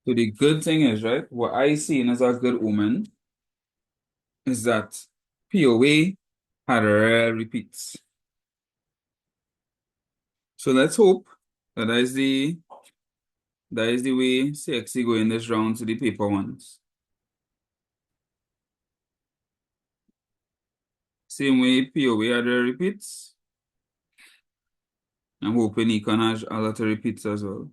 So the good thing is, right, what I see as a good woman is that POA had rare repeats. So let's hope that that is the way CXC go in this round to the paper ones. Same way POA had rare repeats. I'm hoping he can have a lot of repeats as well.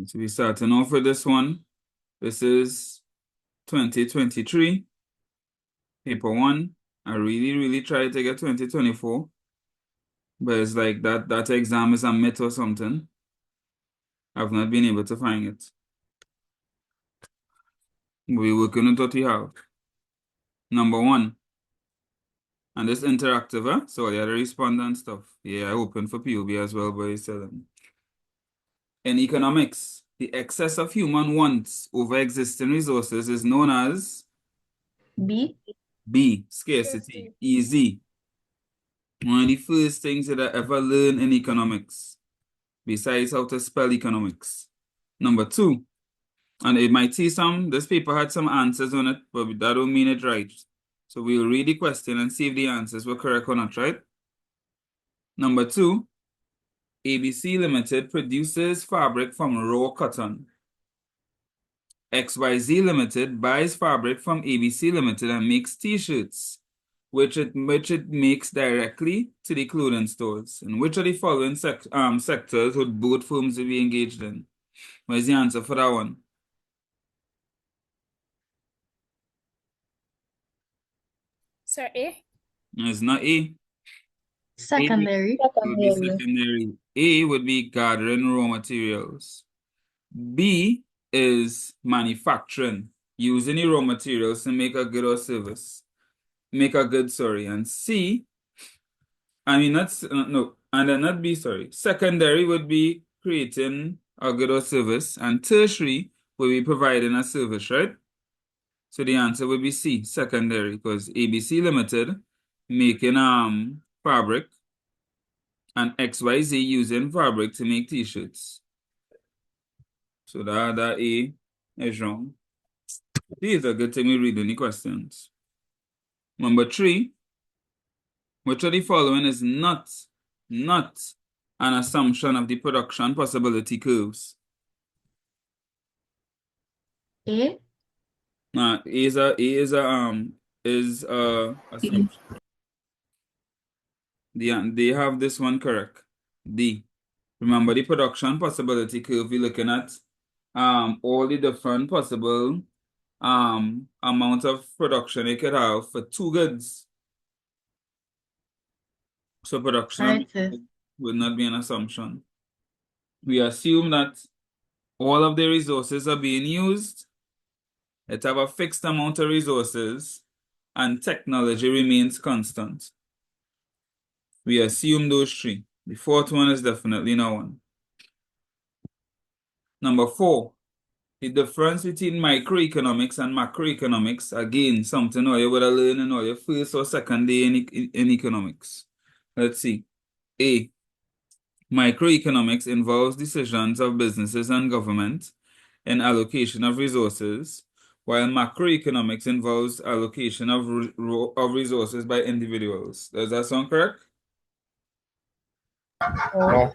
So we're starting off with this one. This is 2023, paper one. I really, really tried to get 2024, but it's like that exam is a myth or something. I've not been able to find it. We're working with what we have. Number one, and this interactive, huh? So the other respond and stuff. Yeah, I open for PUB as well, but it's in economics, the excess of human wants over existing resources is known as B. B, scarcity. Easy. One of the first things that I ever learned in economics, besides how to spell economics. Number two, and it might see this paper had some answers on it, but that don't mean it right. So we'll read the question and see if the answers were correct or not, right? Number two, ABC Limited produces fabric from raw cotton. XYZ Limited buys fabric from ABC Limited and makes t-shirts, which it makes directly to the clothing stores. And which of the following sectors would both firms be engaged in? Where's the answer for that one? Sir A. It's not A. Secondary. Would be secondary. A would be gathering raw materials. B is manufacturing, using the raw materials to make a good or service. Make a good, sorry. And C, I mean, that's, no, and then not B, sorry. Secondary would be creating a good or service, and tertiary would be providing a service, right? So the answer would be C, secondary, because ABC Limited making fabric and XYZ using fabric to make t-shirts. So that A is wrong. This is a good thing we read any questions. Number three, which of the following is not an assumption of the production possibility curves? A. A is a assumption. They have this one correct. D. Remember the production possibility curve, we're looking at all the different possible amount of production it could have for two goods. So production of Right. would not be an assumption. We assume that all of the resources are being used, it have a fixed amount of resources, and technology remains constant. We assume those three. The fourth one is definitely no one. Number four, the difference between microeconomics and macroeconomics, again, something you would have learned in your first or second day in economics. Let's see. A, microeconomics involves decisions of businesses and government in allocation of resources, while macroeconomics involves allocation of resources by individuals. Does that sound correct? No.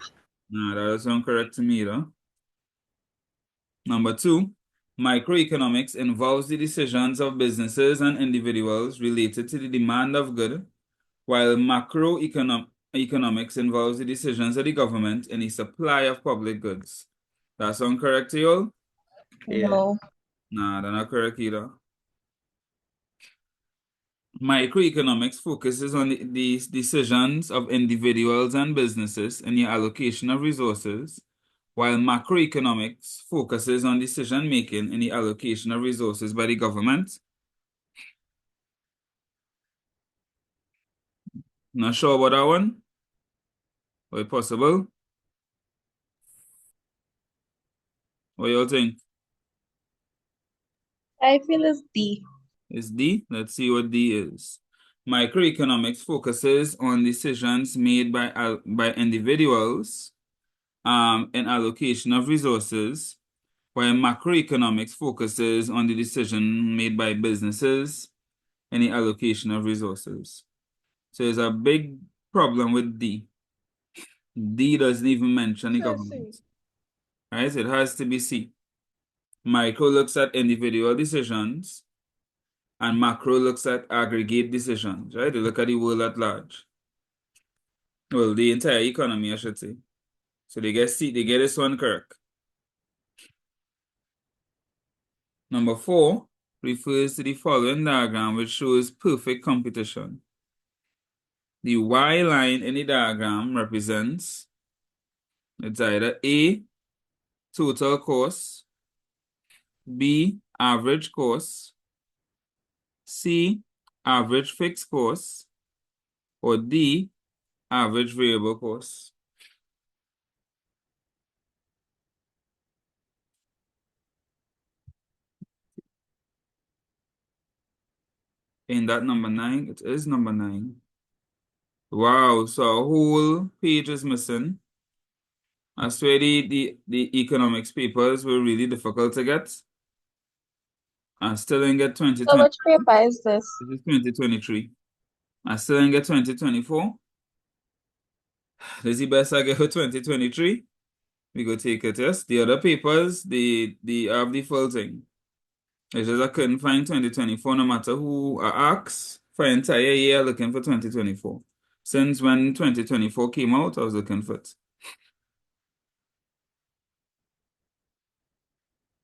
No, that doesn't sound correct to me, though. Number two, microeconomics involves the decisions of businesses and individuals related to the demand of goods, while macroeconomics involves the decisions of the government in the supply of public goods. That sound correct to you all? No. Nah, they're not correct either. Microeconomics focuses on the decisions of individuals and businesses in the allocation of resources, while macroeconomics focuses on decision making in the allocation of resources by the government. Not sure about that one? Or possible? What you all think? I feel it's D. Is D? Let's see what D is. Microeconomics focuses on decisions made by individuals, in allocation of resources, while macroeconomics focuses on the decision made by businesses in the allocation of resources. So there's a big problem with D. D doesn't even mention the government. Right? So it has to be C. Micro looks at individual decisions, and macro looks at aggregate decisions, right? They look at the world at large. Well, the entire economy, I should say. So they get C, they get this one correct. Number 4 refers to the following diagram, which shows perfect competition. The Y line in the diagram represents, it's either A, total cost, B, average cost, C, average fixed cost, or D, average variable cost. In that number 9, it is number 9. Wow, so a whole page is missing. I swear the economics papers were really difficult to get. I still didn't get So 2020. which paper is this? This is 2023. I still didn't get 2024. This is the best I get for 2023. We go take it, yes. The other papers, they have the full thing. It's just I couldn't find 2024 no matter who I asked for an entire year looking for 2024. Since when 2024 came out, I was looking for it.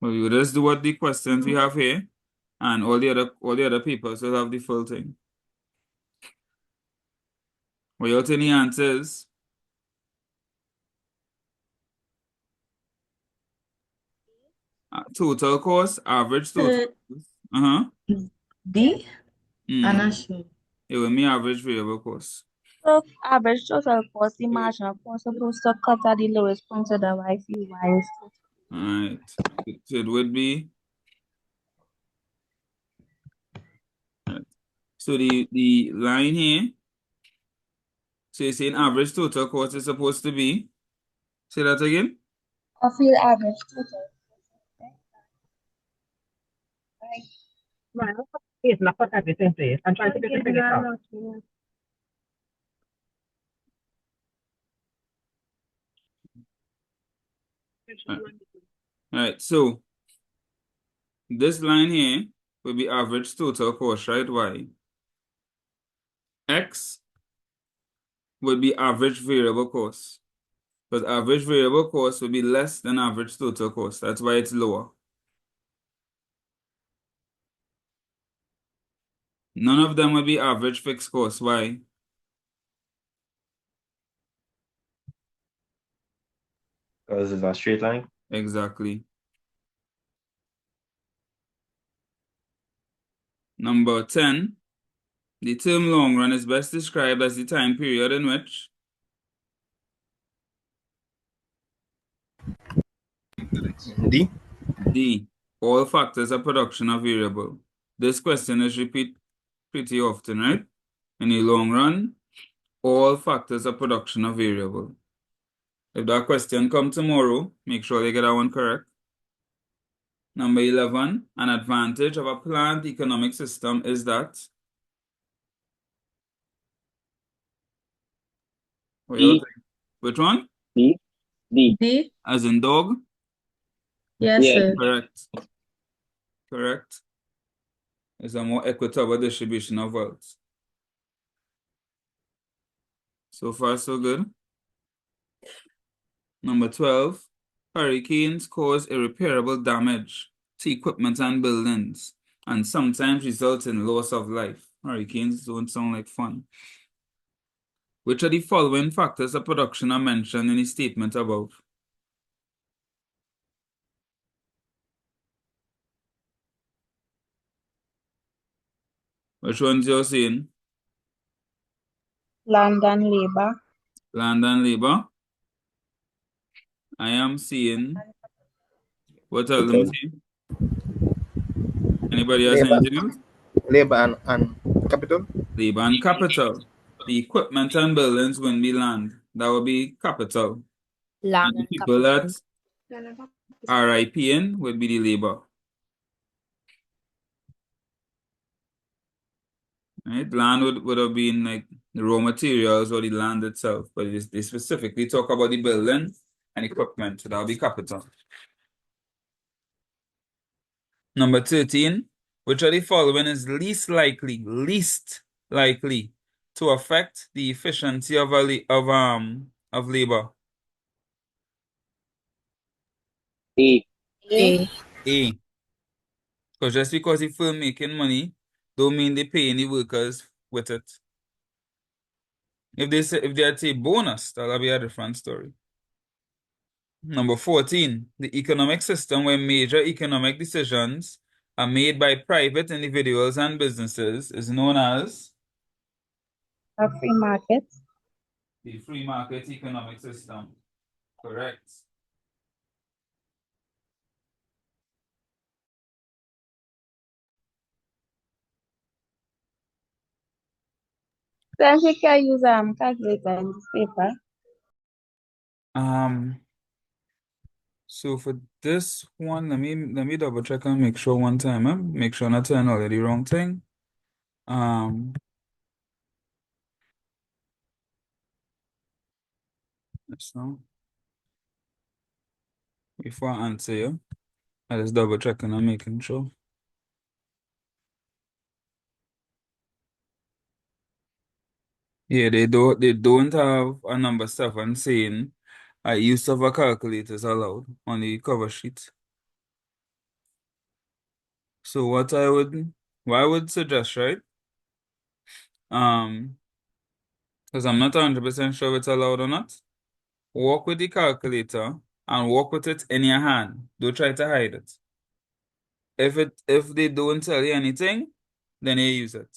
Well, we will just do what the questions we have here, and all the other papers will have the full thing. Without any answers, total cost, average total cost. D? I'm Mm. not sure. It will be average variable cost. So average total cost, the marginal cost supposed to cut at the lowest point so that Y feel Y is total. All right. So it would be. Right. So the line here. So you're saying average total cost is supposed to be. Say that again. I feel average total. Right. It's not put at the same place. I'm trying to get the figure out. All right. So this line here will be average total cost, right? Y. X would be average variable cost. Because average variable cost will be less than average total cost. That's why it's lower. None of them will be average fixed cost. Why? Because it's a straight line. Exactly. Number 10. The term long run is best described as the time period in which D. D. All factors of production are variable. This question is repeated pretty often, right? In the long run, all factors of production are variable. If that question comes tomorrow, make sure they get that one correct. Number 11, an advantage of a planned economic system is that. What you D. think? Which one? D. D. D? As in dog? Yes, Yeah. sir. Correct. Correct. It's a more equitable distribution of wealth. So far, so good. Number 12, hurricanes cause irreparable damage to equipment and buildings and sometimes result in loss of life. Hurricanes don't sound like fun. Which of the following factors of production are mentioned in the statement above? Which ones you're saying? Land and labor. Land and labor. I am seeing. What else? Let me see. Anybody else? Labor, Anything else? labor and capital. Labor and capital. The equipment and buildings wouldn't be land. That would be capital. Land And the and people capital. that RIP in would be the labor. Right? Land would have been like the raw materials or the land itself, but they specifically talk about the building and equipment, so that'll be capital. Number 13, which of the following is least likely to affect the efficiency of labor? A. A. A. Because just because the firm making money, don't mean they paying the workers with it. If they had say bonus, that'll be a different story. Number 14, the economic system where major economic decisions are made by private individuals and businesses is known as A free market. the free market economic system. Correct. Then we can use calculator in this paper. So for this one, let me double check and make sure one time, make sure not turn already wrong thing. So before I answer you, I just double checking and making sure. Yeah, they don't have a number 7 saying use of a calculator is allowed on the cover sheet. So what I would suggest, right? Because I'm not 100% sure if it's allowed or not. Walk with the calculator and walk with it in your hand. Don't try to hide it. If they don't tell you anything, then you use it.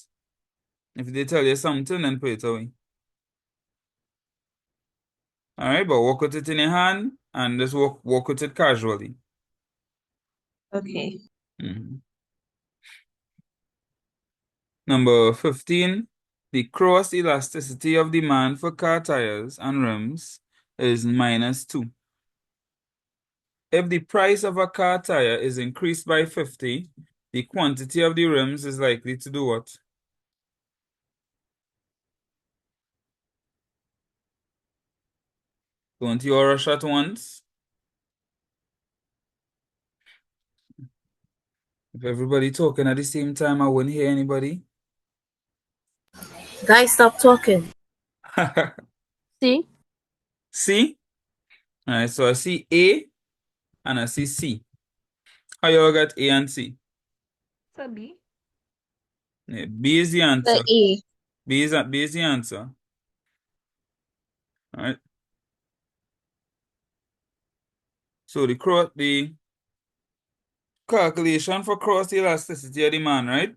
If they tell you something, then put it away. All right, but walk with it in your hand and just walk with it casually. Okay. Mhm. Number 15, the cross elasticity of demand for car tires and rims is -2. If the price of a car tire is increased by 50, the quantity of the rims is likely to do what? Don't you all rush at once? If everybody talking at the same time, I wouldn't hear anybody. Guys, stop talking. C. C? All right, so I see A and I see C. How you all got A and C? So B. Yeah, B is the The answer. A. B is the answer. All right. So the calculation for cross elasticity of demand, right,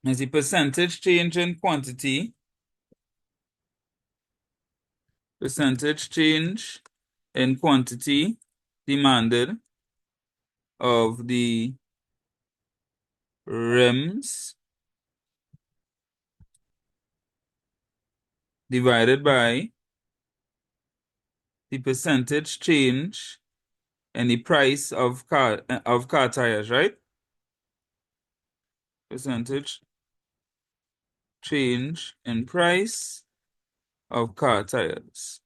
is the percentage change in quantity, demanded of the rims divided by the percentage change in the price of car tires, right? Percentage change in price of car tires.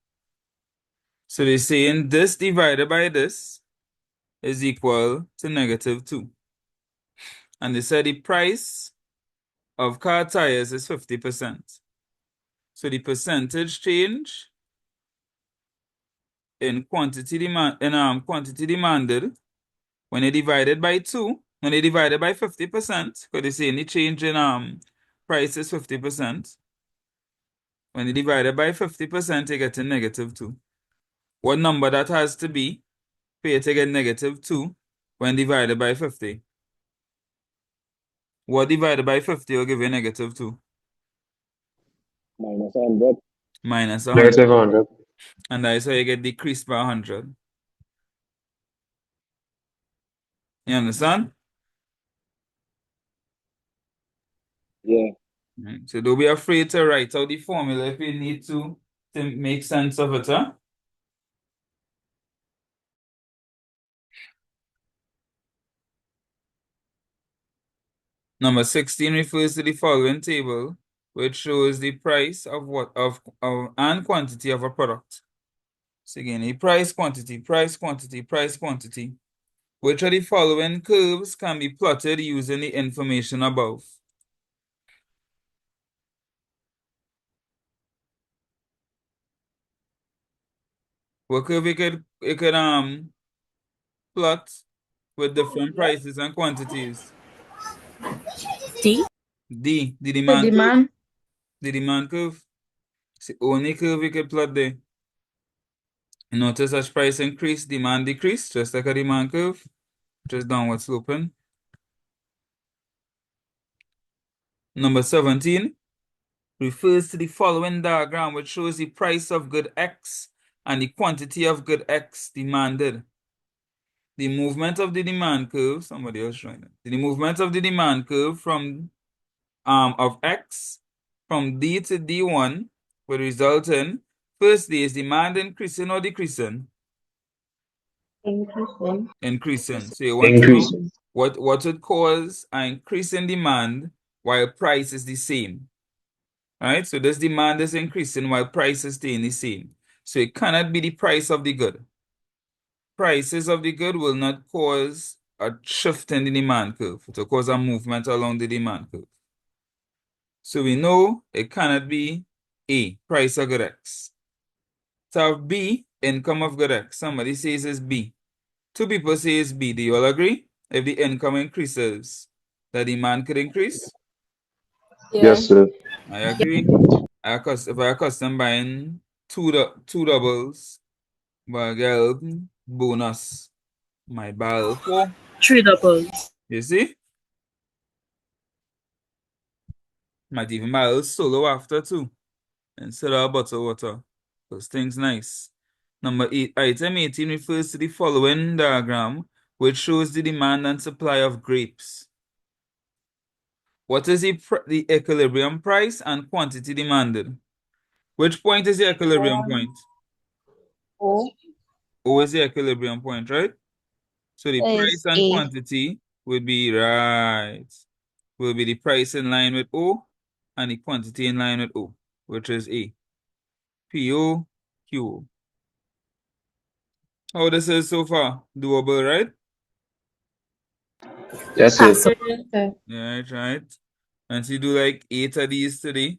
So they're saying this divided by this is equal to -2. And they said the price of car tires is 50%. So the percentage change in quantity demanded when they divided by 2, when they divided by 50%, because they say the change in price is 50%. When they divided by 50%, they get a -2. What number that has to be for you to get -2 when divided by 50? What divided by 50 will give you -2? -100. -100. -100. And that is how you get decreased by 100. You understand? Yeah. Right. So don't be afraid to write out the formula if you need to make sense of it, huh? Number 16 refers to the following table, which shows the price of and quantity of a product. So again, the price, quantity, price, quantity, price, quantity. Which of the following curves can be plotted using the information above? What curve you could plot with different prices and quantities? D. D, the The demand curve. demand. The demand curve. It's the only curve you could plot there. Notice as price increase, demand decrease, just like a demand curve, just downward sloping. Number 17 refers to the following diagram, which shows the price of good X and the quantity of good X demanded. The movement of the demand curve, somebody else join it. The movement of the demand curve from of X from D to D1 will result in, firstly, is demand increasing or decreasing? Increasing. Increasing. So you want to know Increasing. what would cause an increase in demand while price is the same. Right? So this demand is increasing while price is staying the same. So it cannot be the price of the good. Prices of the good will not cause a shift in the demand curve. It will cause a movement along the demand curve. So we know it cannot be A, price of good X. To have B, income of good X. Somebody says it's B. Two people say it's B. Do you all agree? If the income increases, the demand could increase? Yes, sir. I agree. If I custom buying two doubles, but I get bonus, my buy 4. 3 doubles. You see? Might even buy solo after too, instead of bottled water. Those things nice. Number 8, item 18 refers to the following diagram, which shows the demand and supply of grapes. What is the equilibrium price and quantity demanded? Which point is the equilibrium point? O O is the equilibrium point, right? So the price is and A. quantity would be right. Will be the price in line with O and the quantity in line with O, which is A. PO, QO. How this is so far? Doable, right? Yes, sir. Passable. Okay. Yeah, right. And so you do like 8 of these today.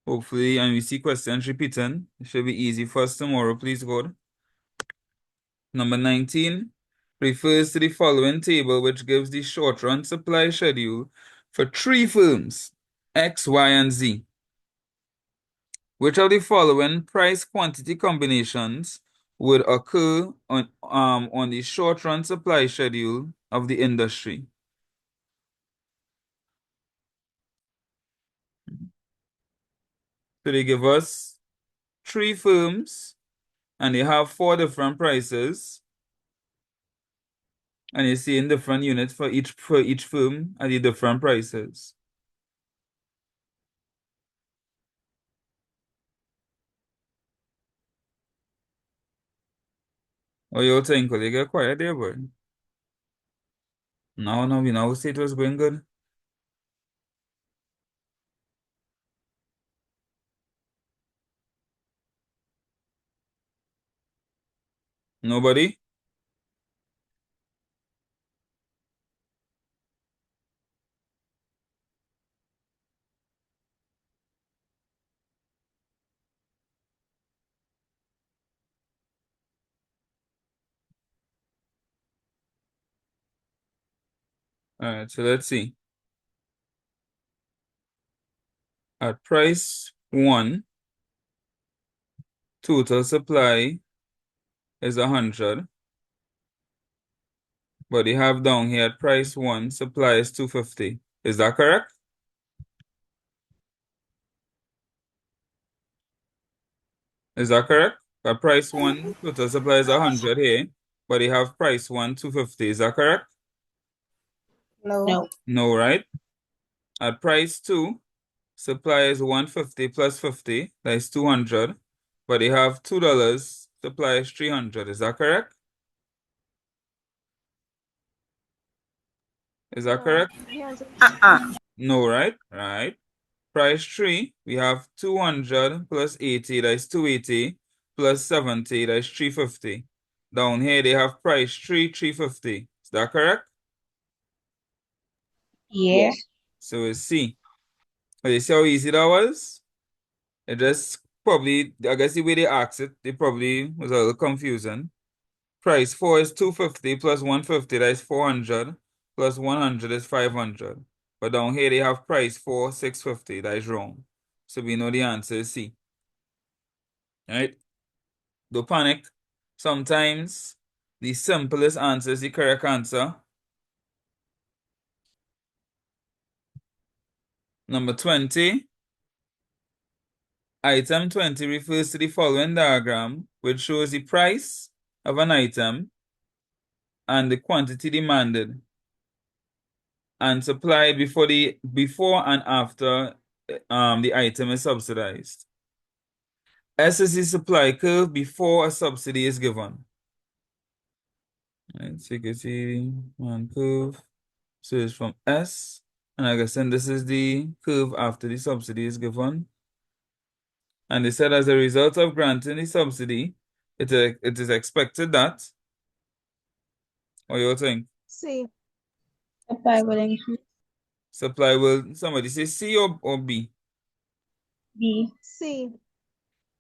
Hopefully, and we see questions repeating. It should be easy for us tomorrow, please God. Number 19 refers to the following table, which gives the short-run supply schedule for 3 firms, X, Y, and Z. Which of the following price quantity combinations would occur on the short-run supply schedule of the industry? So they give us 3 firms, and they have 4 different prices, and you see in different units for each firm at the different prices. What you think? Will you get quiet there, boy? No, we now say it was going good. Nobody? All right, so let's see. At price 1, total supply is 100. But they have down here at price 1, supply is 250. Is that correct? Is that correct? At price 1, total supply is 100 here, but they have price 1, 250. Is that correct? No. No, right? At price 2, supply is 150 plus 50, that is 200. But they have $2, supply is 300. Is that correct? Is that correct? No, right? Right. Price 3, we have 200 plus 80, that is 280, plus 70, that is 350. Down here, they have price 3, 350. Is that correct? Yeah. So it's C. Oh, you see how easy that was? It just probably, I guess the way they asked it, they probably was a little confusing. Price 4 is 250 plus 150, that is 400, plus 100 is 500. But down here, they have price 4, 650, that is wrong. So we know the answer is C. Right? Don't panic. Sometimes the simplest answer is the correct answer. Number 20. Item 20 refers to the following diagram, which shows the price of an item and the quantity demanded and supplied before and after the item is subsidized. S is the supply curve before a subsidy is given. Right, so you can see one curve. So it's from S. And like I said, this is the curve after the subsidy is given. And they said as a result of granting the subsidy, it is expected that, what do you think? Supply will increase. Supply will, somebody say C or B? B.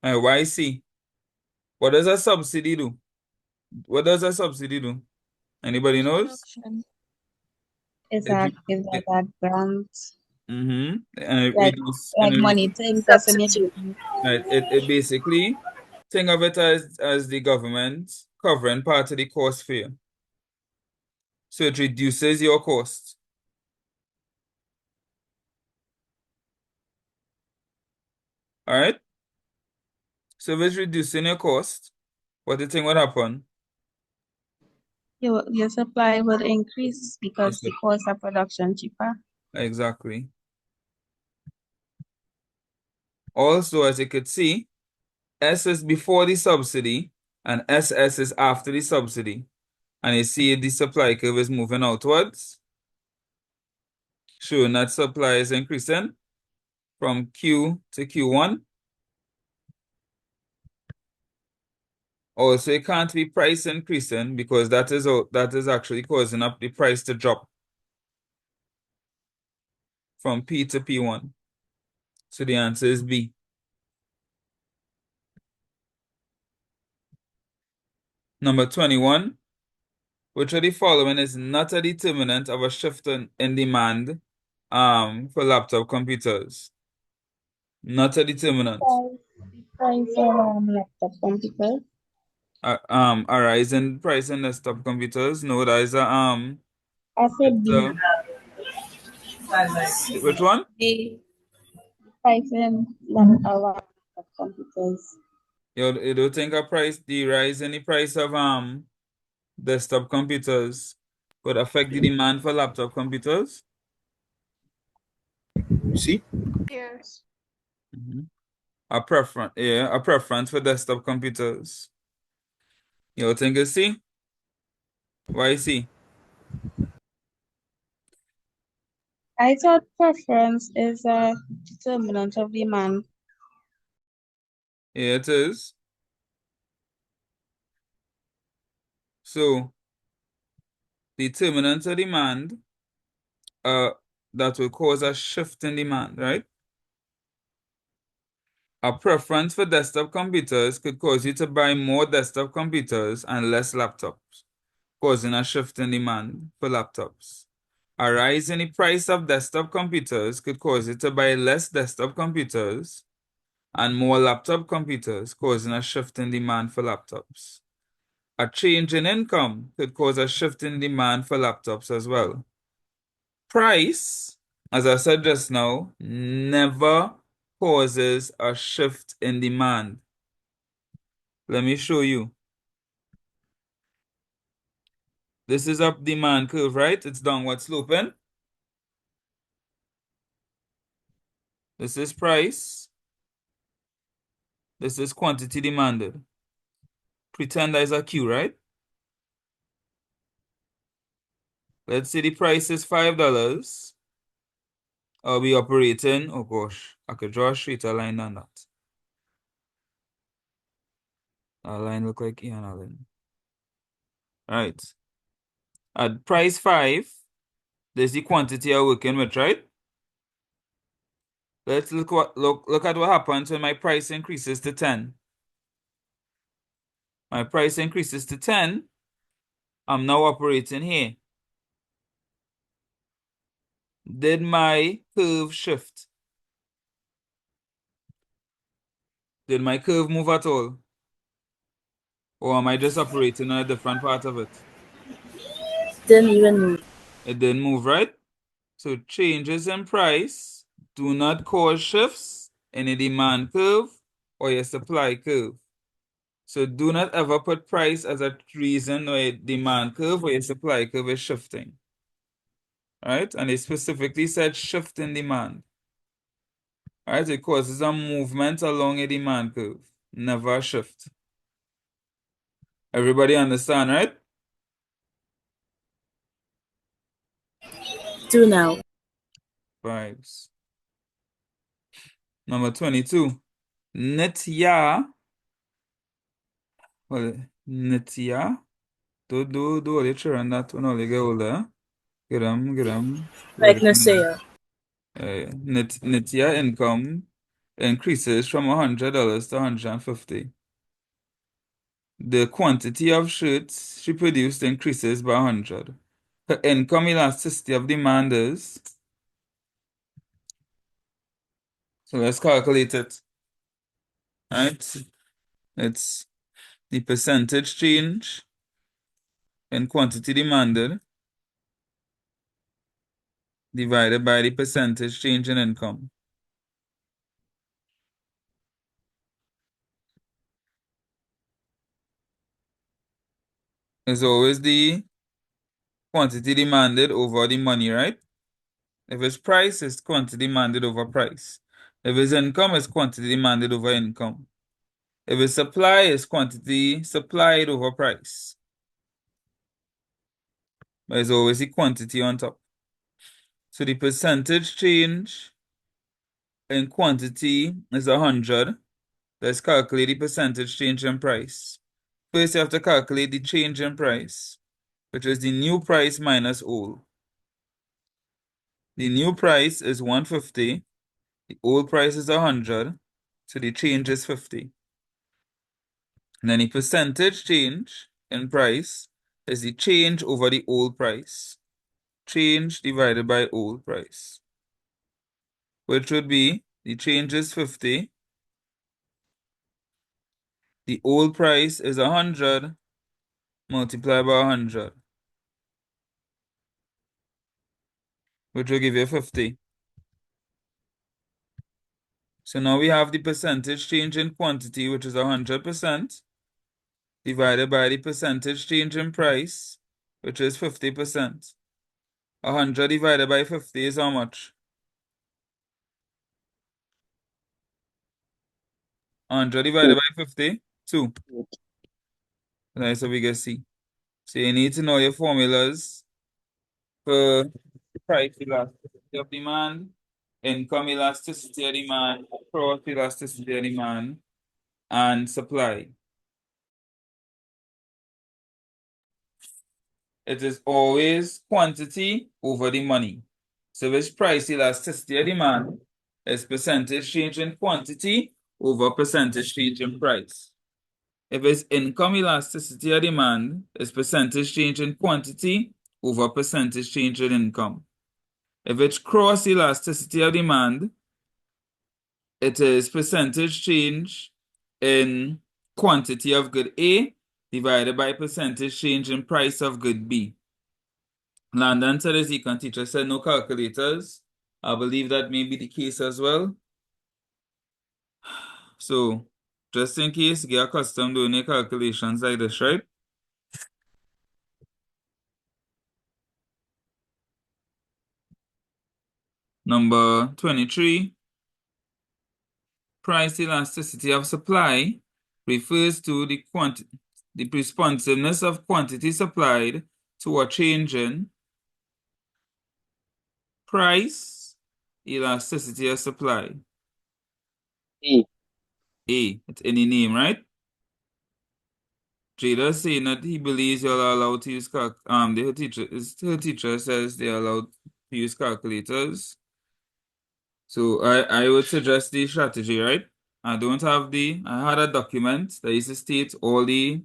Why C? What does a subsidy do? What does a subsidy do? Anybody knows? Production. Is It, that re- is that it, that grant and it like reduce, and like it, money to invest in Substitute. education? right, it basically, think of it as the government covering part of the cost for you. So it reduces your cost. All right? So if it's reducing your cost, what do you think would happen? Your supply will increase because the cost of production cheaper. Exactly. Also, as you could see, S is before the subsidy and SS is after the subsidy. And you see the supply curve is moving outwards, showing that supply is increasing from Q to Q1. Also, it can't be price increasing because that is actually causing up the price to drop from P to P1. So the answer is B. Number 21. Which of the following is not a determinant of a shift in demand for laptop computers? Not a determinant. Price of laptop computers. A rise in price in desktop computers? No, that is I said it's B. which one? B. Price in laptop computers. You don't think the rise in the price of desktop computers could affect the demand for laptop computers? You see? Mhm. A preference for desktop computers. You think it's C? Why C? I thought preference is a determinant of demand. Yeah, it is. So determinants of demand uh, that will cause a shift in demand, right? A preference for desktop computers could cause you to buy more desktop computers and less laptops, causing a shift in demand for laptops. A rise in the price of desktop computers could cause you to buy less desktop computers and more laptop computers, causing a shift in demand for laptops. A change in income could cause a shift in demand for laptops as well. Price, as I said just now, never causes a shift in demand. Let me show you. This is up demand curve, right? It's downward sloping. This is price. This is quantity demanded. Pretend there's a Q, right? Let's say the price is $5. Are we operating? Oh gosh, I could draw a straighter line on that. That line look like Ian Allen. All right. At price 5, there's the quantity I'm working with, right? Let's look at what happens when my price increases to 10. My price increases to 10. I'm now operating here. Did my curve shift? Did my curve move at all? Or am I just operating on a different part of it? Didn't even move. It didn't move, right? So changes in price do not cause shifts in a demand curve or a supply curve. So do not ever put price as a reason or a demand curve or a supply curve is shifting. Right? And they specifically said shift in demand. Right? It causes a movement along a demand curve, never a shift. Everybody understand, right? 2 now. Vibes. Number 22. Nitya. Well, Nitya. Do all the children that when all they get older. Get them. Like Nasea. Nitya income increases from $100 to $150. The quantity of shirts she produced increases by 100. Her income elasticity of demand is, so let's calculate it. Right? It's the percentage change in quantity demanded divided by the percentage change in income. It's always the quantity demanded over the money, right? If it's price, it's quantity demanded over price. If it's income, it's quantity demanded over income. If it's supply, it's quantity supplied over price. But it's always the quantity on top. So the percentage change in quantity is 100. Let's calculate the percentage change in price. First, you have to calculate the change in price, which is the new price minus old. The new price is 150. The old price is 100. So the change is 50. And then the percentage change in price is the change over the old price. Change divided by old price, which would be the change is 50. The old price is 100 multiplied by 100, which will give you 50. So now we have the percentage change in quantity, which is 100%, divided by the percentage change in price, which is 50%. 100 divided by 50 is how much? 100 divided by 50? 2. Right, so we get C. So you need to know your formulas for price elasticity of demand, income elasticity of demand, cross elasticity of demand, and supply. It is always quantity over the money. So it's price elasticity of demand is percentage change in quantity over percentage change in price. If it's income elasticity of demand, it's percentage change in quantity over percentage change in income. If it's cross elasticity of demand, it is percentage change in quantity of good A divided by percentage change in price of good B. Landon said his econ teacher said no calculators. I believe that may be the case as well. So just in case, get accustomed doing your calculations like this, right? Number 23, price elasticity of supply refers to the responsiveness of quantity supplied to a change in Price, elasticity of supply. E. A, it's any name, right? Jada is saying that he believes you're allowed to use her teacher says they're allowed to use calculators. So I would suggest the strategy, right? I had a document that used to state all the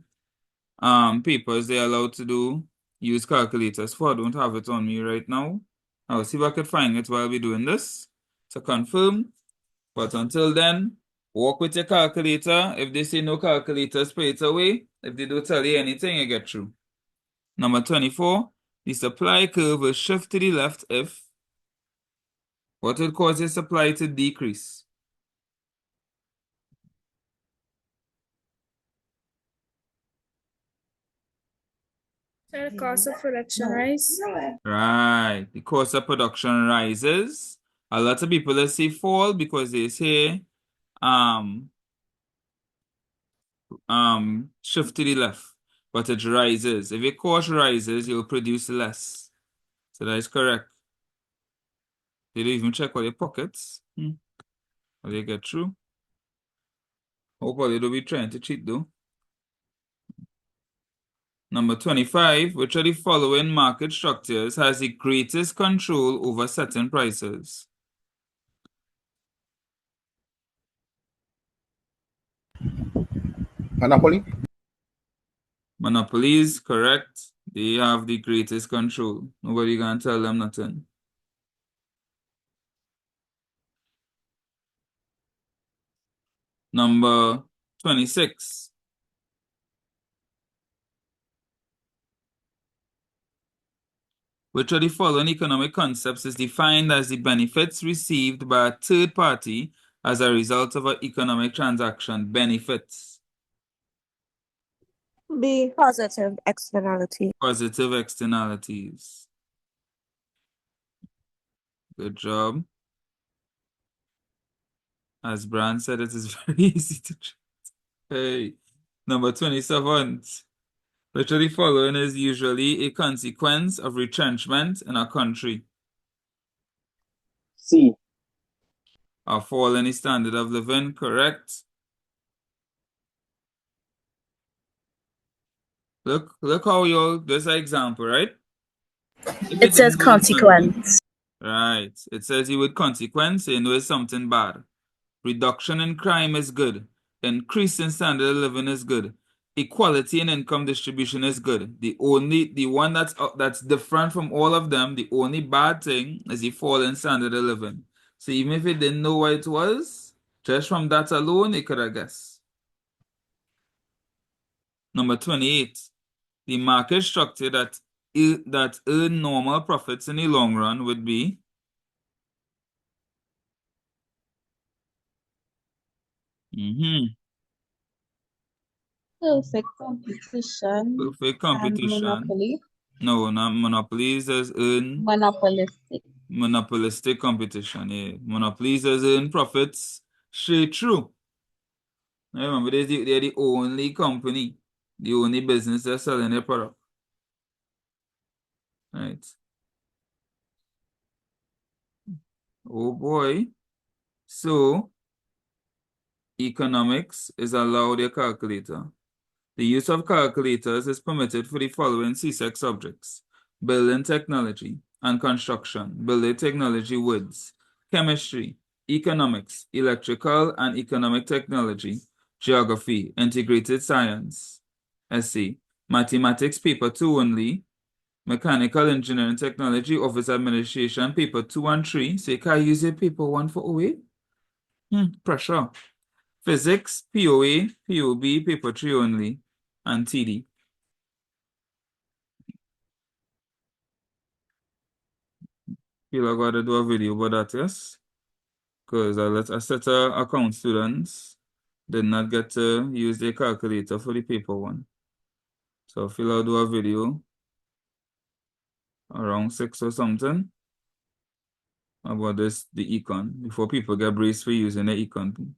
papers they're allowed to do use calculators for. I don't have it on me right now. I'll see if I could find it while we're doing this to confirm. But until then, work with your calculator. If they say no calculators, pay it away. If they don't tell you anything, you get through. Number 24, the supply curve will shift to the left if what will cause your supply to decrease? The cost of production rise. Right. The cost of production rises. A lot of people they say fall because they say shift to the left, but it rises. If your cost rises, you'll produce less. So that is correct. They don't even check all your pockets. Will they get through? Hopefully they don't be trying to cheat though. Number 25, which of the following market structures has the greatest control over setting prices? Monopoly. Monopolies, correct. They have the greatest control. Nobody can tell them nothing. Number 26. Which of the following economic concepts is defined as the benefits received by a third party as a result of an economic transaction? Benefits. B. Positive externality. Positive externalities. Good job. As Brand said, it is very easy to check. Hey. Number 27. Which of the following is usually a consequence of retrenchment in a country? C. A fall in the standard of living, correct? Look how this is an example, right? If you It says didn't know something, consequence. right? It says you would consequence, you know it's something bad. Reduction in crime is good. Increase in standard of living is good. Equality in income distribution is good. The one that's different from all of them, the only bad thing is the fall in standard of living. So even if you didn't know what it was, just from that alone, you could have guessed. Number 28, the market structure that earn normal profits in the long run would be Perfect competition perfect and competition. monopoly. No, not monopolies as earn Monopolistic. monopolistic competition. Yeah, monopolies as earn profits straight through. Remember, they're the only company, the only business that's selling their product. Right. Oh boy. So economics is allowed a calculator. The use of calculators is permitted for the following CSEC subjects: building technology and construction, building technology woods, chemistry, economics, electrical and economic technology, geography, integrated science, essay, mathematics paper 2 only, mechanical engineering technology, office administration paper 2 and 3. So you can use your paper 1 for OA? Pressure. Physics, POA, POB, paper 3 only, and TD. Feel I gotta do a video about that, yes? Because a set of account students did not get to use their calculator for the paper one. So I feel I'll do a video around 6 or something about the econ, before people get braced for using the econ.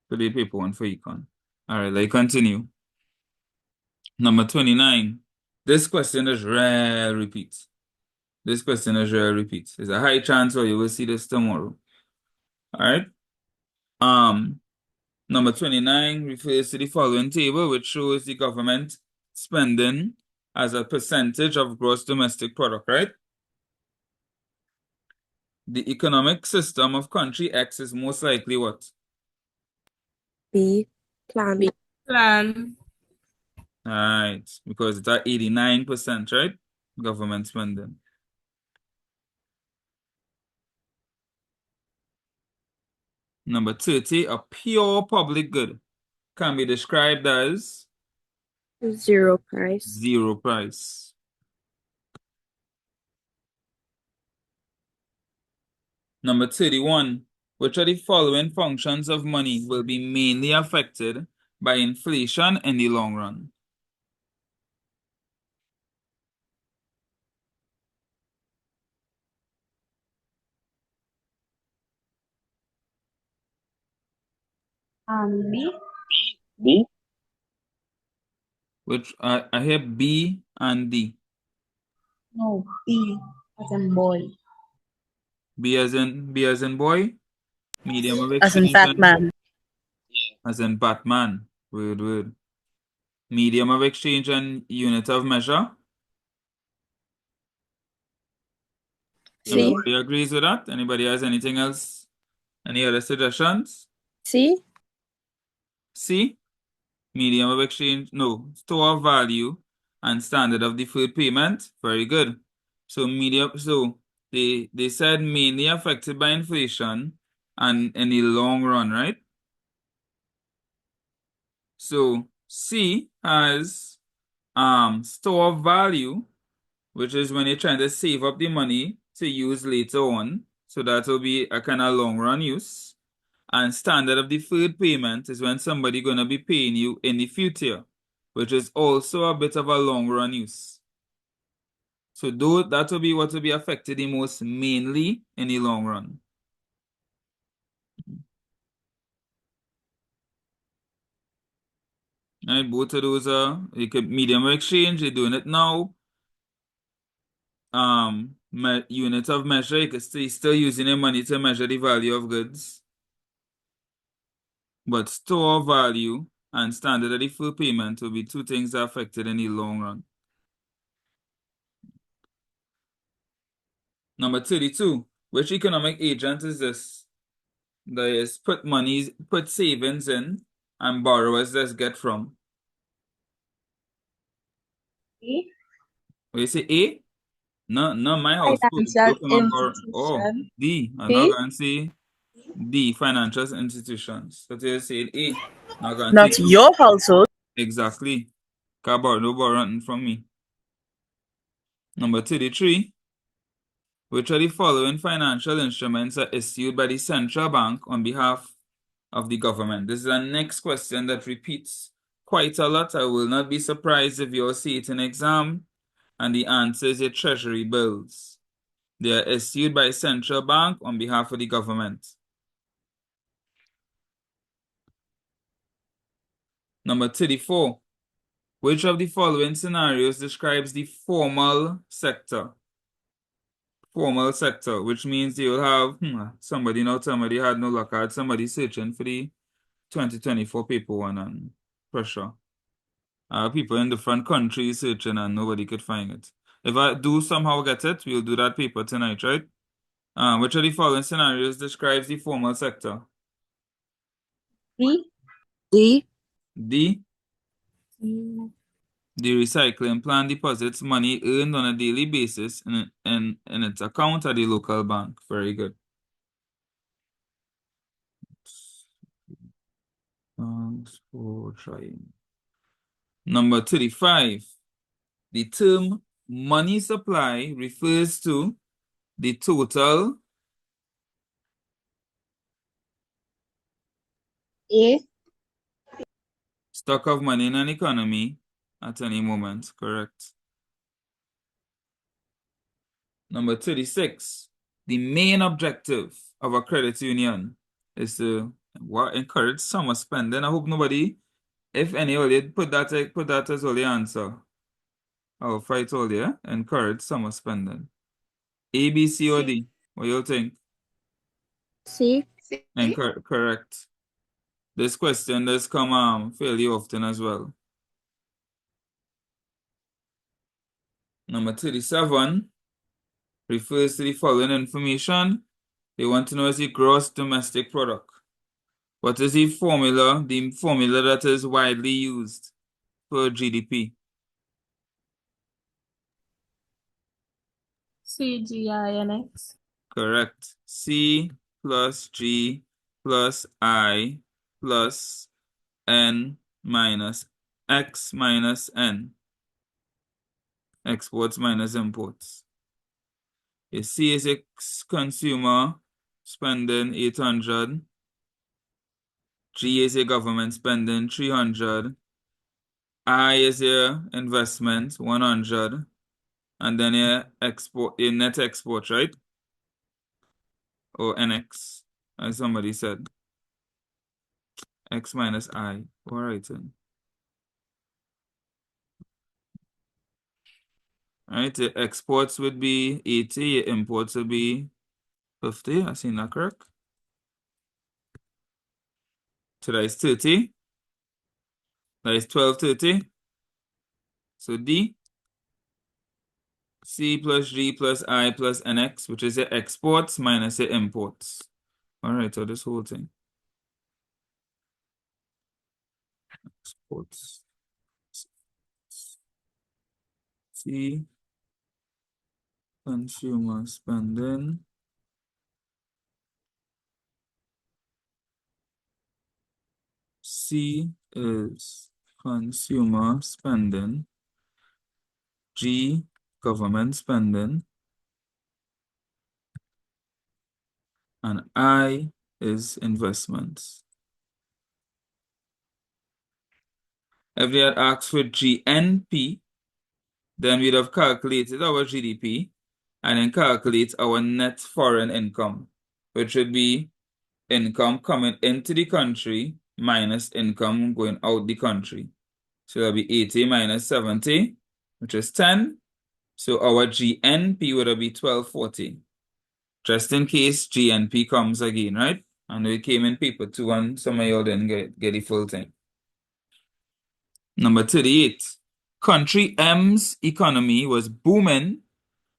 For the paper one for econ. Alright, let's continue. Number 29. This question is rare repeat. This question is rare repeat. There's a high chance or you will see this tomorrow. All right. Number 29 refers to the following table, which shows the government spending as a percentage of gross domestic product, right? The economic system of country X is most likely what? B. Plan. Plan. All right, because it's at 89%, right? Government spending. Number 30, a pure public good can be described as Zero price. zero price. Number 31, which of the following functions of money will be mainly affected by inflation in the long run? B. B. Which I hear B and D. No, B as in boy. B as in boy, medium of As in exchange, and Batman. as in Batman. Word. Medium of exchange and unit of measure. C. Everybody agrees with that? Anybody has anything else? Any other suggestions? C. C. Medium of exchange, no, store of value and standard of deferred payment. Very good. So they said mainly affected by inflation and in the long run, right? So C has store of value, which is when you're trying to save up the money to use later on. So that will be a kind of long run use. And standard of deferred payment is when somebody gonna be paying you in the future, which is also a bit of a long run use. So that will be what will be affected the most mainly in the long run. Right, both of those are medium of exchange, you're doing it now. Unit of measure, you can still using your money to measure the value of goods. But store value and standard of deferred payment will be two things that are affected in the long run. Number 32, which economic agent is this? That is put savings in and borrowers just get from. A. When you say A? No, my house too. Financial Don't come and borrow. Oh, institution. D. I'm not C. going to say D, financial institutions. So you say A. Not going to Not say your household. exactly. Can't borrow, no borrow nothing from me. Number 33, which of the following financial instruments are issued by the central bank on behalf of the government? This is the next question that repeats quite a lot. I will not be surprised if you all see it in exam, and the answer is your treasury bills. They are issued by central bank on behalf of the government. Number 34. Which of the following scenarios describes the formal sector? Formal sector, which means you'll have somebody had no luck. I had somebody searching for the 2024 paper one and pressure. People in different countries searching and nobody could find it. If I do somehow get it, we'll do that paper tonight, right? Which of the following scenarios describes the formal sector? D. D. D. The recycling plan deposits money earned on a daily basis in its account at the local bank. Very good. Thanks for trying. Number 35. The term money supply refers to the total A. stock of money in an economy at any moment, correct? Number 36, the main objective of a credit union is to encourage summer spending. I hope nobody, if anybody put that as all the answer. I'll fight all, yeah? Encourage summer spending. A, B, C, or D? What do you think? C. And correct. This question does come fairly often as well. Number 37 refers to the following information. They want to know is the gross domestic product. What is the formula? The formula that is widely used for GDP. CGINX. Correct. C plus G plus I plus N minus X minus N. Exports minus imports. A CSEC consumer spending 800. G is a government spending 300. I is your investment 100. And then your net export, right? Or NX, as somebody said. X minus I. All right then. Right, the exports would be 80, your imports would be 50. I seen that correct. So that is 30. That is 1230. So D. C plus G plus I plus NX, which is your exports minus your imports. All right, so this whole thing. Exports. C. Consumer spending. C is consumer spending. G, government spending. And I is investments. If they had asked for GNP, then we'd have calculated our GDP and then calculate our net foreign income, which would be income coming into the country minus income going out the country. So that'll be 80 minus 70, which is 10. So our GNP would be 1240. Just in case GNP comes again, right? And it came in paper 2 and some of y'all didn't get the full thing. Number 38. Country M's economy was booming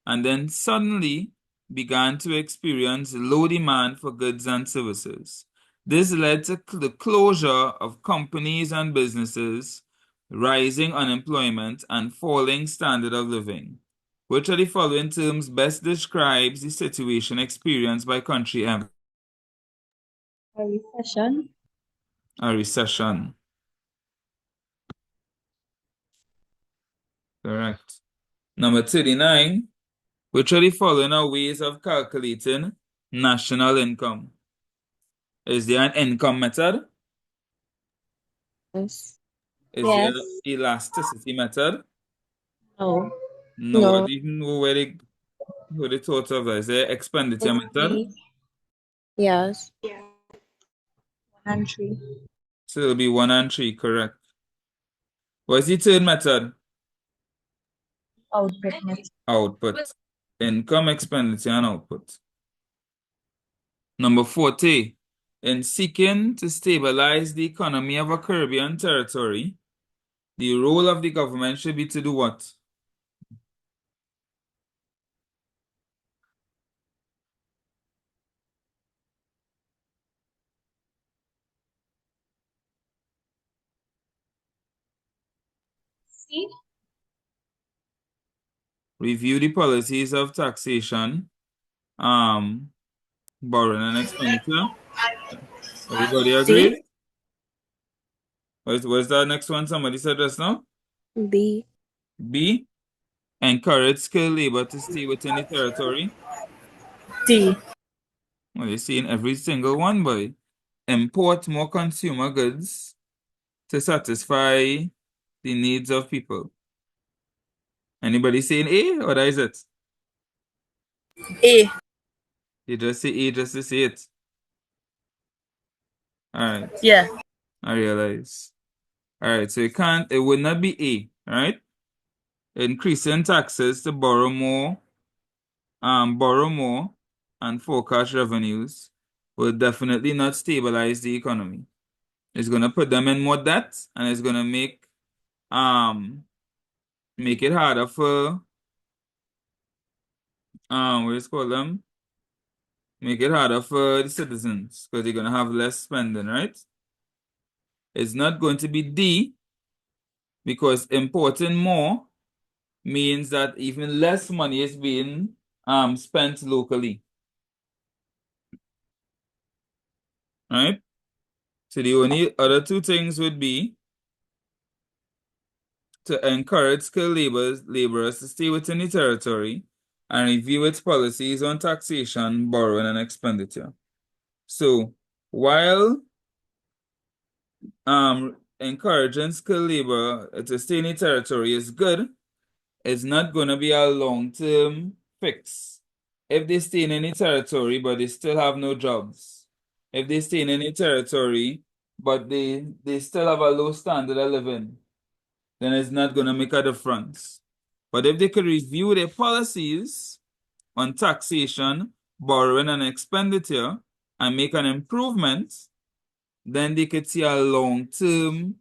and then suddenly began to experience low demand for goods and services. This led to the closure of companies and businesses, rising unemployment, and falling standard of living. Which of the following terms best describes the situation experienced by country M? A recession. A recession. Correct. Number 39. Which of the following are ways of calculating national income? Is there an income method? Yes. Is Yes. there elasticity method? No. No, I No. didn't know where they thought of that. Is there expenditure method? Yes. 1 and 3. So it'll be 1 and 3, correct. What's the third method? Output method. Output. Income, expenditure, and output. Number 40. In seeking to stabilize the economy of a Caribbean territory, the role of the government should be to do what? C. Review the policies of taxation, borrowing and expenditure. Everybody agree? C. What's that next one somebody said just now? B. B. Encourage skilled labor to stay within the territory. D. Well, you see in every single one, boy. Import more consumer goods to satisfy the needs of people. Anybody saying A, or that is it? A. You just say A just to say it. All right, Yeah. I realize. All right, so it would not be A, all right? Increasing taxes to borrow more borrow more and forecast revenues will definitely not stabilize the economy. It's going to put them in more debt, and it's going to make it harder for what is it called them? Make it harder for the citizens because they're going to have less spending, right? It's not going to be D because importing more means that even less money is being spent locally, right? So the only other two things would be to encourage skilled laborers to stay within the territory and review its policies on taxation, borrowing, and expenditure. So while encouraging skilled labor to stay in the territory is good, it's not going to be a long-term fix. If they stay in any territory but they still have no jobs, if they stay in any territory but they still have a low standard of living, then it's not going to make a difference. But if they could review their policies on taxation, borrowing, and expenditure and make an improvement, then they could see a long-term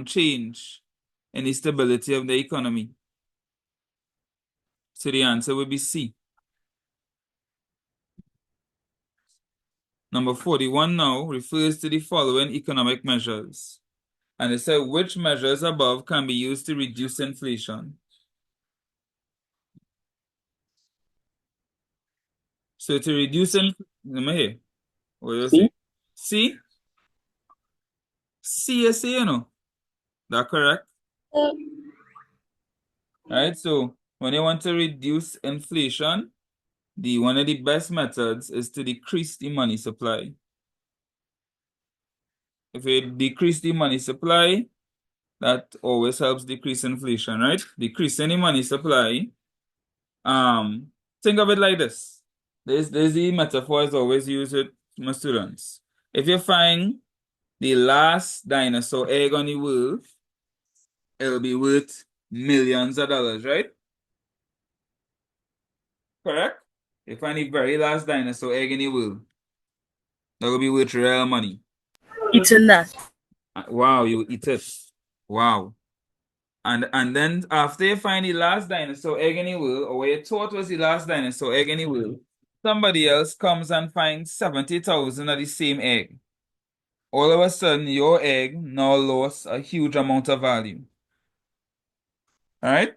change in the stability of the economy. So the answer would be C. Number 41 now refers to the following economic measures. And it said which measures above can be used to reduce inflation. So to reduce inflation, what do you say? C? CSA, you know. That correct? Right? So when you want to reduce inflation, one of the best methods is to decrease the money supply. If you decrease the money supply, that always helps decrease inflation, right? Decreasing the money supply. Think of it like this. There's the metaphor I always use with my students. If you find the last dinosaur egg on the world, it'll be worth millions of dollars, right? Correct? You find the very last dinosaur egg in the world, that will be worth real money. Eating that. Wow, you eat it. Wow. And then after you find the last dinosaur egg in the world, or what you thought was the last dinosaur egg in the world, somebody else comes and finds 70,000 of the same egg. All of a sudden, your egg now lost a huge amount of value. All right?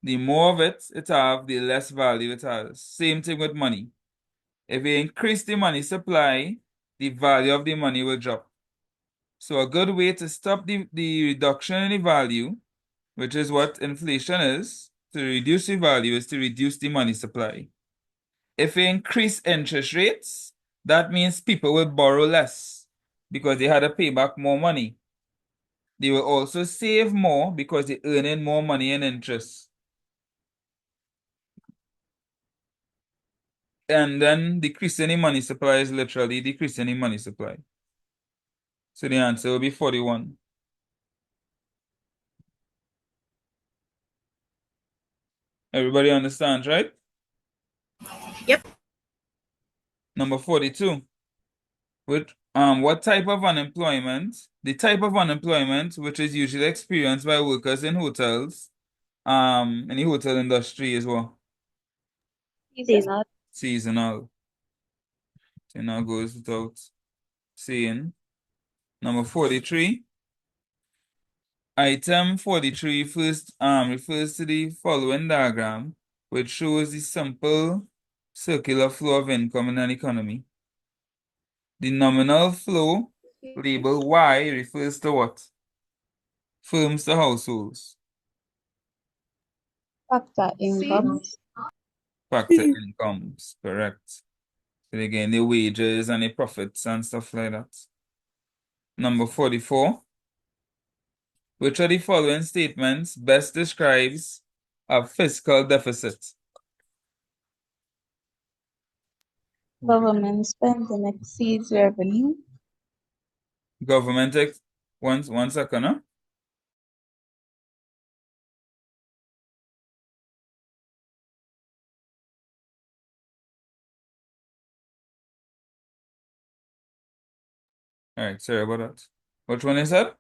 The more of it have, the less value it has. Same thing with money. If you increase the money supply, the value of the money will drop. So a good way to stop the reduction in the value, which is what inflation is, to reduce the value is to reduce the money supply. If you increase interest rates, that means people will borrow less because they had to pay back more money. They will also save more because they're earning more money in interest. And then decreasing the money supply is literally decreasing the money supply. So the answer will be 41. Everybody understands, right? Yep. Number 42. What type of unemployment? The type of unemployment which is usually experienced by workers in hotels, in the hotel industry as well. Seasonal. Seasonal. Seasonal goes without saying. Number 43. Item 43 refers to the following diagram, which shows the simple circular flow of income in an economy. The nominal flow, labeled Y, refers to what? Firms to households. Factor income. Factor incomes, correct. So again, the wages and the profits and stuff like that. Number 44. Which of the following statements best describes a fiscal deficit? Government spending exceeds revenue. Government, one second, huh? correct. Sorry about that. Which one is that?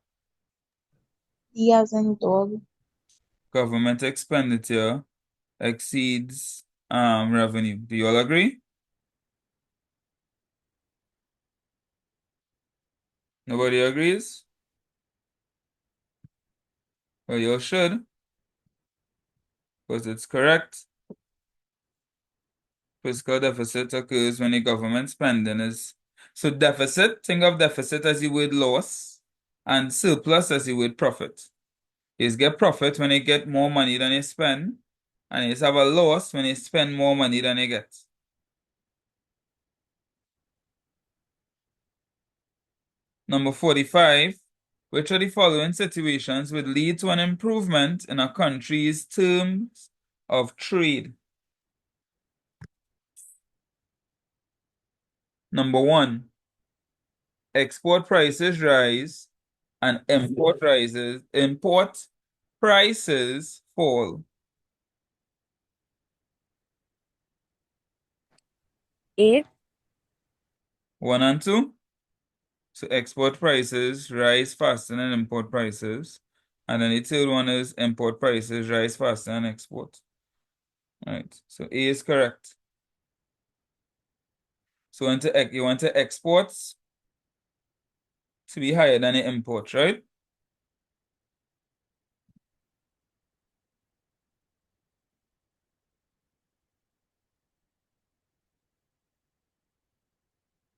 D as in dog. Government expenditure exceeds revenue. Do you all agree? Nobody agrees? Well, you all should, because it's correct. Fiscal deficit occurs when the government spending is. So deficit, think of deficit as the word loss, and surplus as the word profit. You get profit when you get more money than you spend, and you have a loss when you spend more money than you get. Number 45, which of the following situations would lead to an improvement in a country's terms of trade? Number 1, export prices rise and import prices fall. A. 1 and 2. So export prices rise faster than import prices. And then the third one is import prices rise faster than export. All right. So A is correct. So you want the exports to be higher than the imports, right?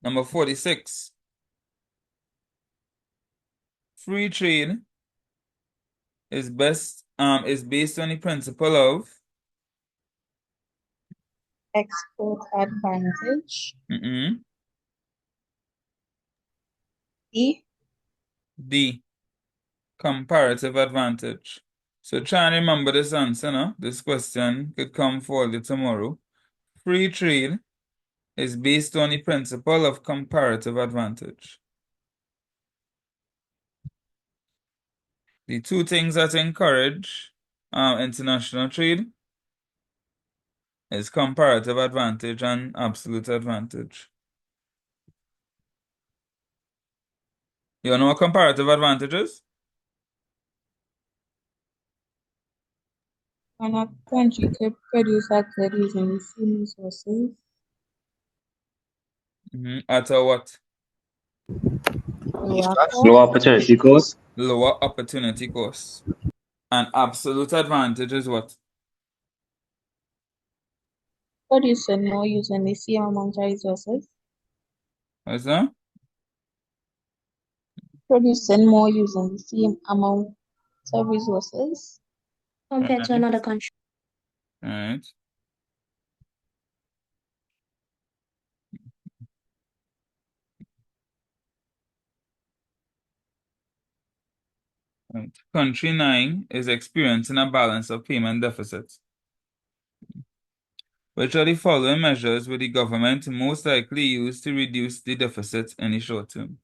Number 46. Free trade is based on the principle of Export advantage. D. D, comparative advantage. So try and remember this answer, no? This question could come for you tomorrow. Free trade is based on the principle of comparative advantage. The two things that encourage international trade is comparative advantage and absolute advantage. You know what comparative advantage is? When a country could produce a good using the same resources. At a what? Lower Low cost. opportunity cost. Lower opportunity cost. And absolute advantage is what? Producing more using the same amount of resources. What's that? Producing more using the same amount of resources. Compared to another country. Alright. Right. Country 9 is experiencing a balance of payment deficit. Which of the following measures will the government most likely use to reduce the deficit in the short term?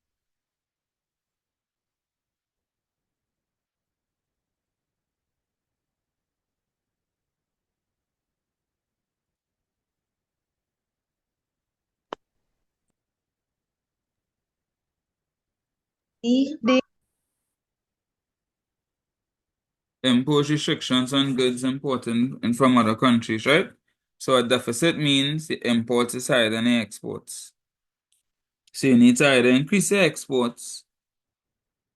D. Impose restrictions on goods imported from other countries, right? So a deficit means the imports is higher than the exports. So you need to either increase the exports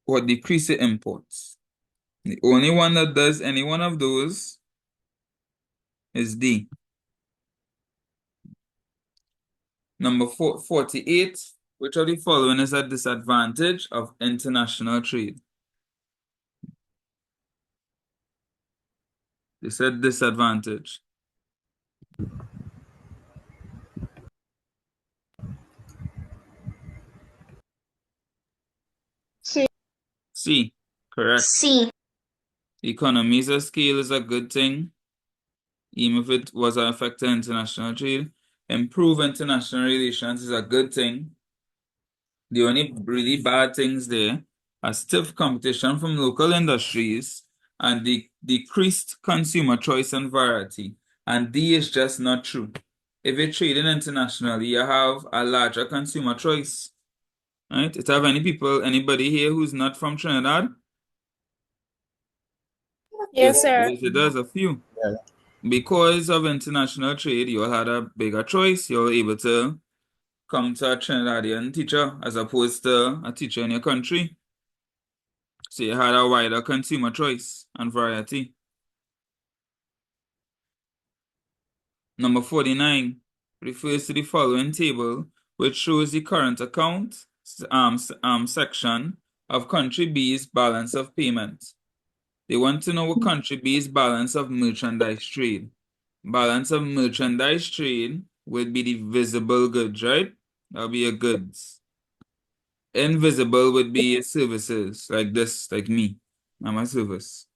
or decrease the imports. The only one that does any one of those is D. Number 48, which of the following is a disadvantage of international trade? They said disadvantage. C. C, correct. C. Economies of scale is a good thing, even if it was an effect to international trade. Improve international relations is a good thing. The only really bad things there are stiff competition from local industries and the decreased consumer choice and variety. And D is just not true. If you're trading internationally, you have a larger consumer choice. Right? It have anybody here who's not from Trinidad? Yes, sir. Yes, it does, a few. Because of international trade, you all had a bigger choice. You're able to come to a Trinidadian teacher as opposed to a teacher in your country. So you had a wider consumer choice and variety. Number 49 refers to the following table, which shows the current account section of country B's balance of payment. They want to know what country B's balance of merchandise trade. Balance of merchandise trade would be the visible goods, right? That'll be your goods. Invisible would be your services, like this, like me. I'm a service.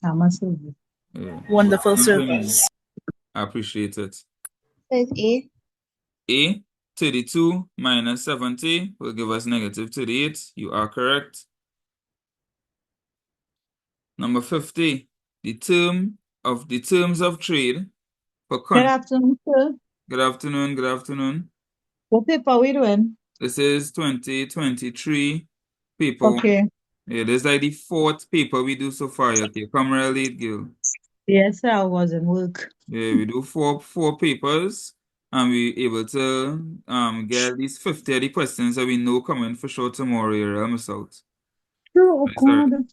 I'm a service. Yeah. Wonderful Thank you, man. service. I appreciate it. Says A. A, 32 minus 70 will give us negative 38. You are correct. Number 50, the terms of trade for Good afternoon, sir. Good afternoon, good afternoon. What paper we doing? This is 2023 paper. Okay. Yeah, this is like the fourth paper we do so far. Okay, come real late, girl. Yes, sir, I was in work. Yeah, we do four papers, and we able to get at least 50 of the questions that we know coming for sure tomorrow. You're almost out. Oh, Sorry. God.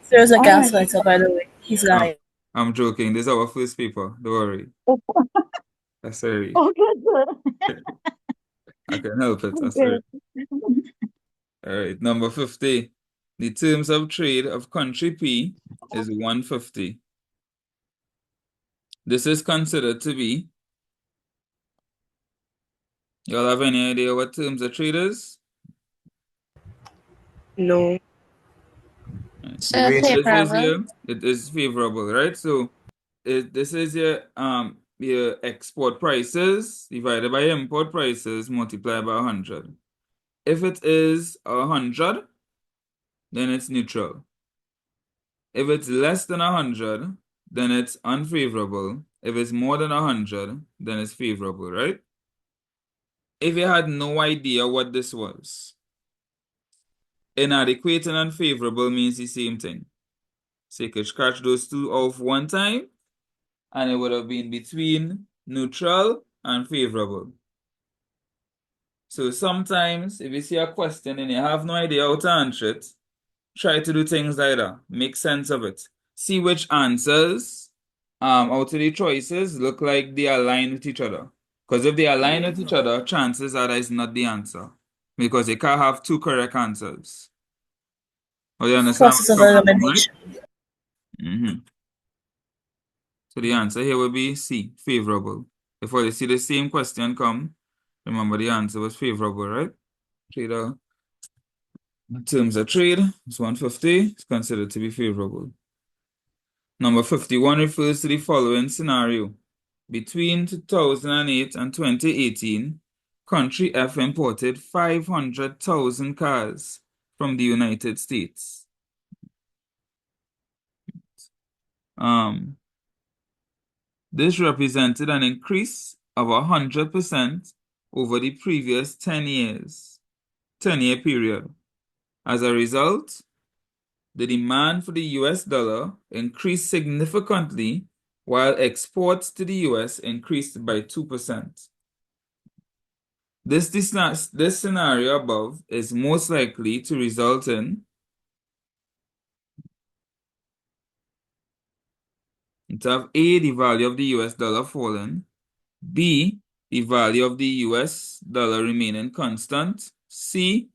There's a All right. gaslighter, by the way. He's lying. I'm joking. This is our first paper. Don't worry. Oh, That's sorry. okay, sir. I can help it. That's Okay. sorry. All right. Number 50. The terms of trade of country P is 150. This is considered to be. Y'all have any idea what terms of trade is? No. Sir, This is favorable. your, it is favorable, right? So this is your export prices divided by import prices multiplied by 100. If it is 100, then it's neutral. If it's less than 100, then it's unfavorable. If it's more than 100, then it's favorable, right? If you had no idea what this was, inadequate and unfavorable means the same thing. So you could scratch those two off one time, and it would have been between neutral and favorable. So sometimes, if you see a question and you have no idea how to answer it, try to do things like that. Make sense of it. See which answers out of the choices look like they align with each other. Because if they align with each other, chances are that is not the answer. Because you can't have two correct answers. Oh, you understand Process where of I'm coming from, right? elimination. Mm-hmm. So the answer here will be C, favorable. If you see the same question come, remember the answer was favorable, right? Trader, in terms of trade, it's 150. It's considered to be favorable. Number 51 refers to the following scenario. Between 2008 and 2018, country F imported 500,000 cars from the United States. This represented an increase of 100% over the previous 10-year period. As a result, the demand for the US dollar increased significantly while exports to the US increased by 2%. This scenario above is most likely to result in A, the value of the US dollar falling, B, the value of the US dollar remaining constant, C,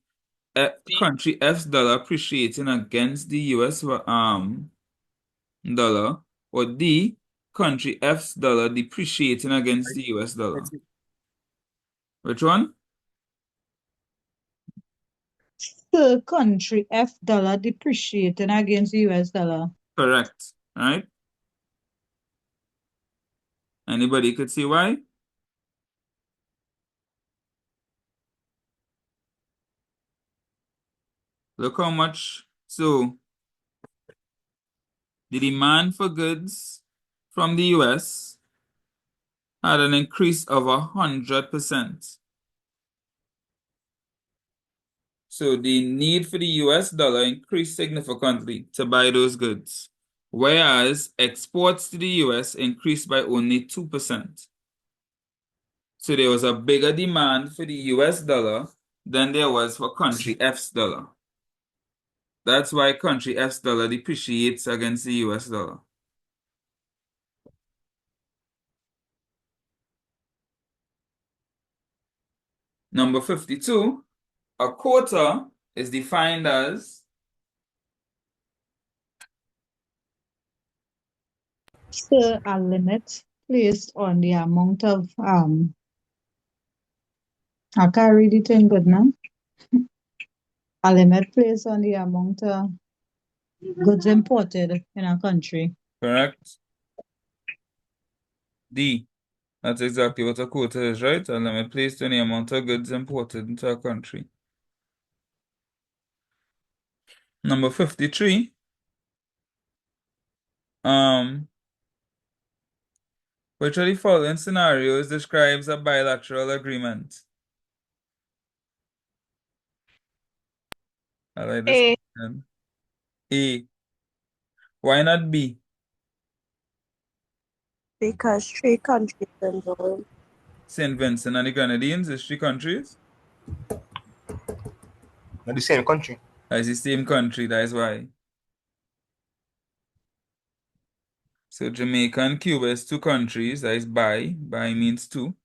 country F's dollar appreciating against the US dollar, or D, country F's dollar depreciating against the US dollar. Which one? The country F dollar depreciating against the US dollar. Correct. All right. Anybody could see why? Look how much. So the demand for goods from the US had an increase of 100%. So the need for the US dollar increased significantly to buy those goods, whereas exports to the US increased by only 2%. So there was a bigger demand for the US dollar than there was for country F's dollar. That's why country F's dollar depreciates against the US dollar. Number 52, a quota is defined as Sir, a limit placed on the amount of I can't read it in good now. A limit placed on the amount of goods imported in a country. correct. D. That's exactly what a quota is, right? A limit placed on the amount of goods imported into a country. Number 53. Which of the following scenarios describes a bilateral agreement? I like this A. question. A. Why not B? Because 3 countries involved. St. Vincent and the Grenadines is 3 countries. Not the same country. That's the same country, that is why. So Jamaica and Cuba is 2 countries, that is by. By means 2.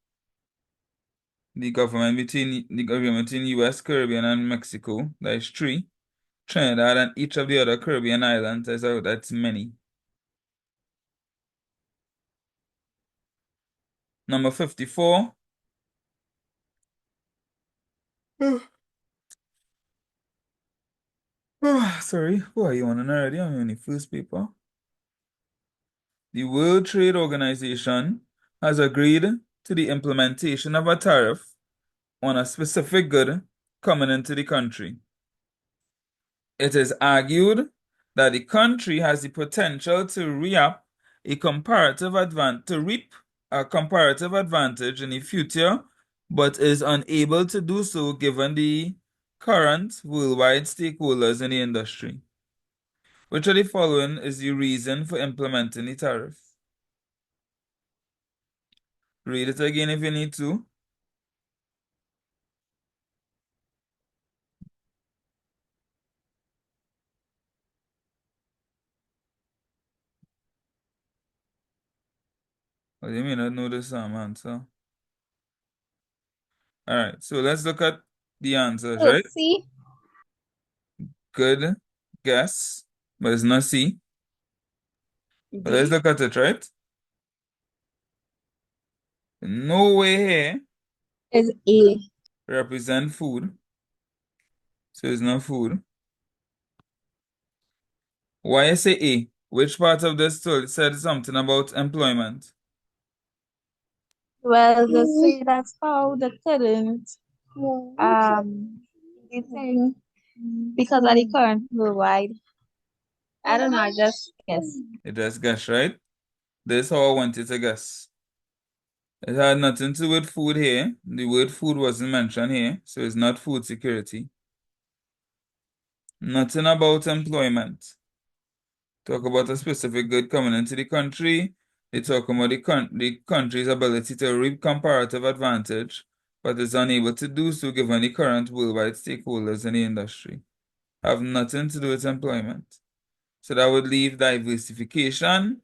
The agreement between US, Caribbean, and Mexico, that is 3. Trinidad and each of the other Caribbean islands, that's many. Number 54. Sorry, who are you on already? I'm on the first paper. The World Trade Organization has agreed to the implementation of a tariff on a specific good coming into the country. It is argued that the country has the potential to reap a comparative advantage in the future, but is unable to do so given the current worldwide stakeholders in the industry. Which of the following is the reason for implementing the tariff? Read it again if you need to. Well, you may not know the same answer. All right, so let's look at the answers, Oh, right? C. Good guess, but it's not C. But let's D. look at it, right? No way here Is A. represent food, so it's not food. Why I say A? Which part of this story said something about employment? Well, they say that's how they couldn't the thing because of the current worldwide. I don't know, I just guess. It just guess, right? This is how I wanted to guess. It had nothing to do with food here. The word food wasn't mentioned here, so it's not food security. Nothing about employment. Talk about a specific good coming into the country. They talk about the country's ability to reap comparative advantage, but is unable to do so given the current worldwide stakeholders in the industry. Have nothing to do with employment. So that would leave diversification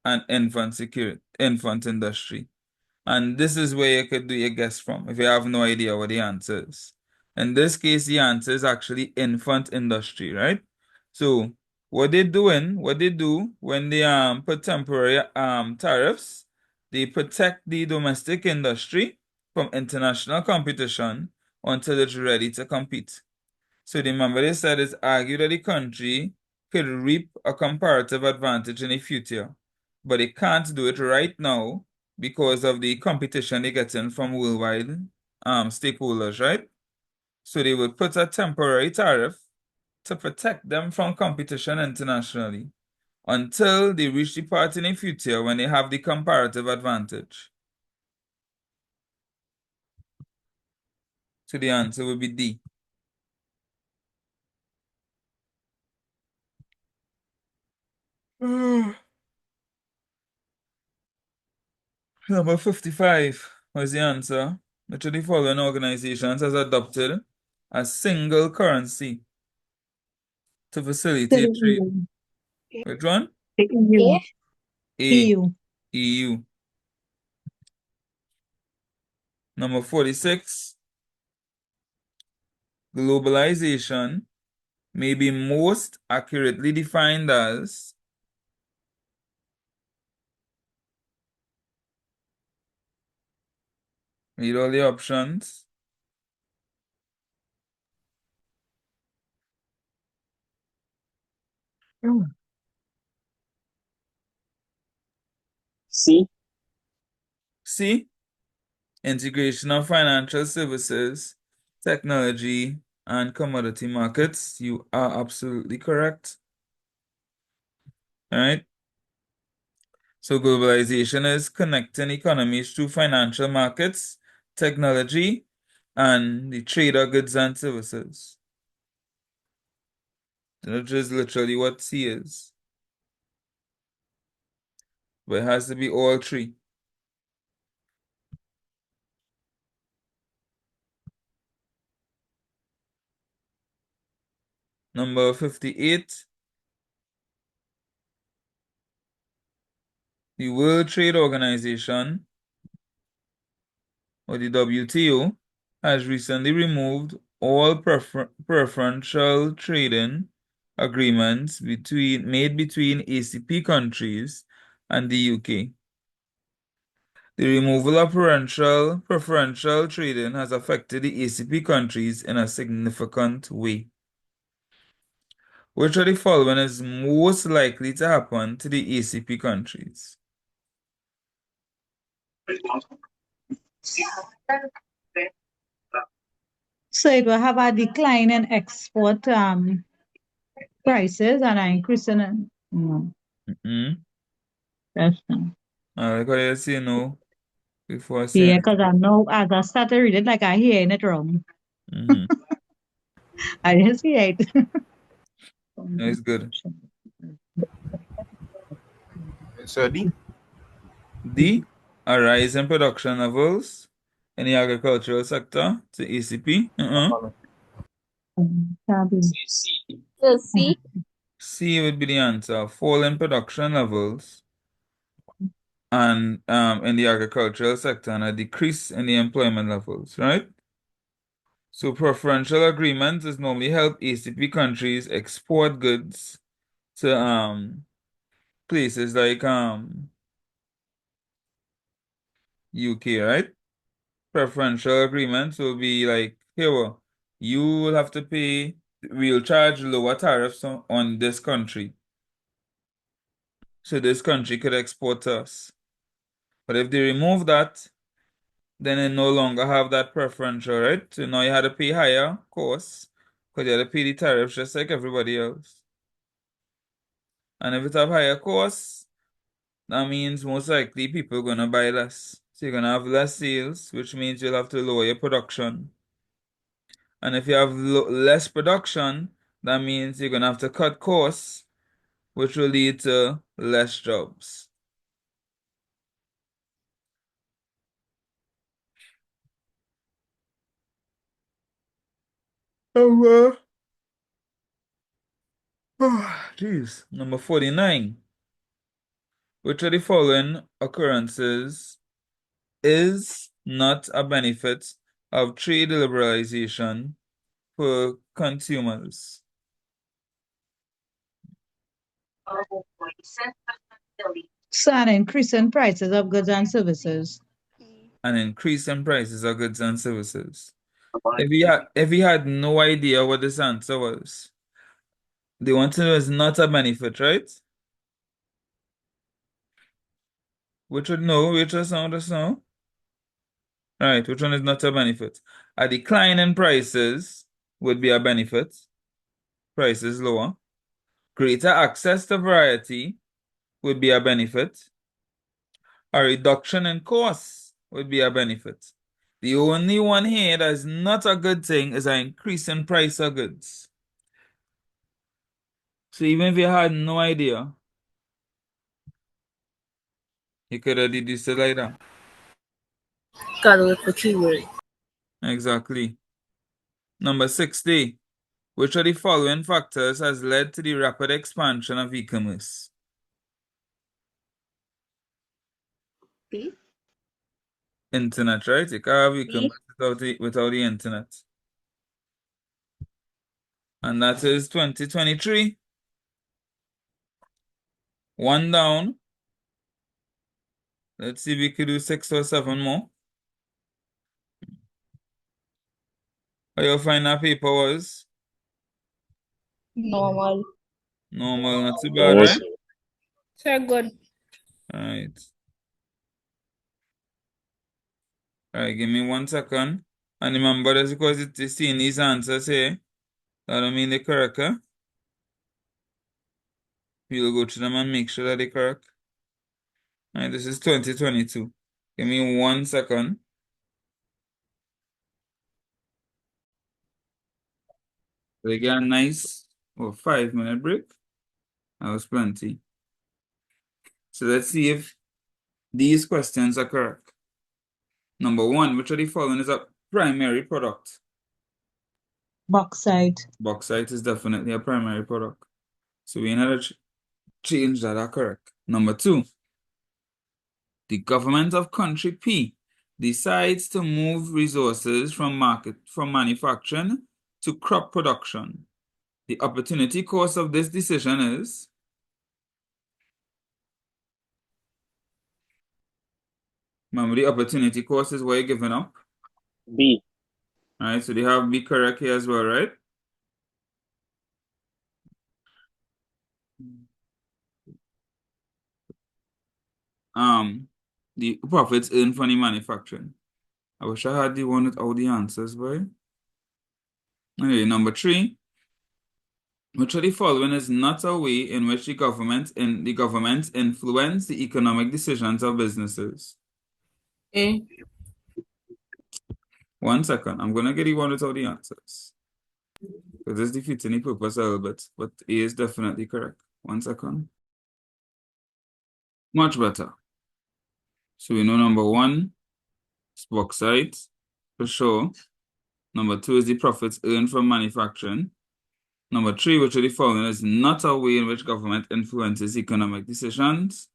and infant industry. And this is where you could do your guess from if you have no idea what the answer is. In this case, the answer is actually infant industry, right? So what they do when they put temporary tariffs, they protect the domestic industry from international competition until it's ready to compete. So remember they said it's argued that the country could reap a comparative advantage in the future, but they can't do it right now because of the competition they get in from worldwide stakeholders, right? So they would put a temporary tariff to protect them from competition internationally until they reach the part in the future when they have the comparative advantage. So the answer would be D. Number 55 was the answer. Which of the following organizations has adopted a single currency to The facilitate trade? EU. Which one? The EU. A. EU. EU. Number 46. Globalization may be most accurately defined as read all the options. C. C. Integration of financial services, technology, and commodity markets. You are absolutely correct. All right. So globalization is connecting economies through financial markets, technology, and the trade of goods and services. Which is literally what C is. But it has to be all three. Number 58. The World Trade Organization, or the WTO, has recently removed all preferential trading agreements made between ACP countries and the UK. The removal of preferential trading has affected the ACP countries in a significant way. Which of the following is most likely to happen to the ACP countries? So it will have a decline in export prices and an increase in that's I gotta say no before yeah, saying. because I know as I started reading, like I hearing it wrong. I didn't see it. It's good. So D. D. A rise in production levels in the agricultural sector to ACP. C. So C. C would be the answer. Fall in production levels and in the agricultural sector and a decrease in the employment levels, right? So preferential agreements is normally help ACP countries export goods to places like UK, right? Preferential agreements will be like, here, you will have to pay, we'll charge lower tariffs on this country. So this country could export to us. But if they remove that, then they no longer have that preferential, right? So now you had to pay higher costs because you had to pay the tariffs just like everybody else. And if it have higher costs, that means most likely people are gonna buy less. So you're gonna have less sales, which means you'll have to lower your production. And if you have less production, that means you're gonna have to cut costs, which will lead to less jobs. Oh, jeez. Number 49. Which of the following occurrences is not a benefit of trade liberalization for consumers? So an increase in prices of goods and services. An increase in prices of goods and services. If you had no idea what this answer was, the one to know is not a benefit, right? Which would know, which is not just know. All right, which one is not a benefit? A decline in prices would be a benefit. Prices lower. Greater access to variety would be a benefit. A reduction in costs would be a benefit. The only one here that is not a good thing is an increase in price of goods. So even if you had no idea, You could have deduced it like that. Gotta look for keyword. Exactly. Number 60. Which of the following factors has led to the rapid expansion of e-commerce? B. Internet, right? You can't have B. e-commerce without the internet. And that is 2023. One down. Let's see if we could do 6 or 7 more. How you find that paper was? Normal. Normal, not too bad, Those right? Sir, good. Alright. Alright, give me 1 second. And remember, that's because it's seeing these answers here. That don't mean they're correct, huh? We'll go through them and make sure that they're correct. Alright, this is 2022. Give me 1 second. We get a nice 5-minute break. That was plenty. So let's see if these questions are correct. Number 1, which of the following is a primary product? Bauxite. Bauxite is definitely a primary product. So we need to change that are correct. Number 2, the government of country P decides to move resources from manufacturing to crop production. The opportunity cost of this decision is? Remember, the opportunity cost is what you're giving up. B. All right, so they have B correct here as well, right? The profits earned from the manufacturing. I wish I had the one with all the answers, boy. Okay, number 3. Which of the following is not a way in which the government influence the economic decisions of businesses? A. 1 second. I'm gonna get the one with all the answers. Because this defeats any purpose a little bit, but A is definitely correct. 1 second. Much better. So we know number 1 is bauxite, for sure. Number 2 is the profits earned from manufacturing. Number 3, which of the following is not a way in which government influences economic decisions?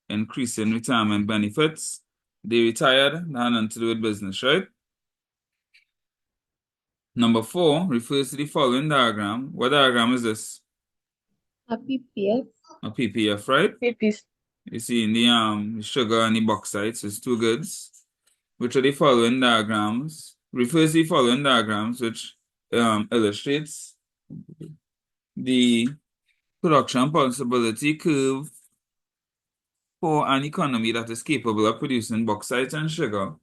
Increasing retirement benefits. They retired, that had nothing to do with business, right? Number 4 refers to the following diagram. What diagram is this? A PPF. A PPF, right? PPs. You see in the sugar and the bauxite, so it's 2 goods. Which are the following diagrams? Refers to the following diagrams, which illustrates the production possibility curve for an economy that is capable of producing bauxite and sugar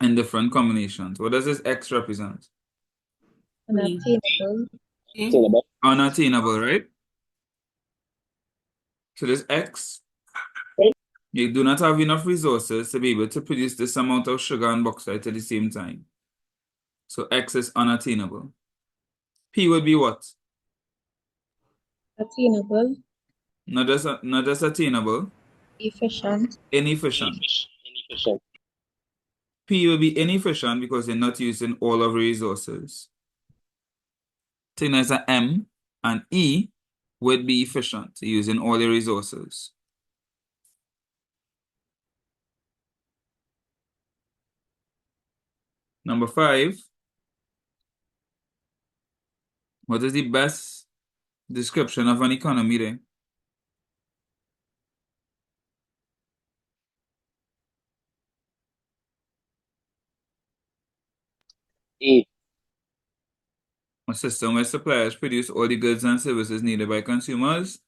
in different combinations. What does this X represent? Unattainable. Attainable. Unattainable, right? So this X, you do not have enough resources to be able to produce this amount of sugar and bauxite at the same time. So X is unattainable. P would be what? Attainable. Not just attainable, Efficient. inefficient. Inefficient. P will be inefficient because you're not using all of the resources. So there's an M, and E would be efficient, using all the resources. Number 5, what is the best description of an economy there? A. A system where suppliers produce all the goods and services needed by consumers.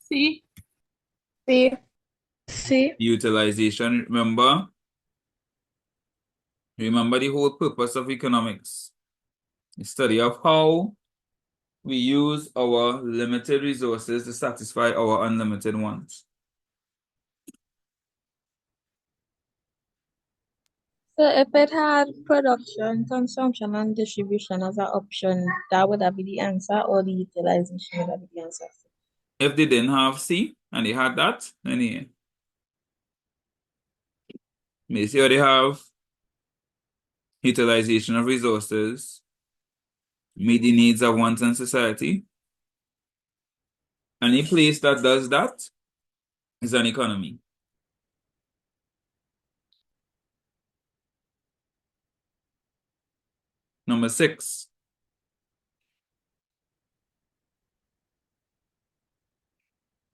C. C. C. Utilization, remember the whole purpose of economics. The study of how we use our limited resources to satisfy our unlimited wants. So if it had production, consumption, and distribution as an option, that would have been the answer, or the utilization would have been the answer? If they didn't have C and they had that, then A. May see how they have utilization of resources, meet the needs of wants in society. Any place that does that is an economy. Number 6.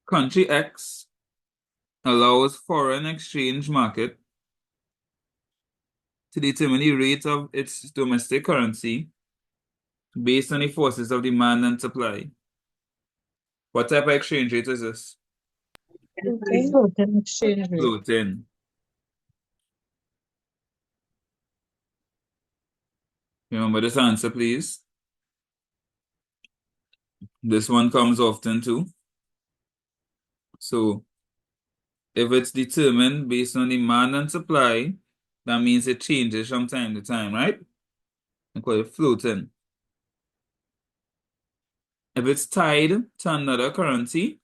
Country X allows foreign exchange market to determine the rate of its domestic currency based on the forces of demand and supply. What type of exchange rate is this? Floating exchange rate. Floating. Remember this answer, please. This one comes often too. So, if it's determined based on demand and supply, that means it changes from time to time, right? We call it floating. If it's tied to another currency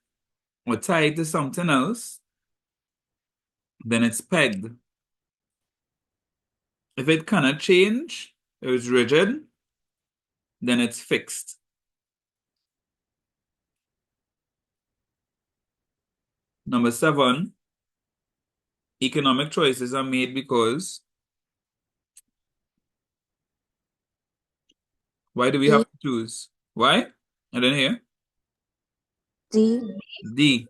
or tied to something else, then it's pegged. If it cannot change, if it's rigid, then it's fixed. Number 7, economic choices are made because why do we have to choose? Why? I didn't hear. D. D.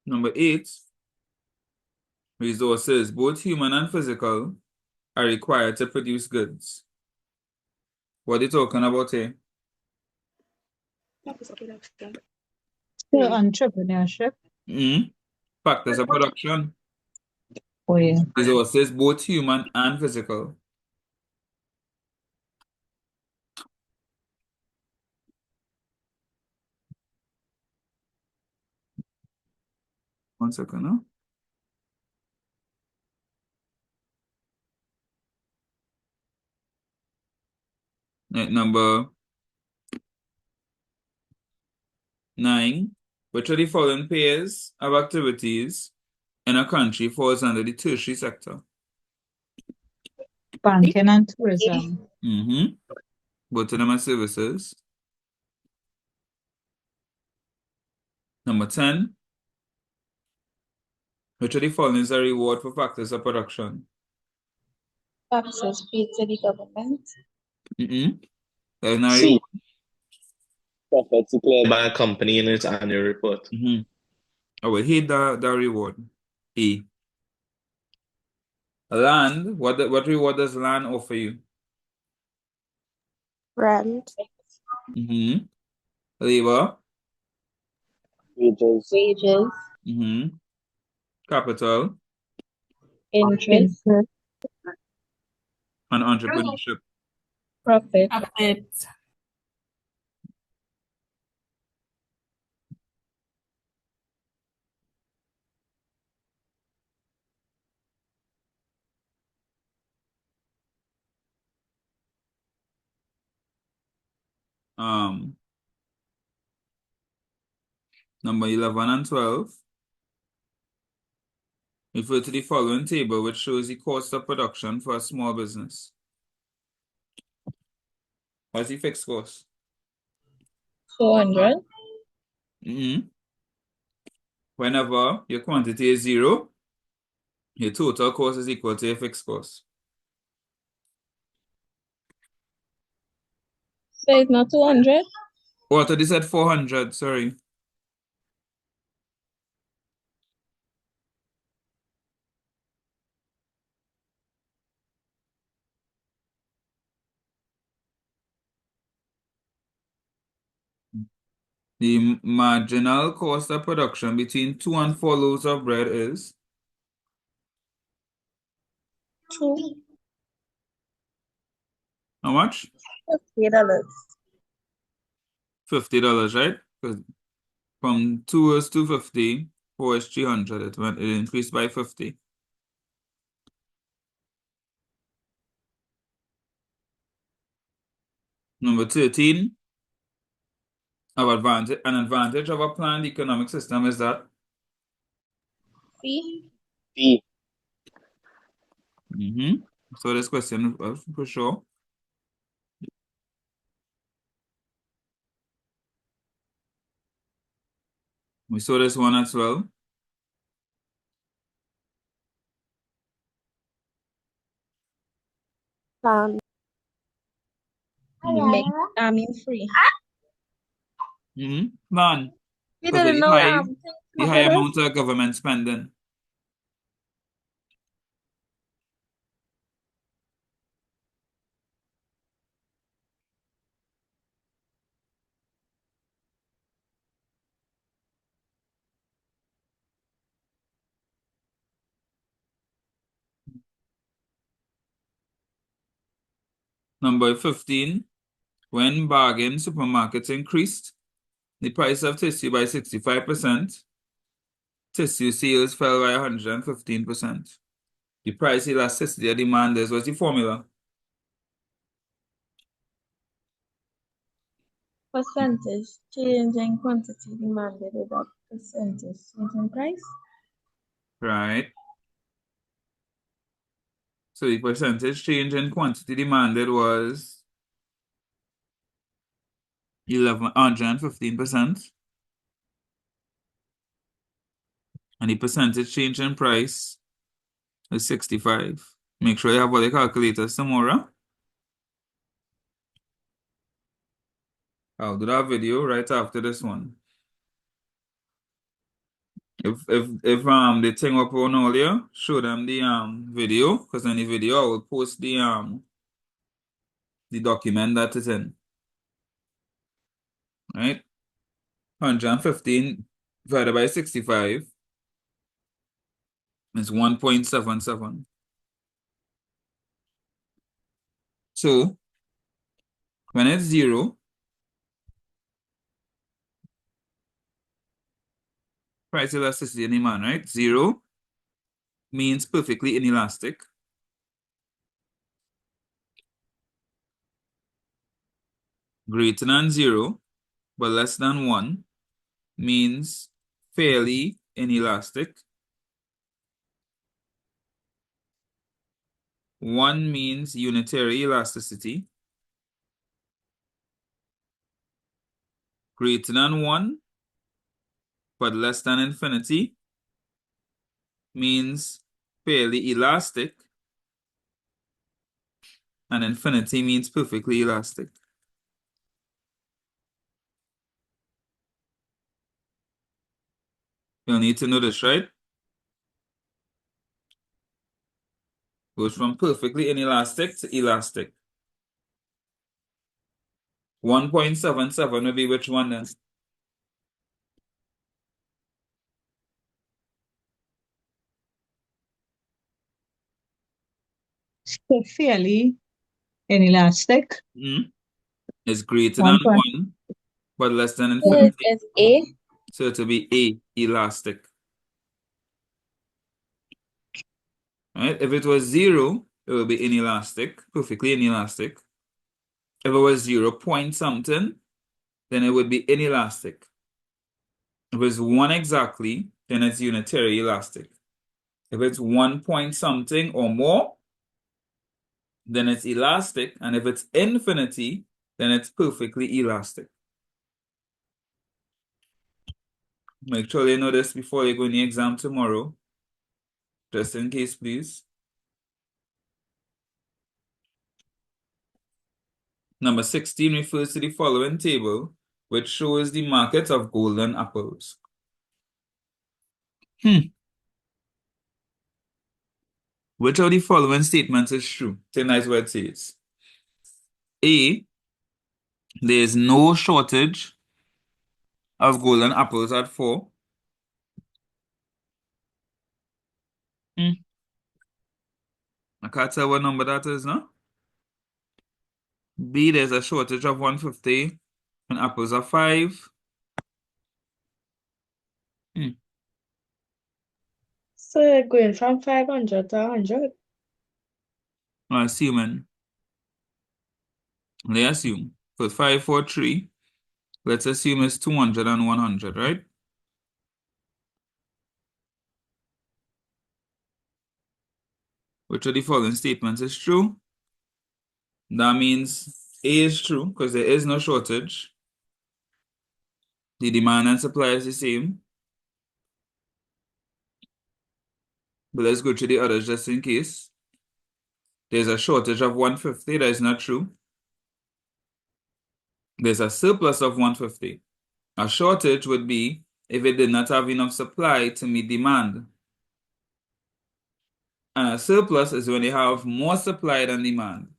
Number 8, resources, both human and physical, are required to produce goods. What are you talking about here? So entrepreneurship. Factors of production. Oh yeah. Resources, both human and physical. One second, no? Number 9, which of the following pairs of activities in a country falls under the tertiary sector? Banking and tourism. Both of them are services. Number 10, which of the following is a reward for factors of production? Taxes paid to the government. There's no C. reward. Profits declared by a company in its annual report. I will hate the reward. E. Land, what reward does land offer you? Rent. Labor. Wages. Wages. Capital. Interest. And entrepreneurship. Profit. Number 11 and 12. Refer to the following table, which shows the cost of production for a small business. What's the fixed cost? 400. Whenever your quantity is 0, your total cost is equal to your fixed cost. So it's not 200. Oh, I thought you said 400, sorry. The marginal cost of production between 2 and 4 loaves of bread is 2. how much? $50. $50, right? Because from 2 is 250, 4 is 300. It increased by 50. Number 13, an advantage of a planned economic system is that C. C. So this question for sure. We saw this one as well. Plan. I mean free. Plan. You Because of didn't the know high amount of government spending. Number 15, when bargain supermarkets increased the price of tissue by 65%, tissue sales fell by 115%. The price elasticity of demand is what's the formula? percentage change in quantity demanded without percentage change in price. Right. So the percentage change in quantity demanded was 115%. And the percentage change in price is 65. Make sure you have all the calculators tomorrow. I'll do that video right after this one. If the thing up on earlier, show them the video, because in the video I will post the document that is in. Right? 115 divided by 65 is 1.77. So when it's 0, price elasticity in demand, right? 0 means perfectly inelastic. Greater than 0, but less than 1 means fairly inelastic. 1 means unitary elasticity. Greater than 1, but less than infinity means fairly elastic. And infinity means perfectly elastic. You'll need to know this, right? Goes from perfectly inelastic to elastic. 1.77 will be which one then? So fairly inelastic. It's greater than 1 1, but less than Yes, infinity. it's A. So it will be A, elastic. Right? If it was 0, it will be inelastic, perfectly inelastic. If it was 0 point something, then it would be inelastic. If it's 1 exactly, then it's unitary elastic. If it's 1 point something or more, then it's elastic. And if it's infinity, then it's perfectly elastic. Make sure you know this before you go in the exam tomorrow. Just in case, please. Number 16 refers to the following table, which shows the market of golden apples. Which of the following statements is true? Tonight what it says. A, there is no shortage of golden apples at 4. I can't tell what number that is, no? B, there's a shortage of 150 and apples are 5. So going from 500 to 100. I'm assuming. They assume. So 543. Let's assume it's 200 and 100, right? Which of the following statements is true? That means A is true because there is no shortage. The demand and supply is the same. But let's go through the others just in case. There's a shortage of 150. That is not true. There's a surplus of 150. A shortage would be if it did not have enough supply to meet demand. And a surplus is when you have more supply than demand.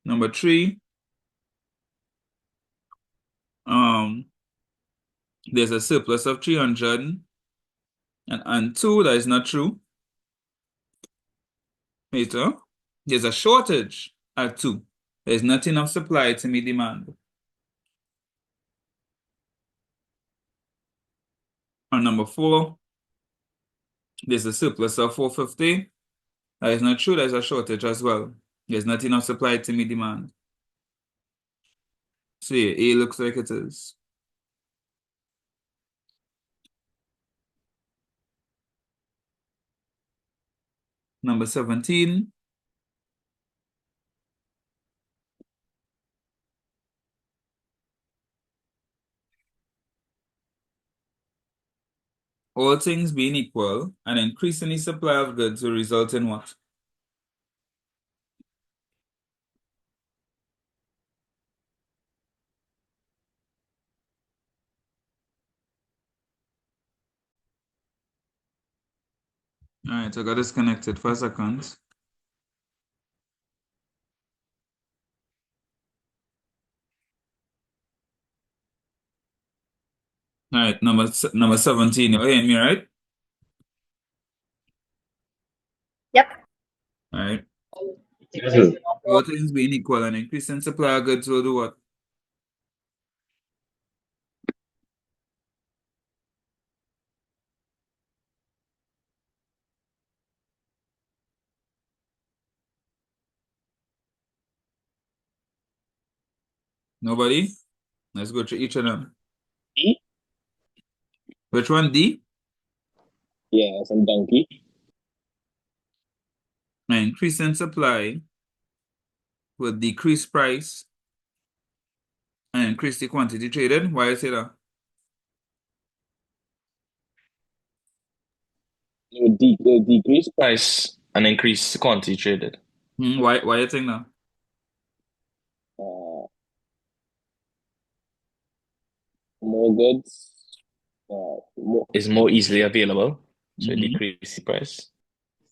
Number 3, there's a surplus of 300 and 2, that is not true. Later, there's a shortage at 2. There's not enough supply to meet demand. And number 4, there's a surplus of 450. That is not true. There's a shortage as well. There's not enough supply to meet demand. So yeah, A looks like it is. Number 17. All things being equal, an increase in the supply of goods will result in what? All right, I got disconnected for a second. All right, number 17. You're hearing me, right? Yep. All right. All things being equal, an increase in supply of goods will do what? Nobody? Let's go to each of them. D? Which one? D? Yeah, some donkey. An increase in supply will decrease price and increase the quantity traded. Why I say that? It would decrease price and increase the quantity traded. Why you think that? Uh, More goods is more easily available, so it decreases the price.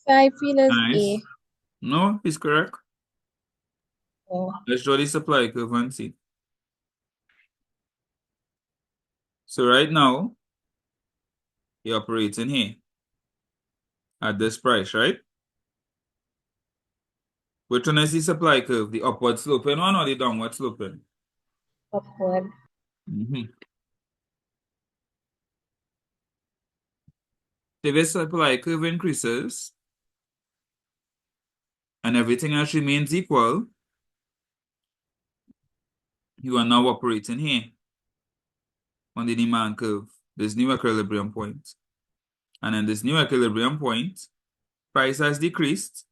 So I feel is A. Nice. No, he's correct. Oh, Let's draw the supply curve and see. So right now, you're operating here at this price, right? Which one is the supply curve? The upward sloping one or the downward sloping? upward. If the supply curve increases and everything else remains equal, you are now operating here on the demand curve, this new equilibrium point. And in this new equilibrium point, price has decreased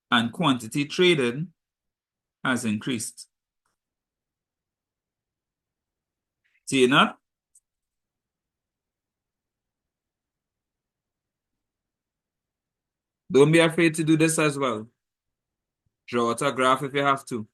and quantity traded has increased. See that? Don't be afraid to do this as well. Draw out a graph if you have to.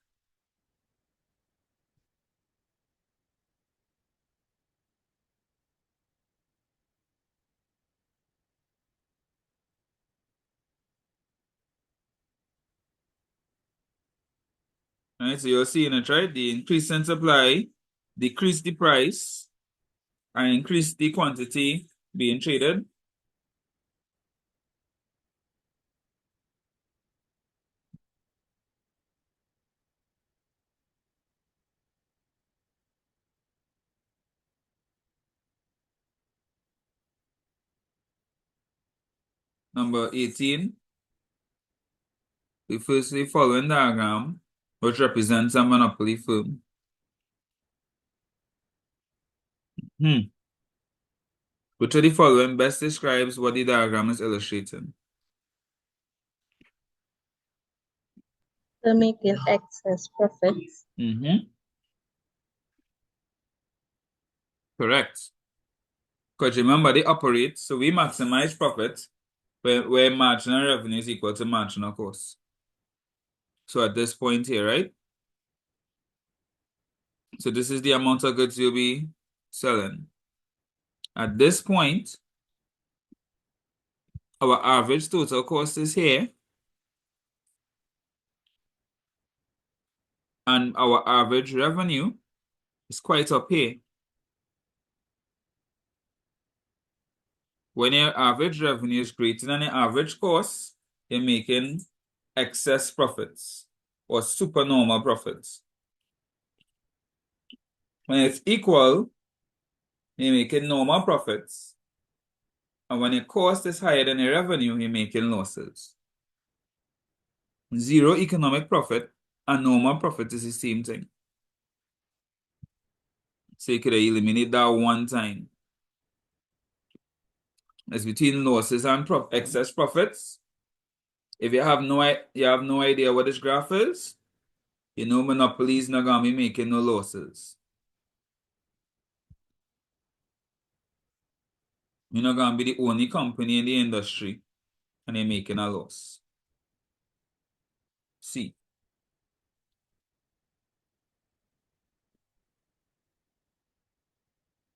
Right, so you're seeing it, right? The increase in supply, decrease the price, and increase the quantity being traded. Number 18. the firstly following diagram, which represents a monopoly firm. Which of the following best describes what the diagram is illustrating? They're making excess profits. Correct. Because remember, they operate, so we maximize profit where marginal revenue is equal to marginal cost. So at this point here, right? So this is the amount of goods you'll be selling. At this point, our average total cost is here. And our average revenue is quite up here. When your average revenue is greater than your average cost, you're making excess profits or supernormal profits. When it's equal, you're making normal profits. And when your cost is higher than your revenue, you're making losses. Zero economic profit and normal profit is the same thing. So you could eliminate that one time. It's between losses and excess profits. If you have no idea what this graph is, you know monopoly is not going to be making no losses. You're not going to be the only company in the industry and you're making a loss. C.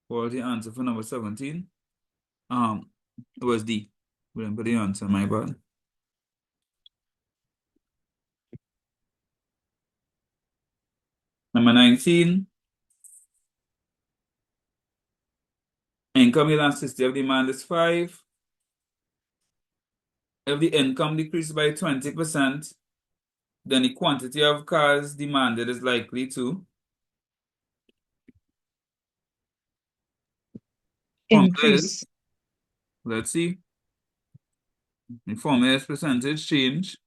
What was the answer for number 17? It was D. We didn't put the answer, my bad. Number 19. Income elasticity of demand is 5. If the income decreased by 20%, then the quantity of cars demanded is likely to Increase. Let's see. The formula is percentage change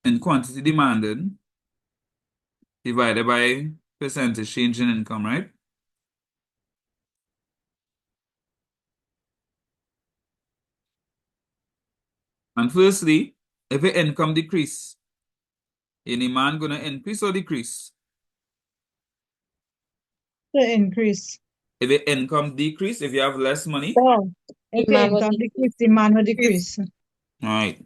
in quantity demanded divided by percentage change in income, right? And firstly, if your income decrease, your demand gonna increase or decrease? The increase. If your income decrease, if you have less money, Oh, if the Demand will income decrease, demand will decrease. all right.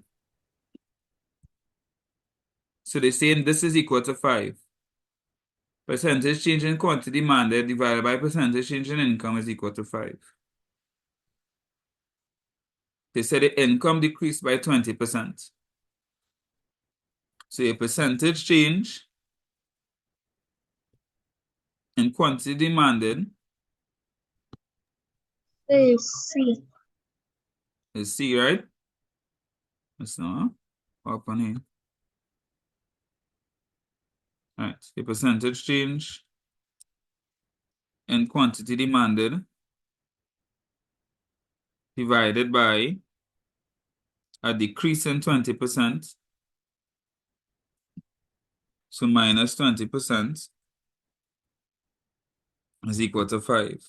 So they're saying this is equal to 5. Percentage change in quantity demanded divided by percentage change in income is equal to 5. They said the income decreased by 20%. So your percentage change in quantity demanded C. is C, right? It's not up on here. All right, the percentage change in quantity demanded divided by a decrease in 20%. So minus 20% is equal to 5.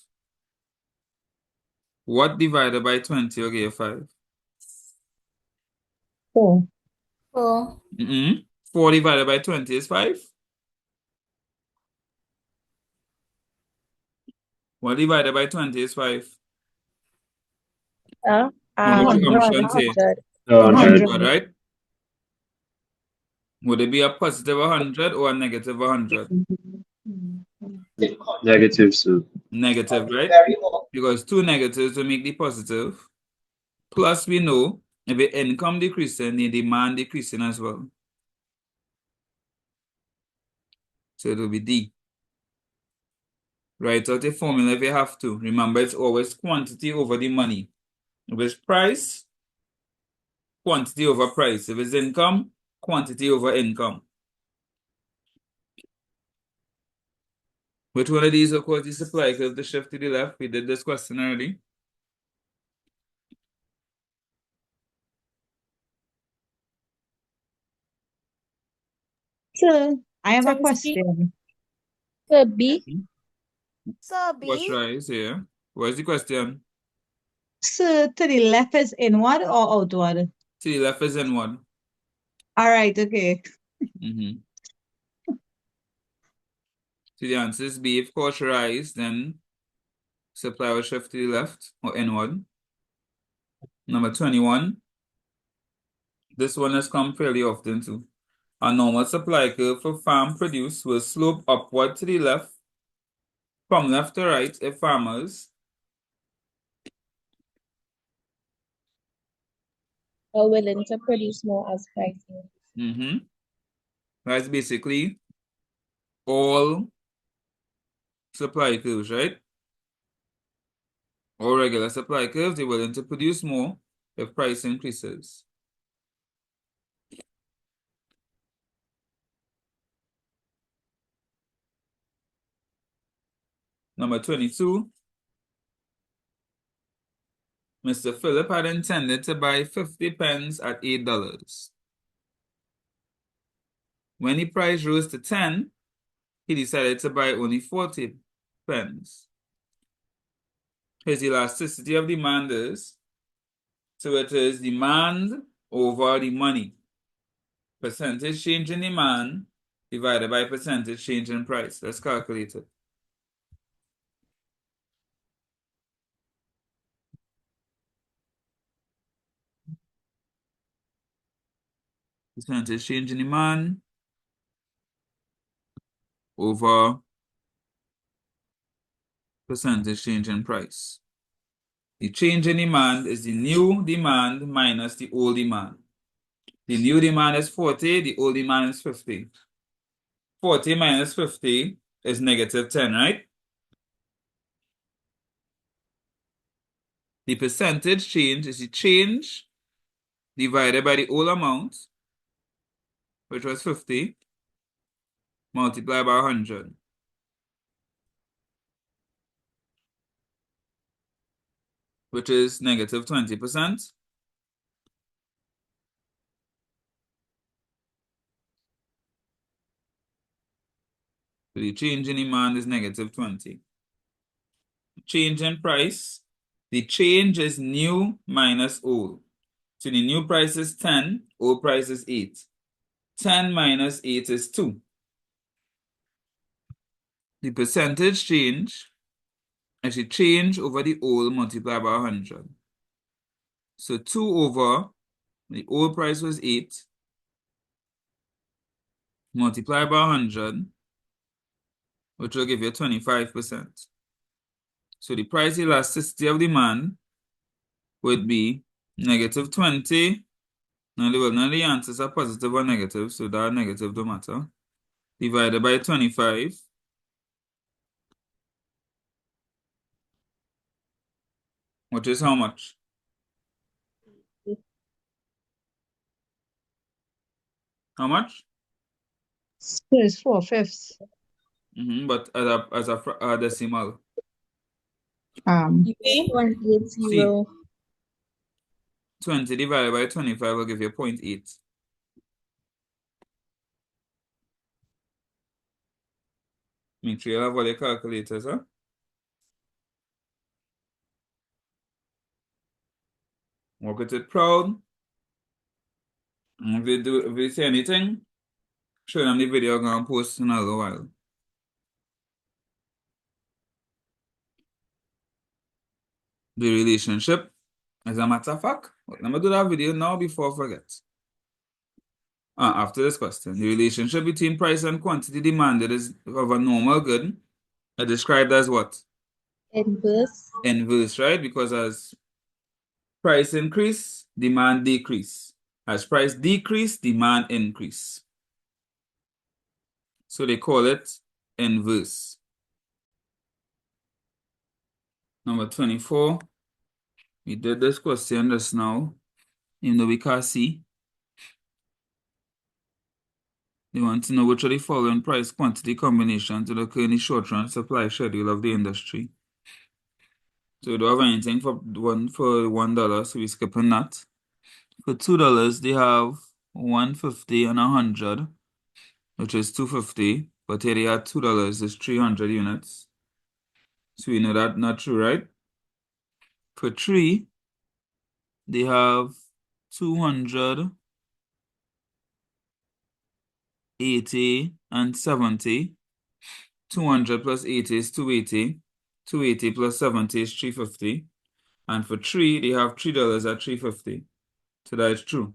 What divided by 20 will give you 5? 4. 4. 4 divided by 20 is 5. What divided by 20 is 5? Uh, Which 100. functions here? 100. 100, right? Would it be a positive 100 or a negative 100? Negative, so Negative, right? Because 2 negatives will make the positive. Plus, we know if the income decreasing, the demand decreasing as well. So it will be D. Write out a formula if you have to. Remember, it's always quantity over the money. If it's price, quantity over price. If it's income, quantity over income. Which one of these will cause the supply curve to shift to the left? We did this question early. Sir, I have a Seven C. question. So B. Sir What's B. right here? What's the question? Sir, to the left is inward or outward? To the left is inward. All right, okay. Mm-hmm. So the answer is B. If cauterized, then supply will shift to the left or inward. Number 21. This one has come fairly often too. A normal supply curve for farm produce will slope upward to the left from left to right if farmers Are willing to produce more as pricing. That's basically all supply curves, right? All regular supply curves, they're willing to produce more if price increases. Number 22. Mr. Philip had intended to buy 50 pens at $8. When the price rose to 10, he decided to buy only 40 pens. His elasticity of demand is, so it is demand over the money. Percentage change in demand divided by percentage change in price. Let's calculate it. Percentage change in demand over percentage change in price. The change in demand is the new demand minus the old demand. The new demand is 40, the old demand is 50. 40 minus 50 is negative 10, right? The percentage change is the change divided by the old amount, which was 50, multiplied by 100. Which is negative 20%. So the change in demand is negative 20. Change in price, the change is new minus old. So the new price is 10, old price is 8. 10 minus 8 is 2. The percentage change is the change over the old multiplied by 100. So 2 over the old price was 8 multiplied by 100, which will give you 25%. So the price elasticity of demand would be negative 20. Now the answers are positive or negative, so that negative don't matter. Divided by 25. Which is how much? How much? So it's 4/5. But as a decimal. 0.80. 20 divided by 25 will give you 0.8. Make sure you have all your calculators, huh? Work with it proud. And if you see anything, show them the video I'm gonna post in a little while. The relationship, as a matter of fact, let me do that video now before I forget. After this question, the relationship between price and quantity demanded is of a normal good are described as what? Inverse. Inverse, right? Because as price increase, demand decrease. As price decrease, demand increase. So they call it inverse. Number 24. We did this question just now, even though we can't see. They want to know which of the following price quantity combinations will occur in the short run supply schedule of the industry. So we don't have anything for $1, so we're skipping that. For $2, they have 150 and 100. which is 250, but here they had $2 is 300 units. So we know that not true, right? For 3, they have 280 and 70. 200 plus 80 is 280. 280 plus 70 is 350. And for 3, they have $3 at 350. So that is true.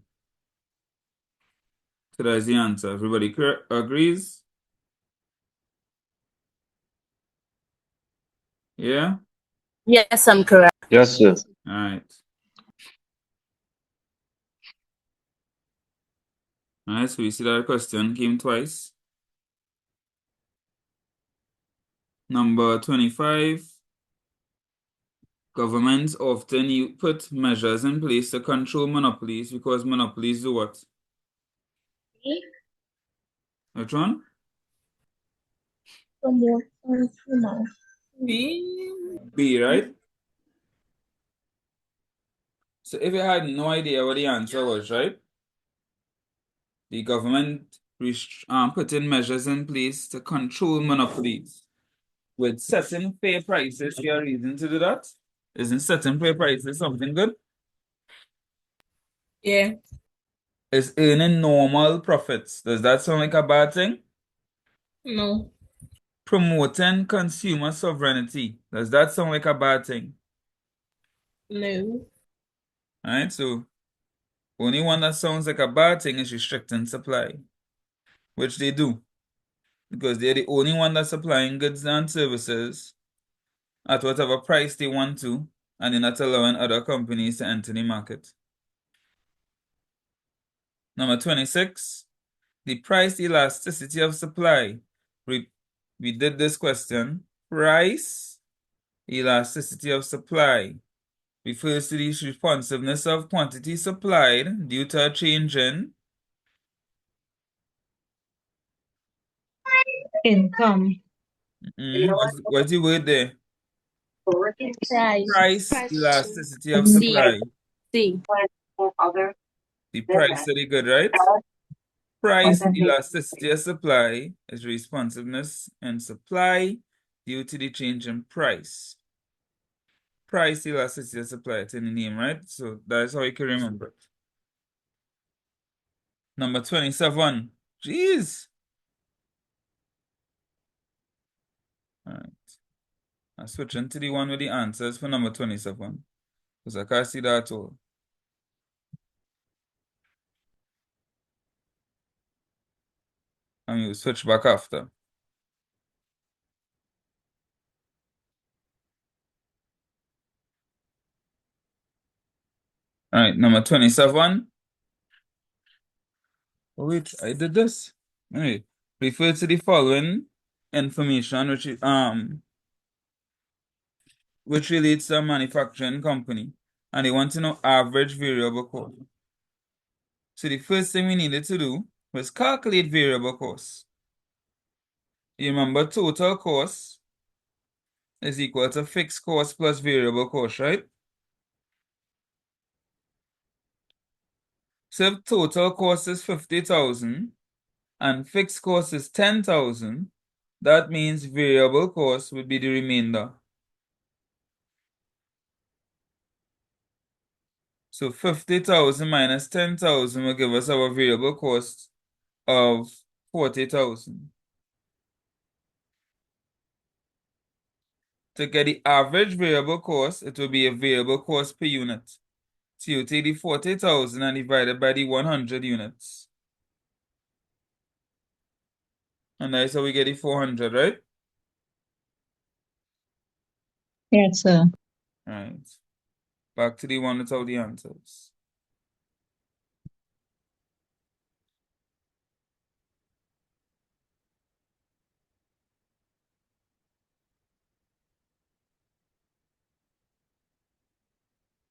So that is the answer. Everybody agrees? Yeah? Yes, I'm correct. Yes, sir. All right. All right, so you see that question came twice. Number 25. Governments often put measures in place to control monopolies because monopolies do what? Which one? B, right? So if you had no idea what the answer was, right? The government putting measures in place to control monopolies. With setting fair prices, your reason to do that? Isn't setting fair prices something good? Yeah. Is earning normal profits. Does that sound like a bad thing? No. Promoting consumer sovereignty. Does that sound like a bad thing? No. Alright, so only one that sounds like a bad thing is restricting supply, which they do, because they're the only one that's supplying goods and services at whatever price they want to, and they're not allowing other companies to enter the market. Number 26, the price elasticity of supply. We did this question. Price elasticity of supply refers to the responsiveness of quantity supplied due to a change in Income. what's the word there? Price elasticity of C. supply. C. The price of the good, right? Price elasticity of supply is responsiveness in supply due to the change in price. Price elasticity of supply, it's in the name, right? So that's how you can remember it. Number 27. Jeez. All right. I'm switching to the one with the answers for number 27. Because I can't see that at all. And you switch back after. All right, number 27. Oh, wait, I did this. All right. Refer to the following information which relates to a manufacturing company. And they want to know average variable cost. So the first thing we needed to do was calculate variable cost. You remember total cost is equal to fixed cost plus variable cost, right? So if total cost is 50,000 and fixed cost is 10,000, that means variable cost would be the remainder. So 50,000 minus 10,000 will give us our variable cost of 40,000. To get the average variable cost, it will be a variable cost per unit. So you take the 40,000 and divide it by the 100 units. And that's how we get the 400, right? Yes, sir. Right. Back to the one without the answers.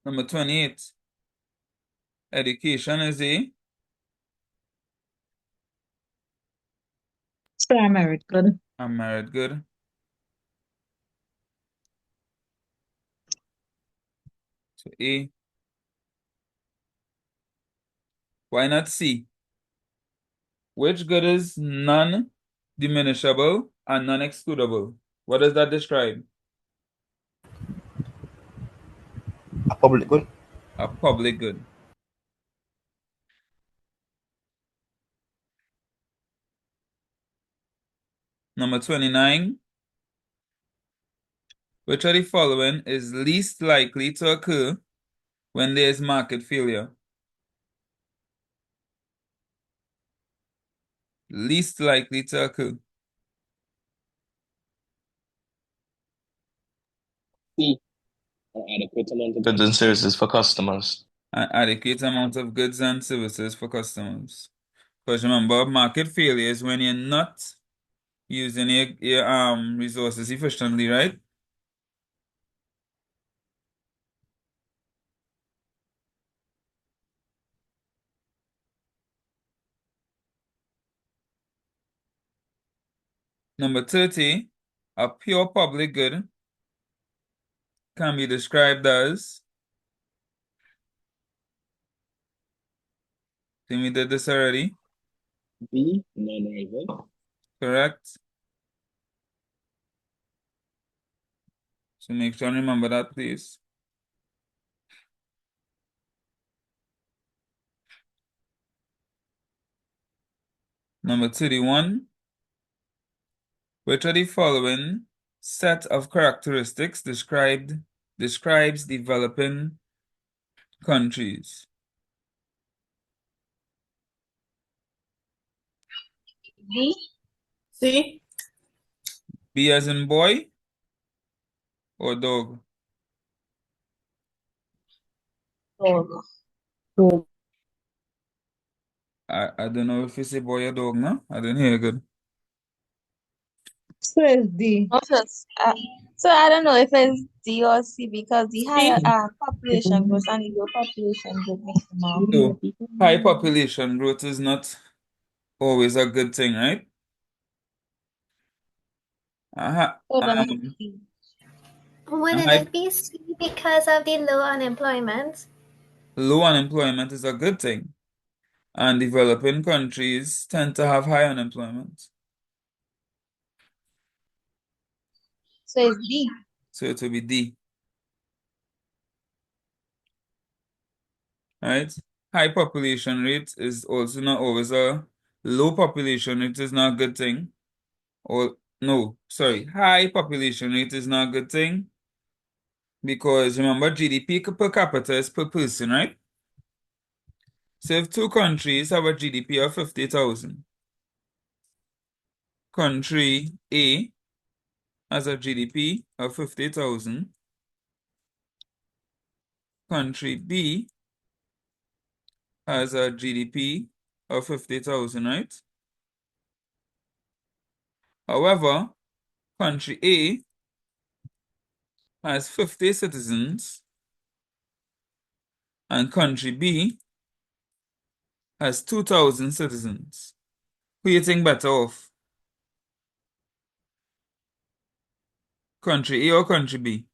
Number 28. Education is Sir, I'm married. Good. a merit good. So A. Why not C? Which good is non-diminishable and non-excludable? What does that describe? A public good. A public good. Number 29. Which of the following is least likely to occur when there is market failure? Least likely to occur. C. An adequate amount of goods and services for customers. An adequate amount of goods and services for customers. Because remember, market failure is when you're not using your resources efficiently, right? Number 30, a pure public good can be described as, I think we did this already, B. Non-rival. correct? So make sure and remember that, please. Number 31, which of the following set of characteristics describes developing countries? D. C. B as in boy or dog? Dog. Dog. I don't know if you say boy or dog, no? I didn't hear good. So it's D. Also, so I don't know if it's D or C because the higher C. population growth and the low population growth makes them up. So high population growth is not always a good thing, right? Uh, So then it's um, D. Wouldn't high, it be C because of the low unemployment? low unemployment is a good thing, and developing countries tend to have high unemployment. So it's D. So it will be D, right? High population rate is also not always a low population rate is not a good thing. Or no, sorry, high population rate is not a good thing because remember GDP per capita is per person, right? So if two countries have a GDP of 50,000, country A has a GDP of 50,000, country B has a GDP of 50,000, right? However, country A has 50 citizens and country B has 2,000 citizens. Who you think better off? Country A or country B?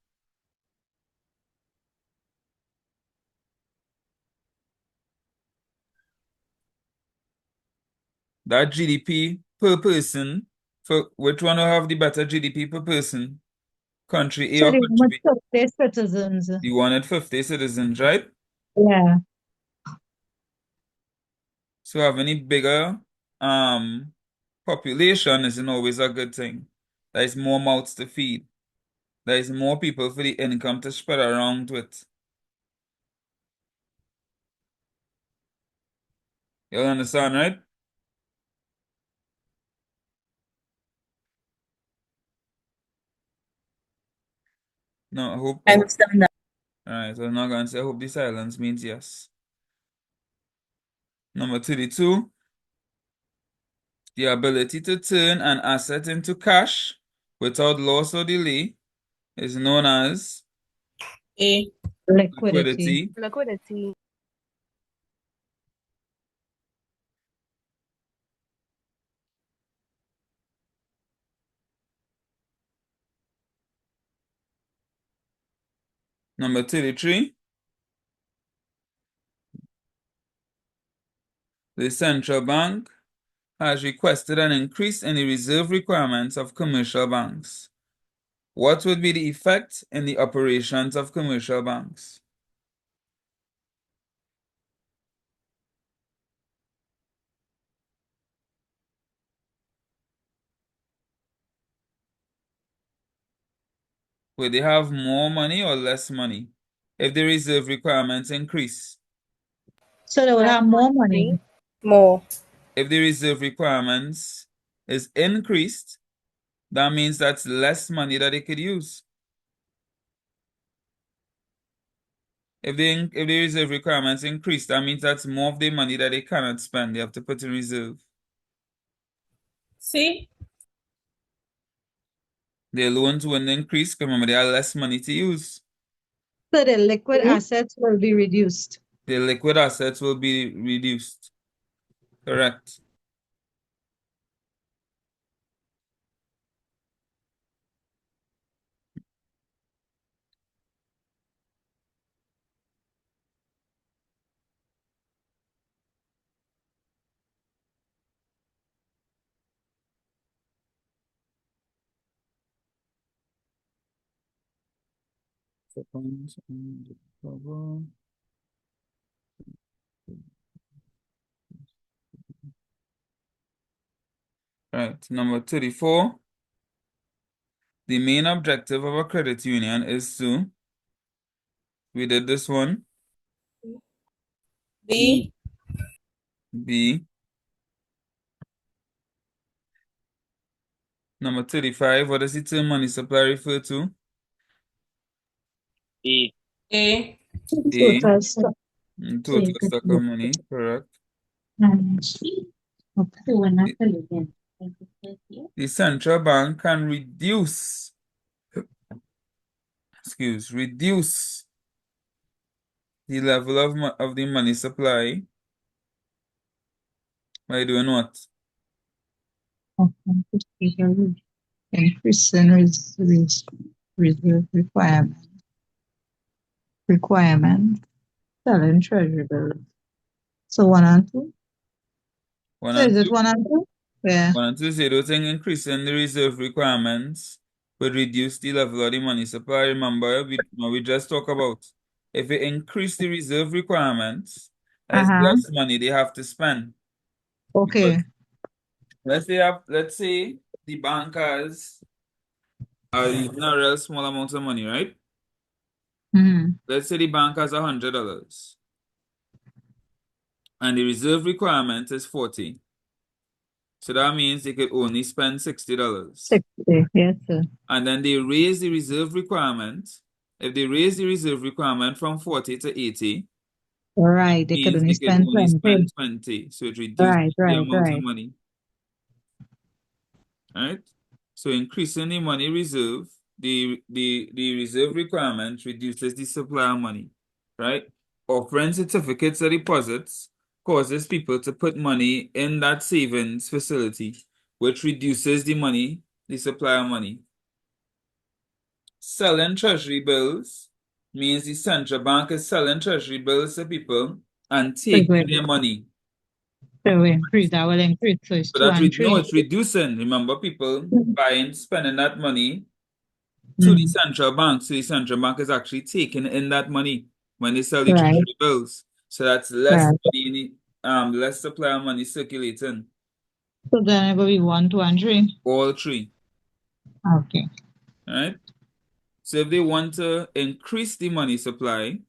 That GDP per person, for which one will have the better GDP per person? Country A So or the country B? with citizens. You wanted 50 citizens, right? Yeah. So having a bigger population isn't always a good thing. There is more mouths to feed. There is more people for the income to spread around with. You understand, right? No, I understand that. Alright, so I'm not going to say I hope the silence means yes. Number 32, the ability to turn an asset into cash without loss or delay is known as A. Liquidity. liquidity. Liquidity. Number 33, the central bank has requested an increase in the reserve requirements of commercial banks. What would be the effect in the operations of commercial banks? Will they have more money or less money if the reserve requirements increase? So they would have more money. More. If the reserve requirements is increased, that means that's less money that they could use. If the reserve requirements increase, that means that's more of the money that they cannot spend. They have to put in reserve. See? Their loans wouldn't increase because remember they have less money to use. So the liquid assets will be reduced. Their liquid assets will be reduced. Correct. Right, number 34. The main objective of a credit union is to, we did this one, B. B. Number 35, what does the term money supply refer to? A. A. A. Total stock. Total stock of money, correct. The central bank can reduce the level of the money supply by doing what? Increase in reserve requirement. Selling treasury bills. So 1 and 2. One So and is it two. 1 and 2? Yeah. One and two say those things increasing the reserve requirements would reduce the level of the money supply. Remember, we just talked about if we increase the reserve requirements, that's Uh-huh. less money they have to spend. Okay. Because let's say the bankers are using a real small amount of money, right? Mm-hmm. Let's say the bank has $100 and the reserve requirement is 40. So that means they could only spend $60. 60. Yes, sir. And then they raise the reserve requirement. If they raise the reserve requirement from 40 to 80, Right. They could means only they could spend only 20. spend 20. So it reduces Right, the right, amount of right. money. Right? So increasing the money reserve, the reserve requirement reduces the supply of money. Right? Offering certificates of deposits causes people to put money in that savings facility, which reduces the supply of money. Selling treasury bills means the central bank is selling treasury bills to people and taking their money. So we increase. That will increase. So it's So 2 and no, 3. it's reducing. Remember, people spending that money to the Mm. central bank. So the central bank is actually taking in that money when they sell the Right, treasury bills. So that's less right. money in less supply of money circulating. So then it will be 1, 2, and 3. All three. Okay. Right? So if they want to increase the money supply,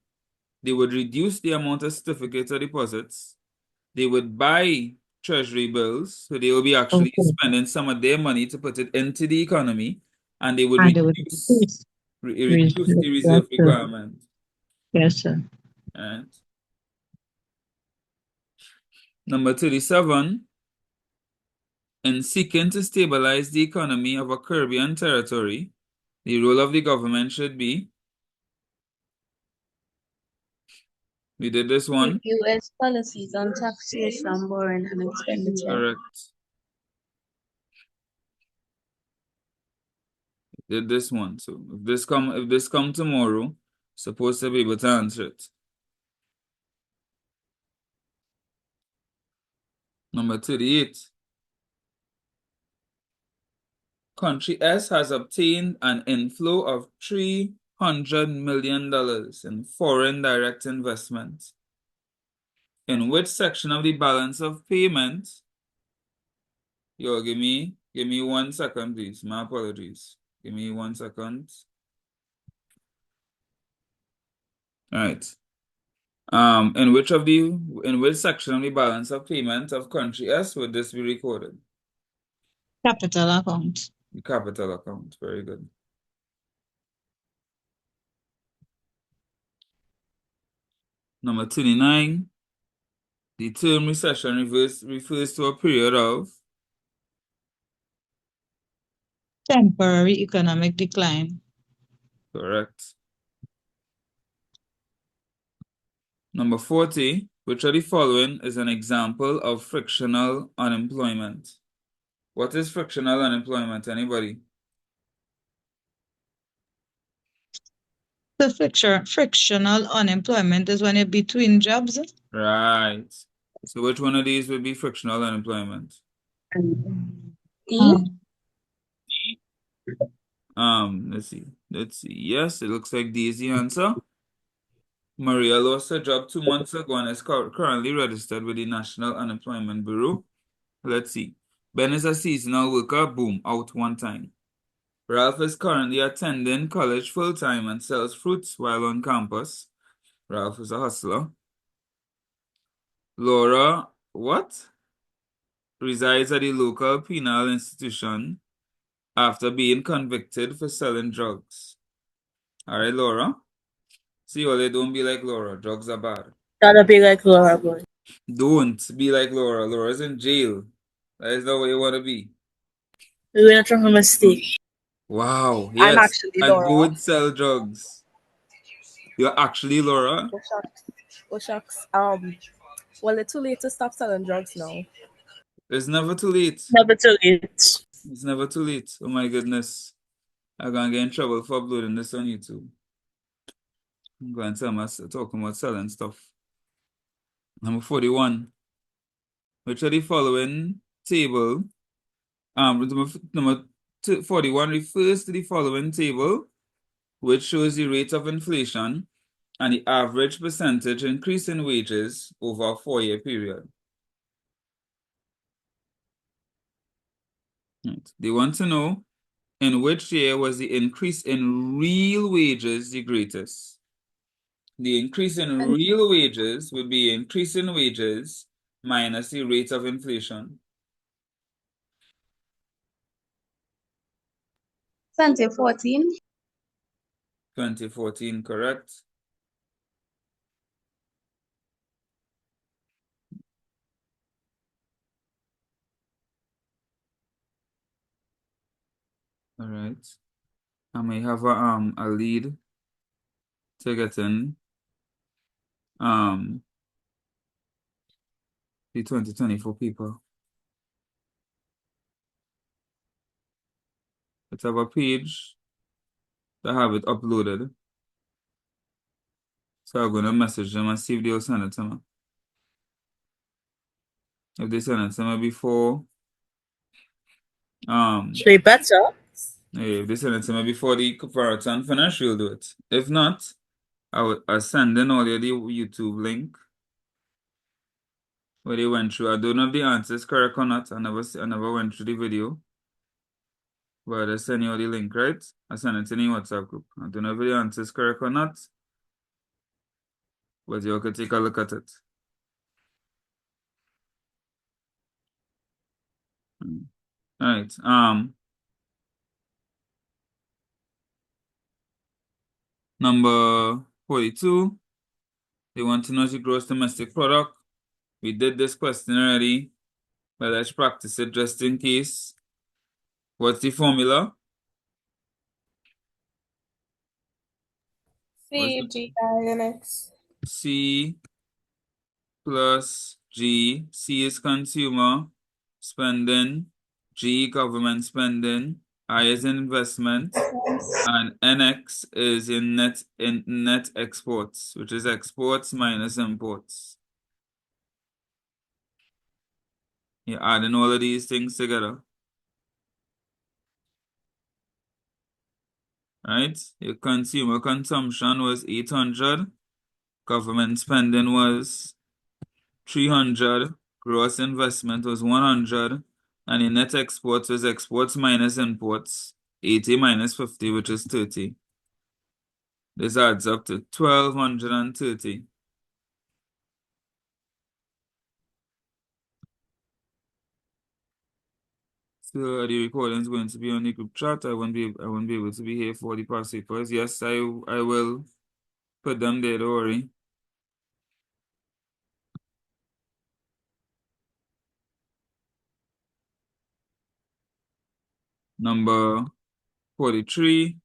they would reduce the amount of certificates or deposits. They would buy treasury bills, so they will be actually Okay. spending some of their money to put it into the economy, and they would And they would reduce increase. reduce the Yes, reserve sir. requirement. Yes, sir. Right. Number 37, in seeking to stabilize the economy of a Caribbean territory, the role of the government should be. We did this one. U.S. policies on taxation, borrowing, and expenditure. Correct. Did this one. So if this come tomorrow, supposed to be able to answer it. Number 38. Country S has obtained an inflow of $300 million in foreign direct investment. In which section of the balance of payment? Yo, give me 1 second, please. My apologies. Give me 1 second. All right. In which section of the balance of payment of country S would this be recorded? Capital account. The capital account. Very good. Number 29. The term recession refers to a period of Temporary economic decline. correct. Number 40. Which of the following is an example of frictional unemployment? What is frictional unemployment? Anybody? The frictional unemployment is when you're between jobs. Right. So which one of these would be frictional unemployment? E. Let's see. Yes, it looks like D is the answer. Maria lost her job 2 months ago and is currently registered with the National Unemployment Bureau. Let's see. Ben is a seasonal worker. Boom, out 1 time. Ralph is currently attending college full-time and sells fruits while on campus. Ralph is a hustler. Laura, what? Resides at the local penal institution after being convicted for selling drugs. All right, Laura. See, Ole, don't be like Laura. Drugs are bad. Gotta be like Laura boy. Don't be like Laura. Laura's in jail. That is not what you want to be. We're gonna try a mistake. Wow. I'm Yes. actually And who Laura. would sell drugs? You're actually Laura? Oh shucks. Oh shucks. Well, it's too late to stop selling drugs now. It's never too late. Never too late. It's never too late. Oh my goodness. I'm going to get in trouble for uploading this on YouTube. I'm going to talking about selling stuff. Number 41. Which of the following table, number 41 refers to the following table, which shows the rate of inflation and the average percentage increase in wages over a 4-year period. Right. They want to know in which year was the increase in real wages the greatest. The increase in real wages would be increase in wages minus the rate of inflation. 2014. 2014, correct? All right. I may have a lead to get in the 2024 people. Let's have a page that have it uploaded. So I'm gonna message them and see if they'll send it to me. If they send it to me before They better. if they send it to me before the comparison finish, we'll do it. If not, I'll send in all the YouTube link where they went through. I don't know if the answer is correct or not. I never went through the video. But I send you all the link, right? I send it in the WhatsApp group. I don't know if the answer is correct or not. But you can take a look at it. All right. Number 42. They want to know the gross domestic product. We did this question already, but let's practice it just in case. What's the formula? CGINX. C plus G. C is consumer spending. G government spending. I is investment. And NX is in net exports, which is exports minus imports. You're adding all of these things together. right? Your consumer consumption was 800, government spending was 300, gross investment was 100, and your net exports was exports minus imports, 80 minus 50, which is 30. This adds up to 1,230. So the recording is going to be on the group chat. I won't be able to be here for the past papers. Yes, I will put them there, don't worry. Number 43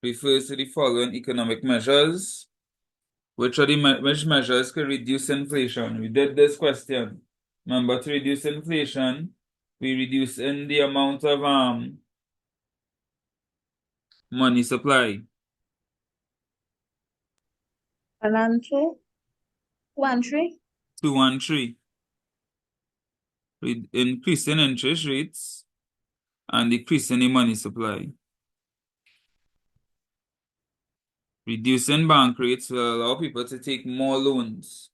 refers to the following economic measures. Which measures could reduce inflation? We did this question. Remember, to reduce inflation, we reduce in the amount of money supply. 1 and 2. 2 and 3. 2 and 3. Increasing interest rates and decreasing the money supply. Reducing bank rates will allow people to take more loans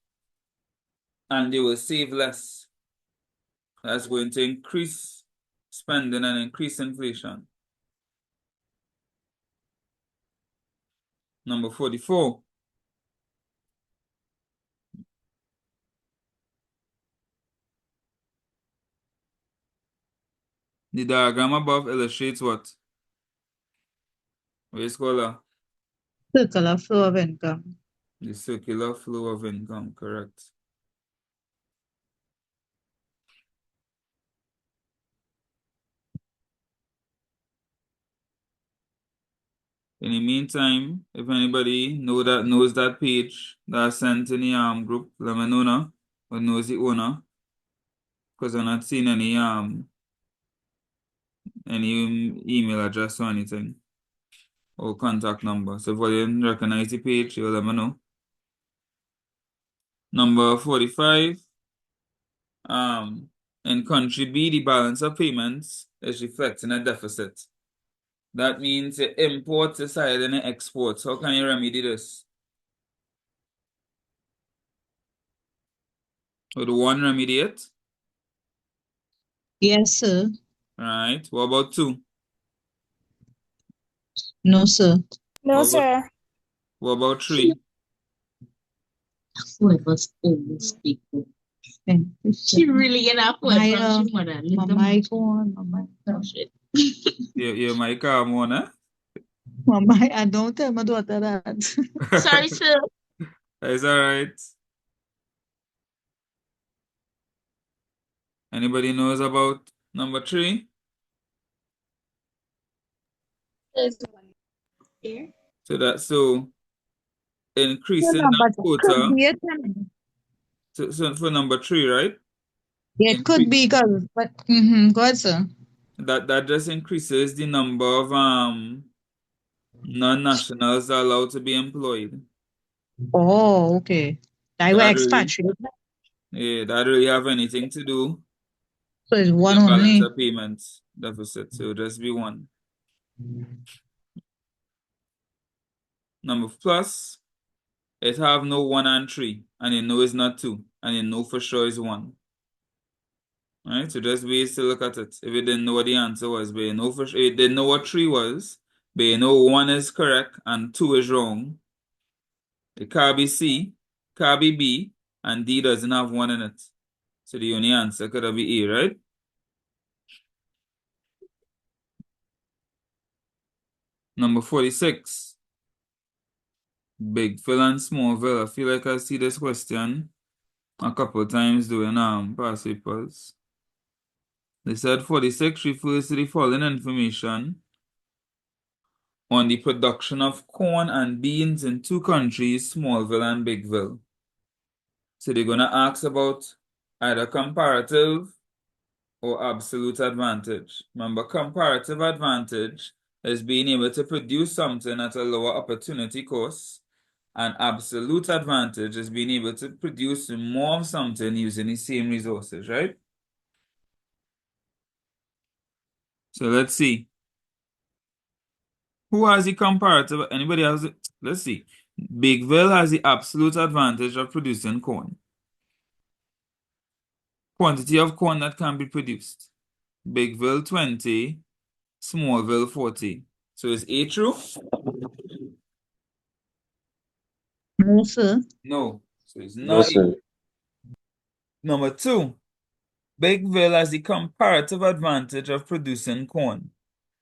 and they will save less. That's going to increase spending and increase inflation. Number 44. The diagram above illustrates what? Where's scholar? Circular flow of income. The circular flow of income, correct. In the meantime, if anybody knows that page that's sent in the group, let me know now, or knows the owner, because I'm not seeing any email address or anything, or contact number. So if you didn't recognize the page, you'll let me know. Number 45. In country B, the balance of payments is reflecting a deficit. That means the imports is higher than the exports. How can you remedy this? Would one remedy it? Yes, sir. Right. What about 2? No, sir. No, sir. What about 3? Whoever's always people. She really enough for My mic on. My mic. You might come on, eh? My mic. I don't tell my daughter that. Sorry, sir. It's all right. Anybody knows about number 3? So increasing that But could quota. be a time. So for number 3, right? It could be because, but go ahead, sir. That just increases the number of non-nationals allowed to be employed. Oh, okay. They were That really, expatriate. that really have anything to do So it's with one the balance only. of payments deficit. So just be 1. Number plus, it have no 1 and 3, and you know it's not 2, and you know for sure it's 1. Right? So just ways to look at it. If you didn't know what the answer was, but you know for sure, you didn't know what 3 was, but you know 1 is correct and 2 is wrong. It can't be C, can't be B, and D doesn't have 1 in it. So the only answer could be A, right? Number 46. Big Phil and Small Phil. I feel like I see this question a couple of times doing past papers. They said 46 refers to the following information on the production of corn and beans in 2 countries, Smallville and Bigville. So they're going to ask about either comparative or absolute advantage. Remember, comparative advantage is being able to produce something at a lower opportunity cost, and absolute advantage is being able to produce more of something using the same resources, right? So let's see. Who has the comparative? Anybody has it? Let's see. Bigville has the absolute advantage of producing corn. Quantity of corn that can be produced. Bigville 20, Smallville 40. So is A true? No, sir. No. So it's No, not A. sir. Number 2. Bigville has the comparative advantage of producing corn.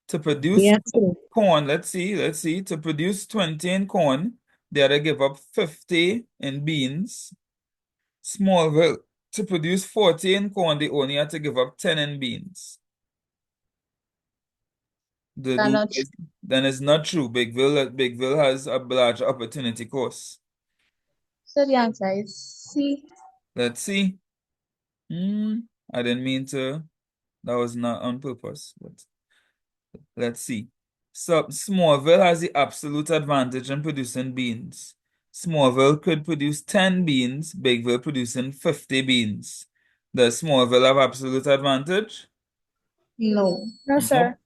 To produce Yes, sir. corn, let's see. To produce 20 in corn, they had to give up 50 in beans. Smallville, to produce 40 in corn, they only had to give up 10 in beans. Cannot. Then it's not true. Bigville has a larger opportunity cost. So the answer is C. Let's see. I didn't mean to. That was not on purpose, but let's see. So Smallville has the absolute advantage in producing beans. Smallville could produce 10 beans, Bigville producing 50 beans. Does Smallville have absolute advantage? No. No, sir.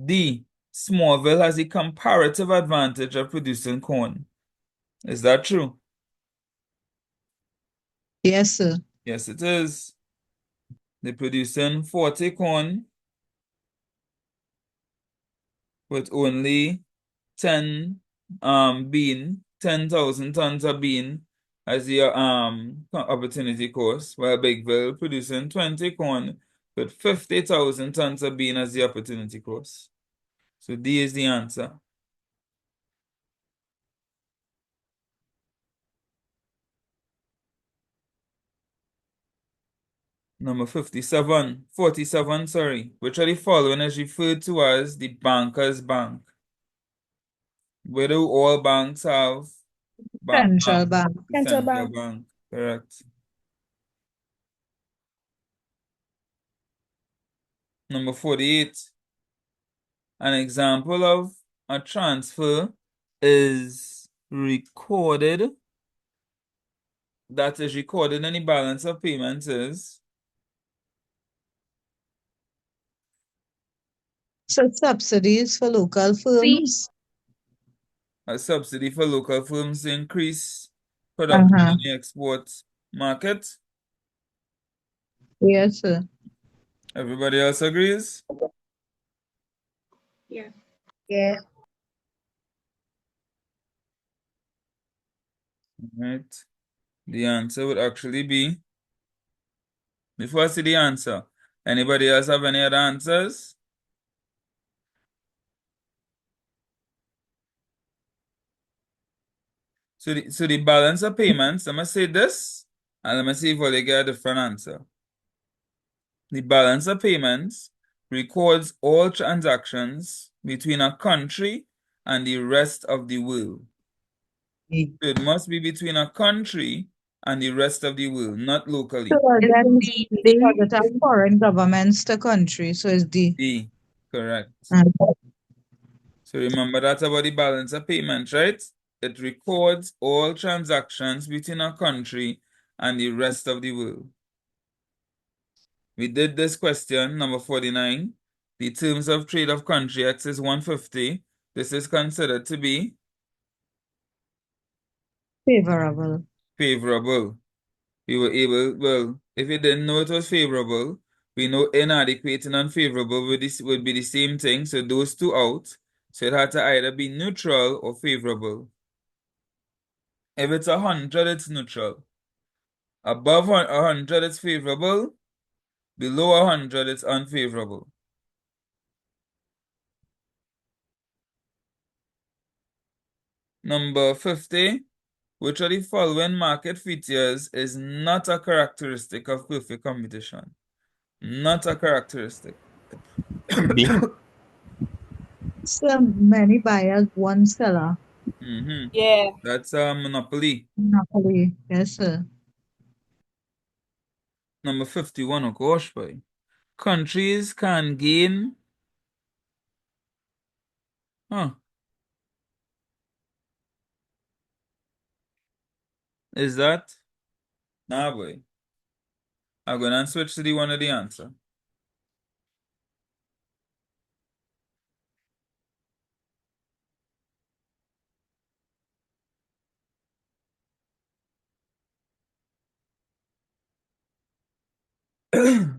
D. Smallville has the comparative advantage of producing corn. Is that true? Yes, sir. Yes, it is. They're producing 40 corn with only 10 10,000 tons of bean as the opportunity cost, while Bigville producing 20 corn with 50,000 tons of bean as the opportunity cost. So D is the answer. Number 47, sorry. Which of the following is referred to as the banker's bank? Where do all banks have Central Bank. Central central bank. bank? Correct. Number 48. An example of a transfer is recorded, that is recorded in the balance of payments is So subsidies for local firms. a subsidy for local firms to increase production in the export market. Yes, sir. Everybody else agrees? Yeah. Yeah. Right. The answer would actually be, before I see the answer, anybody else have any other answers? So the balance of payments, let me say this, and let me see if I get a different answer. The balance of payments records all transactions between a country and the rest of the world. So it must be between a country and the rest of the world, not locally. So that is because it are foreign governments to country, so it's the D, correct. uh, So remember that about the balance of payments, right? It records all transactions between a country and the rest of the world. We did this question, number 49. The terms of trade of country X is 150. This is considered to be favorable. favorable. We were able, well, if you didn't know it was favorable, we know inadequate and unfavorable would be the same thing. So those two out. So it had to either be neutral or favorable. If it's 100, it's neutral. Above 100, it's favorable. Below 100, it's unfavorable. Number 50. Which of the following market features is not a characteristic of perfect competition? Not a characteristic. B. So many buyers, one seller. Yeah. That's a monopoly. Monopoly. Yes, sir. Number 51, oh gosh, boy. Countries can gain. Huh. Is that? Nah, boy. I'm going to switch to the one of the answer. answer. Right.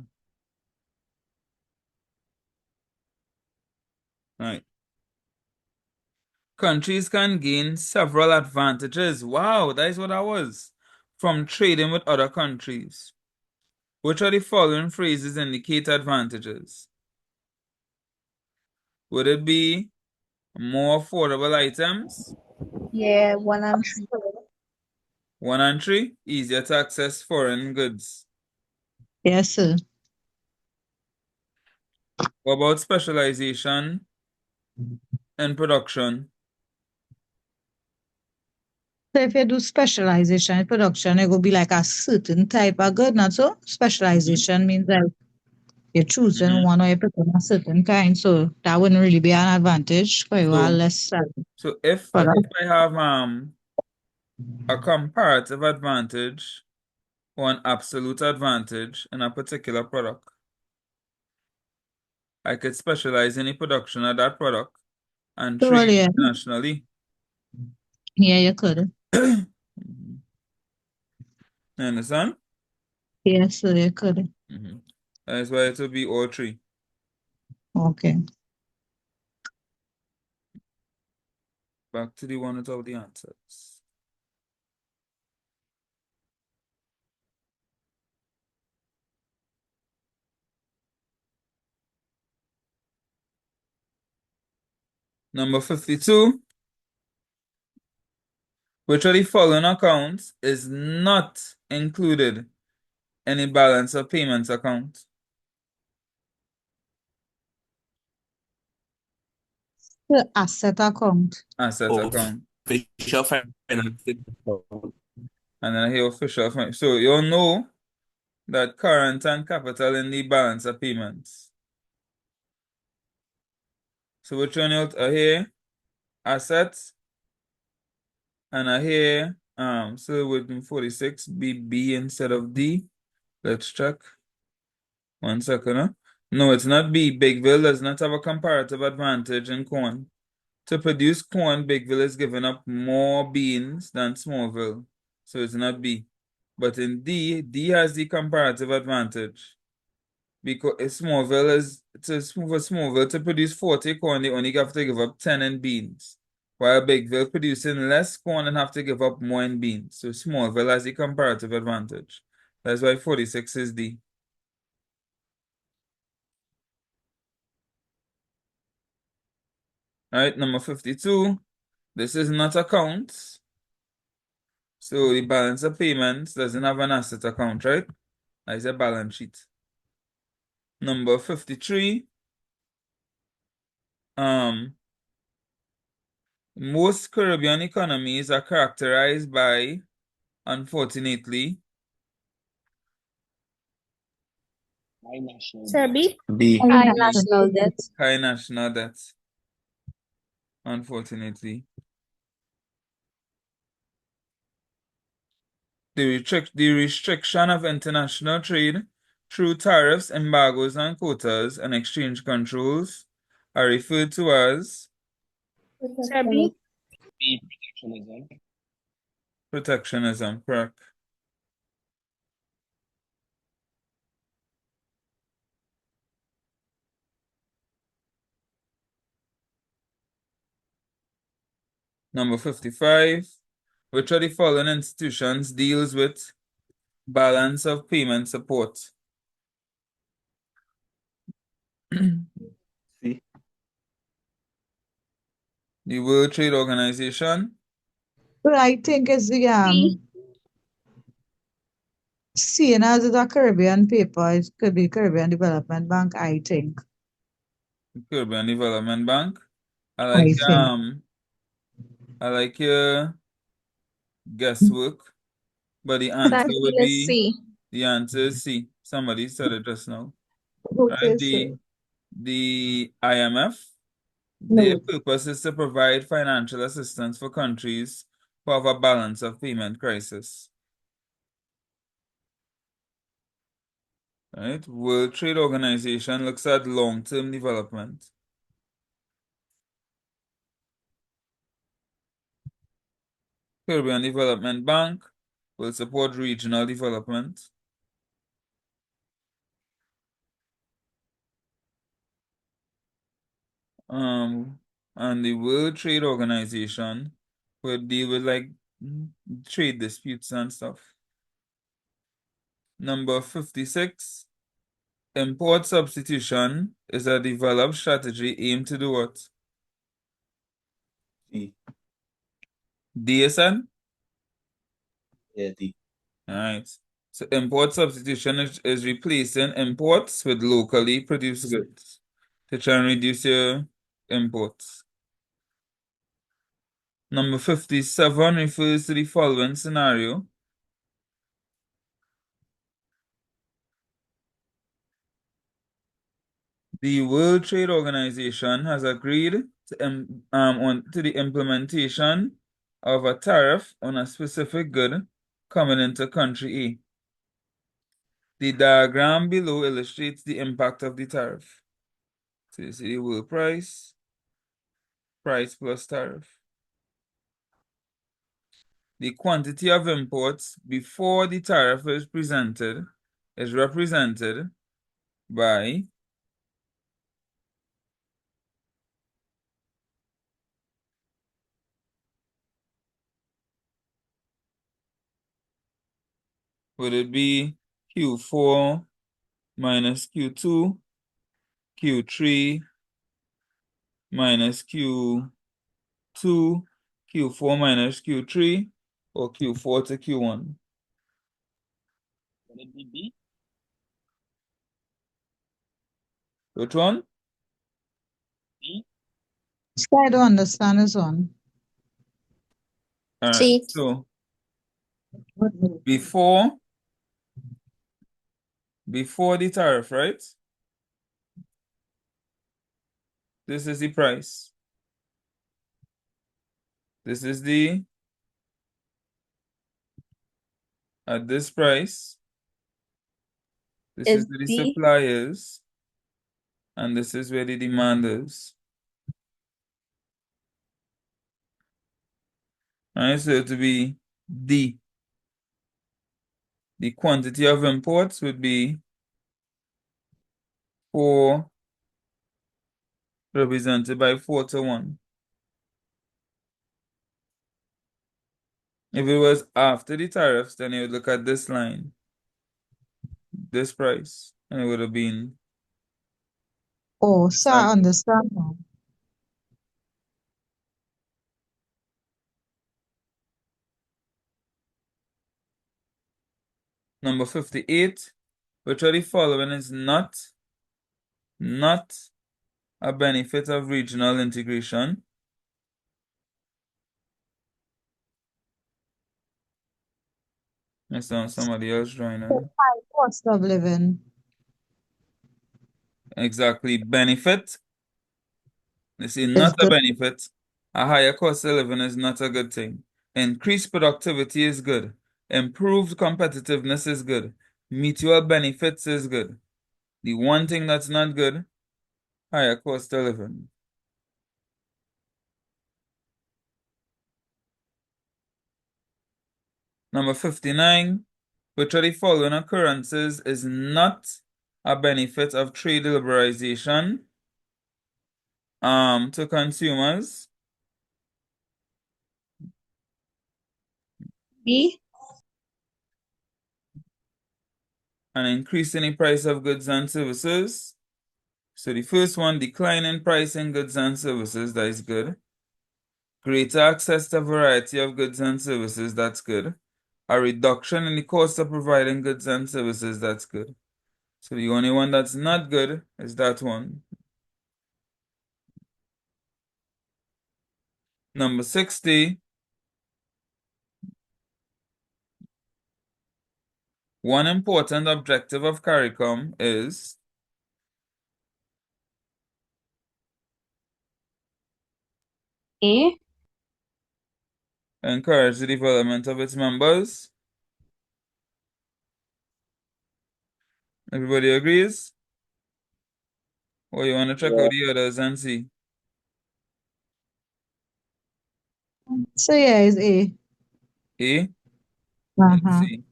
Countries can gain several advantages. Wow, that is what that was. From trading with other countries. Which of the following phrases indicate advantages? Would it be more affordable items? Yeah, 1 and 3. 1 and 3, easier to access foreign goods. Yes, sir. What about specialization in production? So if you do specialization in production, it will be like a certain type of good, not so? Specialization means like you're choosing one or you're picking a certain kind. So that wouldn't really be an advantage for you, or So, less so if product. I have a comparative advantage or an absolute advantage in a particular product, I could specialize in the production of that product and So, well, trade yeah, internationally. yeah, you could. You understand? Yes, sir, you could. That's why it will be all three. Okay. Back to the one without the answers. Number 52. Which of the following accounts is not included in a balance of payments account? The asset account. Asset account. Official financing account. And then here official. So you'll know that current and capital in the balance of payments. So which one are here? Assets. And I here, so with 46, be B instead of D. Let's check. 1 second. Huh? No, it's not B. Bigville does not have a comparative advantage in corn. To produce corn, Bigville is giving up more beans than Smallville. So it's not B. But in D, D has the comparative advantage. Because Smallville for Smallville to produce 40 corn, they only have to give up 10 in beans. While Bigville producing less corn and have to give up more in beans. So Smallville has the comparative advantage. That's why 46 is D. All right, number 52. This is not accounts. So the balance of payments doesn't have an asset account, right? That is a balance sheet. Number 53. Most Caribbean economies are characterized by, unfortunately, Sir B? B. High national debt. high national debt. Unfortunately. The restriction of international trade through tariffs, embargoes, and quotas and exchange controls are referred to as Sir B? B. Protectionism. protectionism, correct. Number 55. Which of the following institutions deals with balance of payment support? C. The World Trade Organization, But I think it's the seeing as it's a Caribbean paper, it could be Caribbean Development Bank, I think. Caribbean Development Bank. I I like think. your guesswork, but the answer That would is be C. the answer is C. Somebody said it just now. Okay, Right? sir. The IMF, their No. purpose is to provide financial assistance for countries who have a balance of payment crisis. Right? World Trade Organization looks at long-term development. Caribbean Development Bank will support regional development. and the World Trade Organization would deal with like trade disputes and stuff. Number 56, import substitution is a developed strategy aimed to do what? D. DSN? Yeah, D. Alright. So import substitution is replacing imports with locally produced goods to try and reduce your imports. Number 57 refers to the following scenario. The World Trade Organization has agreed to the implementation of a tariff on a specific good coming into country A. The diagram below illustrates the impact of the tariff. So you see the world price plus tariff. The quantity of imports before the tariff is represented by would it be Q4 minus Q2, Q3 minus Q2, Q4 minus Q3, or Q4 to Q1? Would it be B? Which one? B? I don't understand this one. All right. C. So before the tariff, right? This is the price. This is at this price. This is Is where the B. supply is, and this is where the demand is. All right, so to be D. The quantity of imports would be 4 represented by 4 to 1. If it was after the tariffs, then you would look at this line, this price, and it would have been Oh, so I understand now. number 58. Which of the following is not a benefit of regional integration? I saw somebody else joining. High cost of living. Exactly. Benefit. You see, Is not a good. benefit. A higher cost of living is not a good thing. Increased productivity is good. Improved competitiveness is good. Mutual benefits is good. The one thing that's not good, higher cost of living. Number 59, which of the following occurrences is not a benefit of trade liberalization to consumers? B. An increase in the price of goods and services. So the first one, decline in price in goods and services, that is good. Greater access to a variety of goods and services, that's good. A reduction in the cost of providing goods and services, that's good. So the only one that's not good is that one. Number 60, one important objective of CARICOM is A. encourage the development of its members. Everybody agrees? Or you want to check Yeah. out the others and see? So yeah, it's A. A? Let's Uh-huh. see.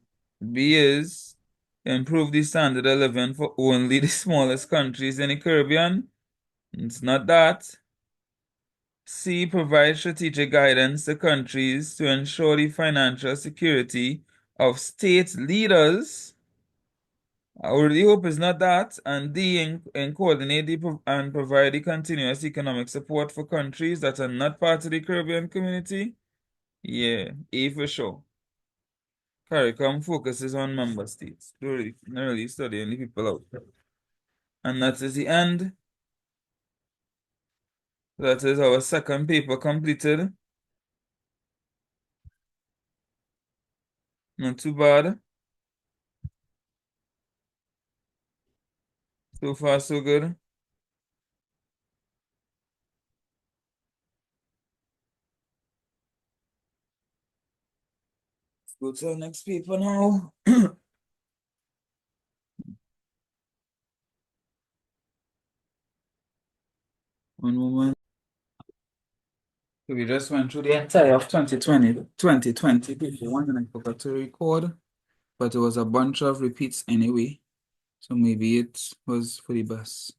B is improve the standard of living for only the smallest countries in the Caribbean. It's not that. C, provide strategic guidance to countries to ensure the financial security of state leaders. I really hope it's not that. And D, and coordinate and provide the continuous economic support for countries that are not part of the Caribbean community. Yeah, A for sure. CARICOM focuses on member states. Not really studying the people out there. And that is the end. That is our second paper completed. Not too bad. So far, so good. Let's go to the next paper now. One moment. So we just went through the entire of 2020 paper one, and I forgot to record, but it was a bunch of repeats anyway. So maybe it was for the best.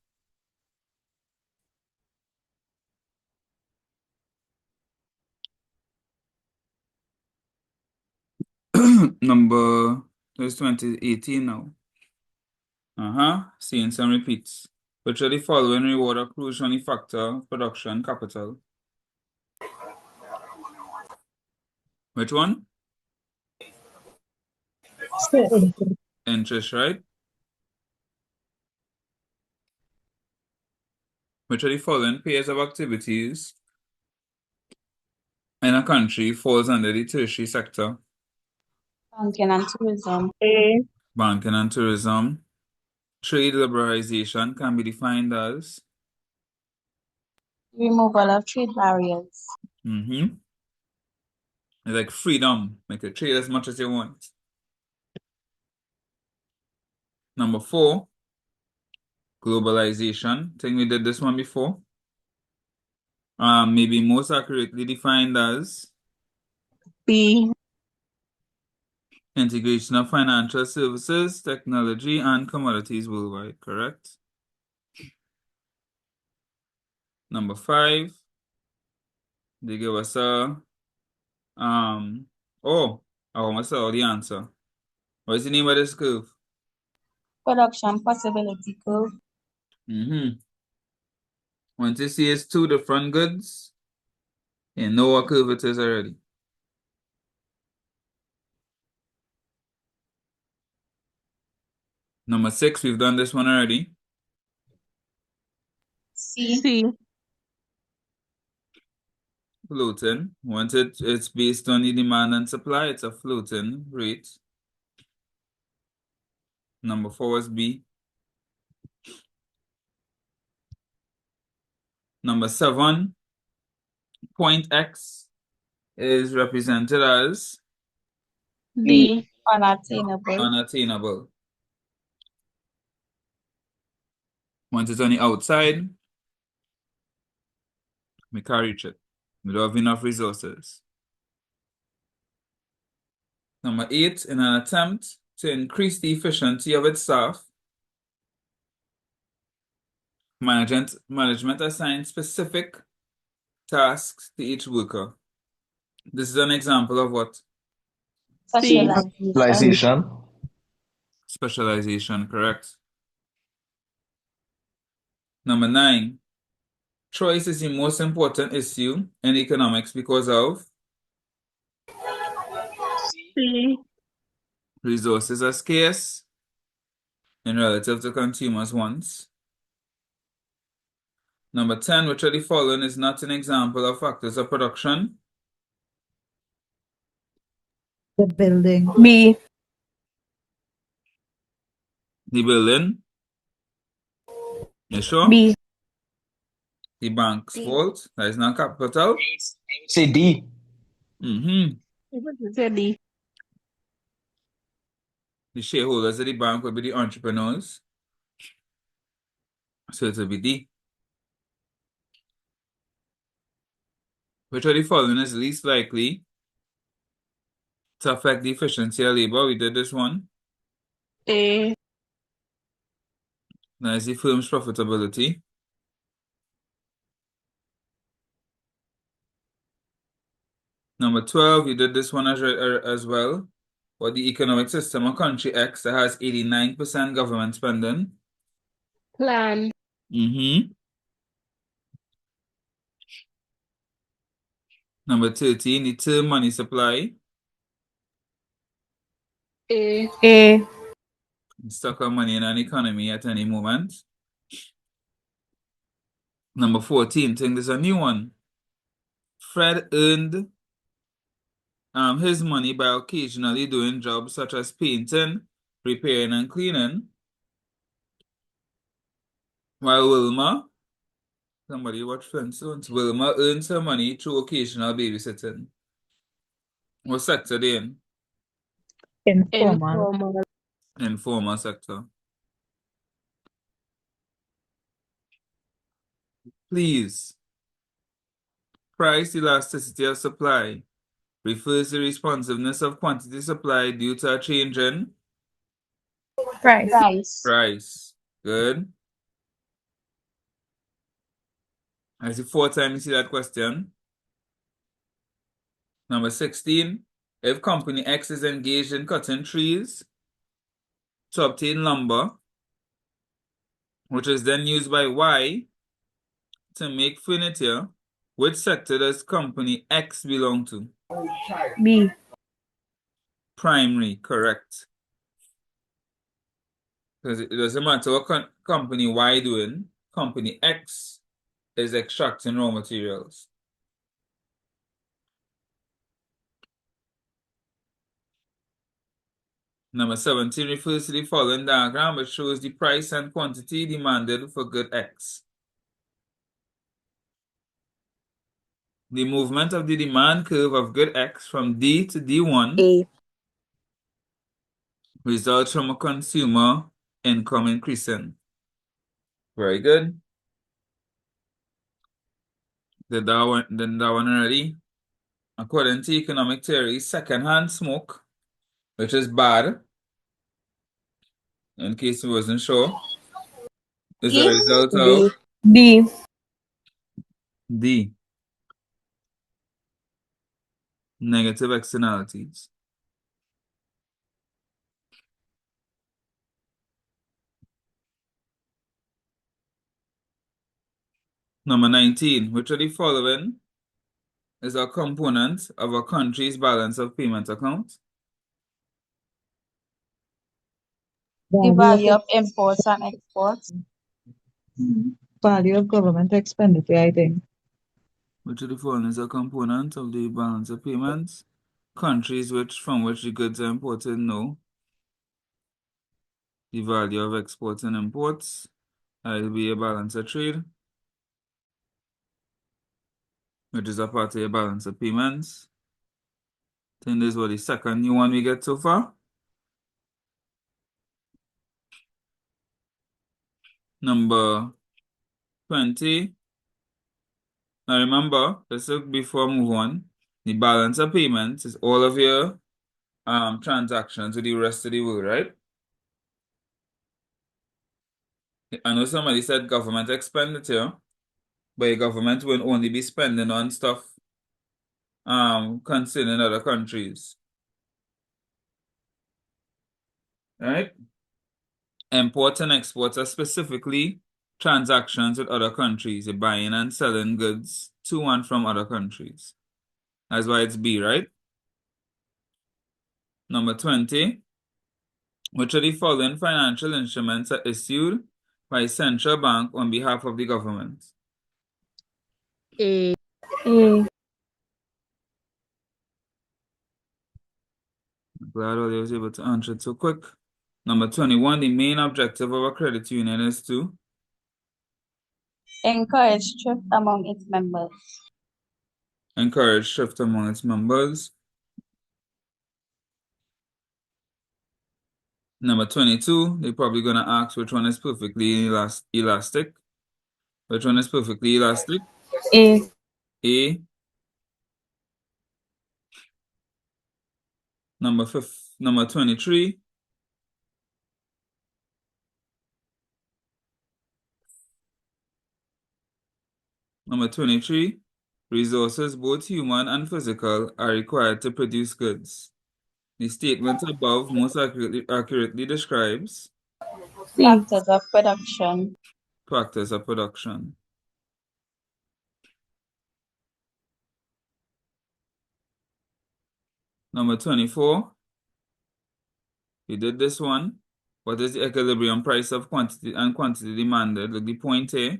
Number, it's 2018 now. Seeing some repeats. Which of the following reward accrues on the factor of production capital? Which one? Interest, right? Which of the following pairs of activities in a country falls under the tertiary sector? Banking and tourism. Banking and tourism. Trade liberalization can be defined as Removal of trade barriers. it's like freedom. Make you trade as much as you want. Number 4, globalization. I think we did this one before. Maybe most accurately defined as B. integration of financial services, technology, and commodities worldwide, correct? Number 5, they give us a I almost saw the answer. What is the name of this curve? Production possibility curve. Once you see it's 2 different goods, you know what curve it is already. Number 6, we've done this one already. C. Floating. Once it's based on the demand and supply, it's a floating rate. Number 4 was B. Number 7, point X is represented as D. Unattainable. unattainable. Once it's on the outside, we can't reach it. We don't have enough resources. Number 8, in an attempt to increase the efficiency of its staff, management assigns specific tasks to each worker. This is an example of what? Specialization. Specialization, correct. Number 9, choice is the most important issue in economics because of C. resources are scarce in relative to consumers' wants. Number 10, which of the following is not an example of factors of production? The building. B. The building. You sure? B. The bank's fault. That is not capital. Say D. The D. shareholders of the bank will be the entrepreneurs. So it will be D. Which of the following is least likely to affect the efficiency of labor? We did this one. A. That is the firm's profitability. Number 12, you did this one as well. What the economic system of country X that has 89% government spending? Plan. Number 13, the term money supply. A. Stock of money in an economy at any moment. Number 14, think there's a new one. Fred earned his money by occasionally doing jobs such as painting, repairing, and cleaning. While Wilma, somebody watch Flintstones, Wilma earns her money through occasional babysitting. What sector they in? Informal. Informal sector. Please. Price elasticity of supply refers to responsiveness of quantity supplied due to a change in price. Good. That's the fourth time you see that question. Number 16. If company X is engaged in cutting trees to obtain lumber, which is then used by Y to make furniture, which sector does company X belong to? B. Primary, correct. Because it doesn't matter what company Y doing, company X is extracting raw materials. Number 17 refers to the following diagram, which shows the price and quantity demanded for good X. The movement of the demand curve of good X from D to D1 A. results from a consumer income increasing. Very good. Did that one already? According to economic theory, secondhand smoke, which is bad, in case you wasn't sure, is a result of B. D. Negative externalities. Number 19, which of the following is a component of a country's balance of payment account? The value of imports and exports. Value of government expenditure, I think. Which of the following is a component of the balance of payments? Countries from which the goods are imported, no. The value of exports and imports, that will be a balance of trade, which is a part of your balance of payments. I think this is what the second new one we get so far. Number 20. Now remember, before I move on, the balance of payments is all of your transactions with the rest of the world, right? I know somebody said government expenditure, but your government will only be spending on stuff concerning other countries. Right? Imports and exports are specifically transactions with other countries. You're buying and selling goods to and from other countries. That's why it's B, right? Number 20. Which of the following financial instruments are issued by central bank on behalf of the government? A. A. Glad I was able to answer it so quick. Number 21, the main objective of a credit union is to Encourage thrift among its members. encourage thrift among its members. Number 22, they're probably going to ask which one is perfectly elastic. Which one is perfectly elastic? A. A. Number 23. Number 23. resources, both human and physical, are required to produce goods. The statement above most accurately describes Factors of production. factors of production. Number 24. We did this one. What is the equilibrium price of quantity and quantity demanded? Look, the point here.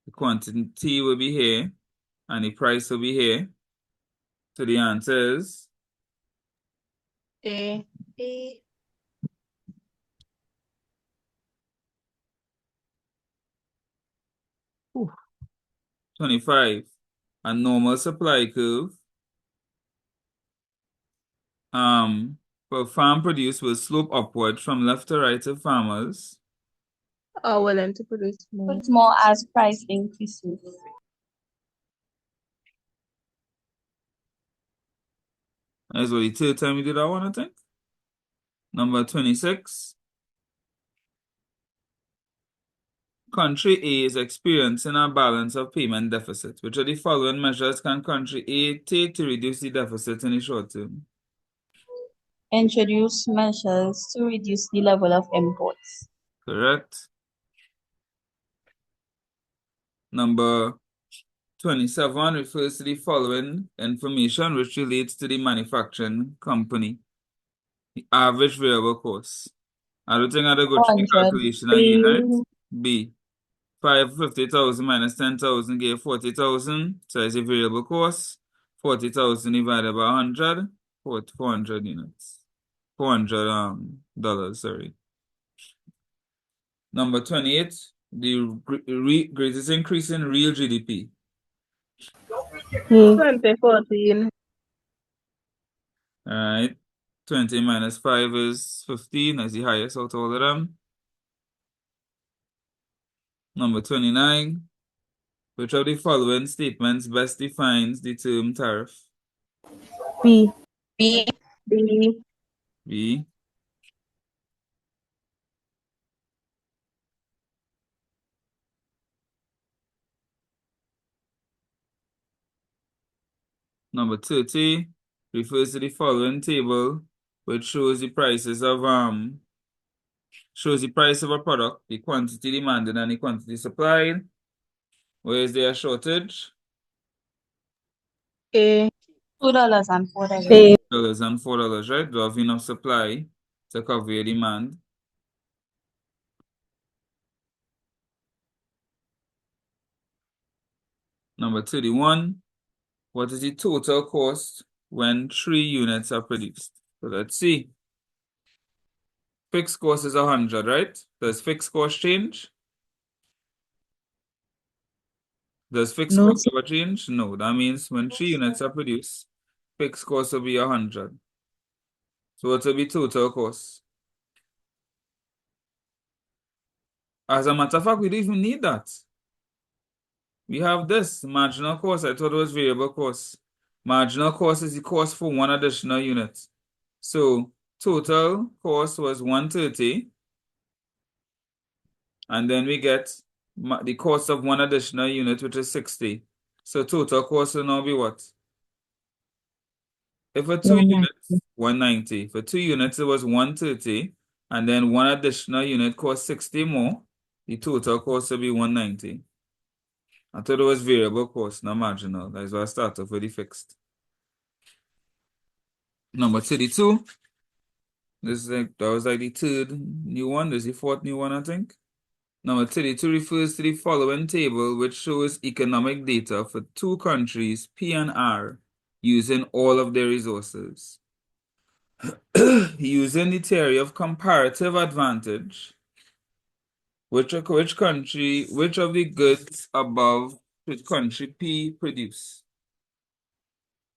The quantity will be here, and the price will be here. So the answer is A. 25. A normal supply curve for farm produce will slope upward from left to right of farmers. Are willing to produce more. It's more as price increases. That's what the third time we did that one, I think. Number 26. Country A is experiencing a balance of payment deficit. Which of the following measures can country A take to reduce the deficit in the short term? Introduce measures to reduce the level of imports. Correct. Number 27 refers to the following information which relates to the manufacturing company. The average variable cost. I don't think I had to go through the 100. calculation again, right? B. 50,000 minus 10,000 gave 40,000. So it's a variable cost. 40,000 divided by 100. 400 units. $400, sorry. Number 28. The greatest increase in real GDP. 2014. All right. 20 minus 5 is 15. That's the highest out of all of them. Number 29. Which of the following statements best defines the term tariff? B. B. B. Number 30 refers to the following table, which shows the prices of shows the price of a product, the quantity demanded and the quantity supplied. Where is there a shortage? A. $2 and $4. $2 and $4, right? Do you have enough supply to cover your demand? Number 31. What is the total cost when 3 units are produced? So let's see. Fixed cost is 100, right? Does fixed cost change? Does fixed No, cost ever change? No. That means when 3 units are produced, fixed cost will be 100. So what will be total cost? As a matter of fact, we don't even need that. We have this marginal cost. I thought it was variable cost. Marginal cost is the cost for one additional unit. So total cost was 130. And then we get the cost of one additional unit, which is 60. So total cost will now be what? If for 2 units, 190. For 2 units, it was 130. And then one additional unit cost 60 more. The total cost will be 190. I thought it was variable cost, not marginal. That's why I started off with the fixed. Number 32. This is that was like the third new one. This is the fourth new one, I think. Number 32 refers to the following table, which shows economic data for 2 countries, P and R, using all of their resources. Using the theory of comparative advantage, which of the goods above should country P produce?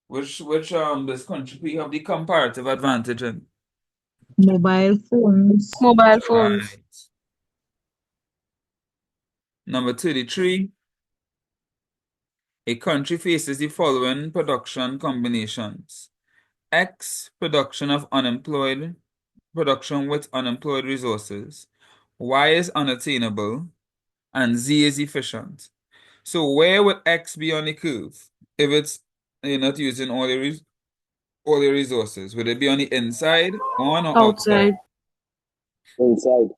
Which this country P have the comparative advantage in? mobile phones. Mobile phones. Right. Number 33. A country faces the following production combinations. X, production with unemployed resources. Y is unattainable, and Z is efficient. So where would X be on the curve? If it's you're not using all your resources, would it be on the inside, on or outside? Outside.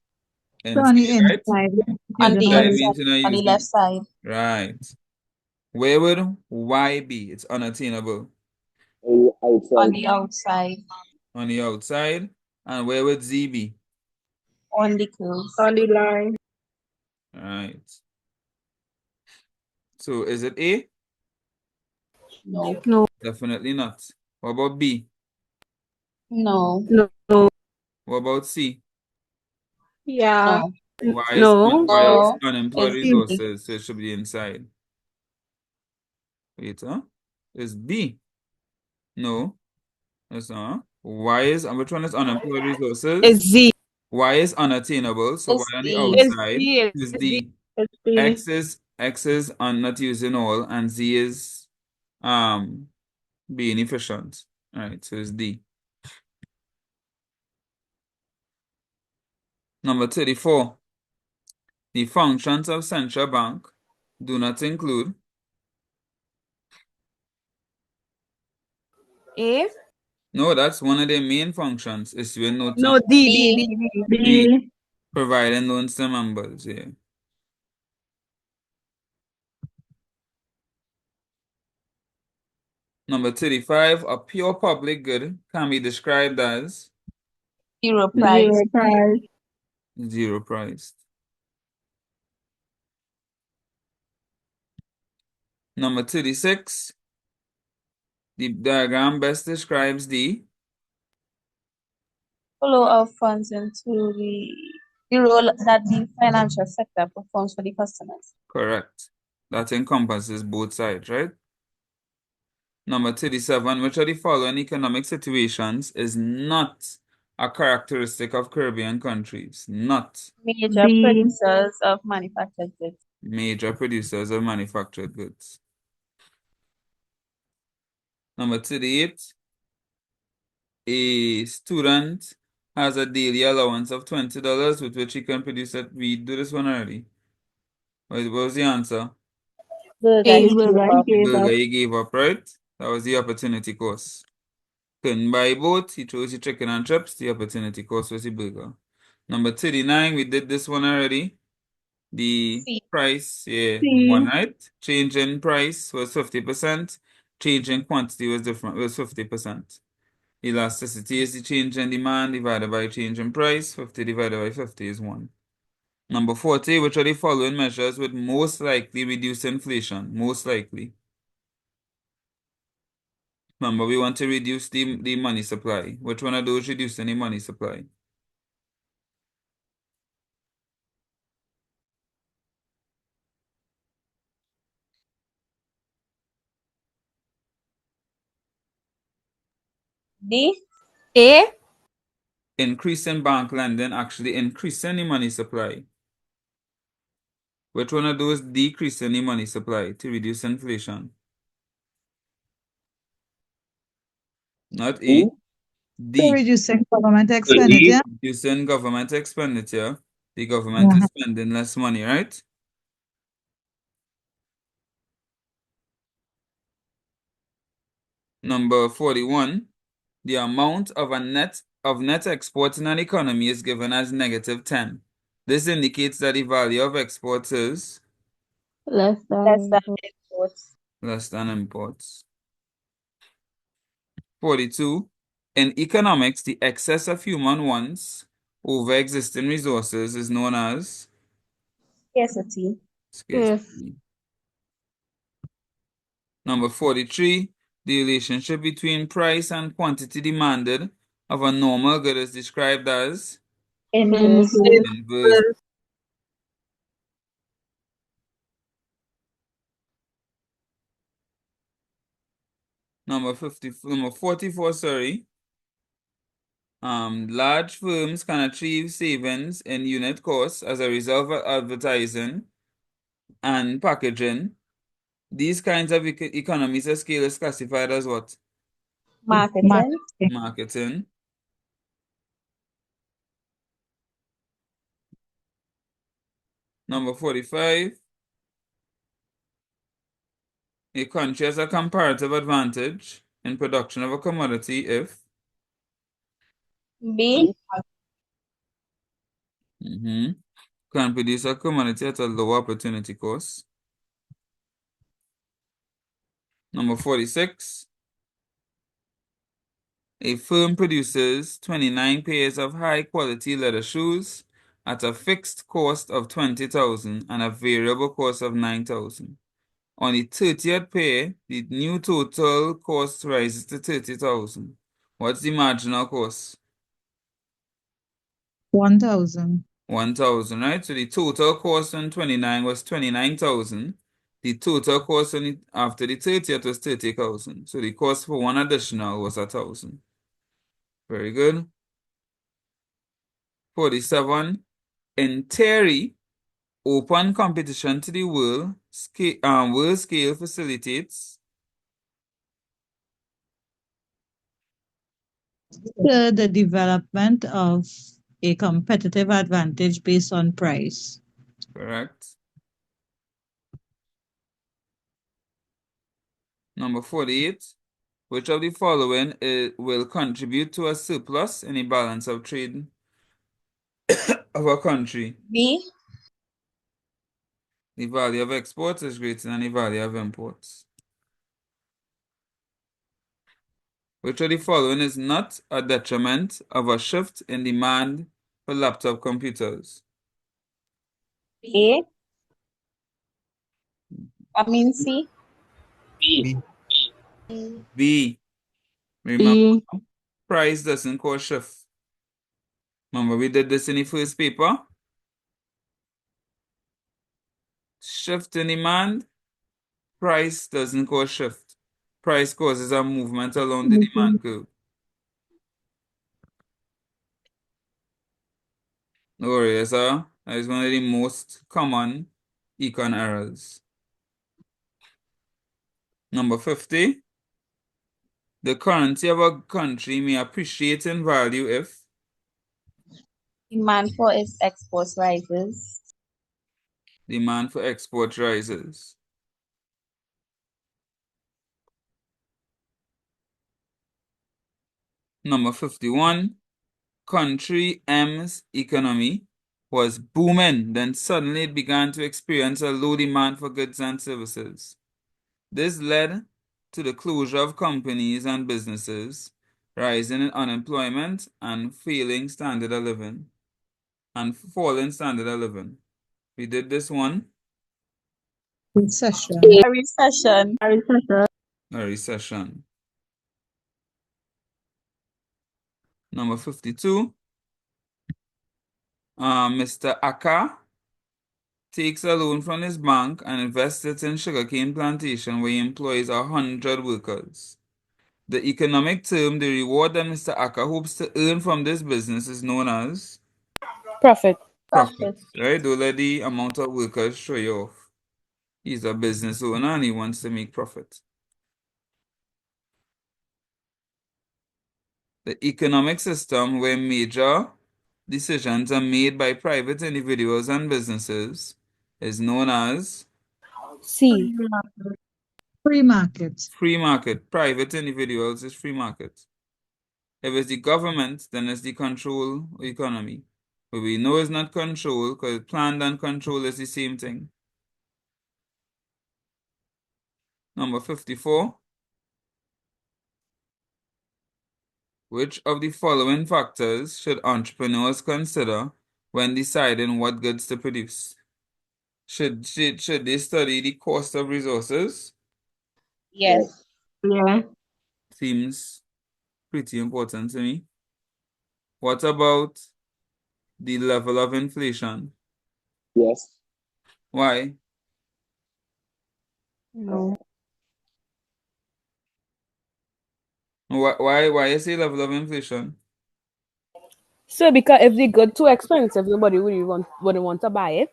Inside. So on the Inside, right? inside, On the using all Inside the means inside, you're not on the left using. side. Right. Where would Y be? It's unattainable. On Outside. the outside. On the outside. And where would Z be? On the curve. On the line. Right. So is it A? No. No. Definitely not. What about B? No. No. No. What about C? Yeah. No. No. Y is No. unemployed It's B. resources, so it should be inside. Wait, huh? It's B. No, it's not. Y is, and which one is unemployed resources? It's Z. Y is unattainable, so Y It's on the D. It's outside D. is It's D. D. It's D. X is on not using all, and Z is being efficient. All right, so it's D. Number 34. The functions of central bank do not include. A. No, that's one of their main functions, issuing notes No, and D. D. D. D. D. B, D. providing loans to members. Yeah. Number 35, a pure public good can be described as Zero price. Zero price. zero priced. Number 36, the diagram best describes the Flow of funds into the role that the financial sector performs for the customers. correct. That encompasses both sides, right? Number 37, which of the following economic situations is not a characteristic of Caribbean countries? Not Major B. producers of manufactured goods. major producers of manufactured goods. Number 38, a student has a daily allowance of $20 with which he can produce it. We do this one already. What was the answer? Burger A. he gave Burger. He up. gave Burger up. he gave up, right? That was the opportunity cost. Couldn't buy both. He chose the chicken and chips. The opportunity cost was the burger. Number 39, we did this one already. The C. price, yeah, one C. right. Change in price was 50%. Change in quantity was different, was 50%. Elasticity is the change in demand divided by change in price. 50 divided by 50 is 1. Number 40, which are the following measures would most likely reduce inflation? Most likely. Remember, we want to reduce the money supply. Which one of those reducing the money supply? D. A. Increasing bank lending actually increasing the money supply. Which one of those decreasing the money supply to reduce inflation? Not A, so D. reducing government expenditure. Reducing government expenditure. The government Yeah. is spending less money, right? Number 41, the amount of net exports in an economy is given as -10. This indicates that the value of exports is Less Less than than. imports. less than imports. 42, in economics, the excess of human wants over existing resources is known as Scarcity. Yes. scarcity. Number 43, the relationship between price and quantity demanded of a normal good is described as Inversely. Inverse. inverse. Number 44, sorry. Large firms can achieve savings in unit costs as a result of advertising and packaging. These kinds of economies of scale is classified as what? Marketing. Marketing. Marketing. Number 45. A country has a comparative advantage in production of a commodity if B. Can produce a commodity at a lower opportunity cost. Number 46. A firm produces 29 pairs of high-quality leather shoes at a fixed cost of 20,000 and a variable cost of 9,000. On the 30th pair, the new total cost rises to 30,000. What's the marginal cost? 1,000. 1,000, right? So the total cost on 29 was 29,000. The total cost after the 30th was 30,000. So the cost for one additional was 1,000. Very good. 47. In theory, open competition to the world scale facilitates The development of a competitive advantage based on price. correct. Number 48. Which of the following will contribute to a surplus in the balance of trade of a country? B. The value of exports is greater than the value of imports. Which of the following is not a detriment of a shift in demand for laptop computers? A. I mean C. B. B. Remember, price doesn't cause shift. Remember, we did this in the first paper. Shift in demand, price doesn't cause shift. Price causes a movement along the demand curve. No worries, sir. That is one of the most common econ errors. Number 50. The currency of a country may appreciate in value if Demand for its exports rises. demand for export rises. Number 51. Country M's economy was booming, then suddenly it began to experience a low demand for goods and services. This led to the closure of companies and businesses, rising in unemployment, and falling standard of living. And falling standard of living. We did this one. Recession. A. Recession. A recession. Number 52. Mr. Aka takes a loan from his bank and invests it in sugarcane plantation where he employs 100 workers. The economic term, the reward that Mr. Aka hopes to earn from this business is known as Profit. profit, right? Don't let the amount of workers show you off. He's a business owner and he wants to make profit. The economic system where major decisions are made by private individuals and businesses is known as C. Free market. free market. Private individuals is free market. If it's the government, then it's the control economy. But we know it's not control because planned and control is the same thing. Number 54. Which of the following factors should entrepreneurs consider when deciding what goods to produce? Should they study the cost of resources? Yes. Seems pretty important to me. What about the level of inflation? Yes. Why? No. Why you say level of inflation? So because if the good too expensive, nobody wouldn't want to buy it.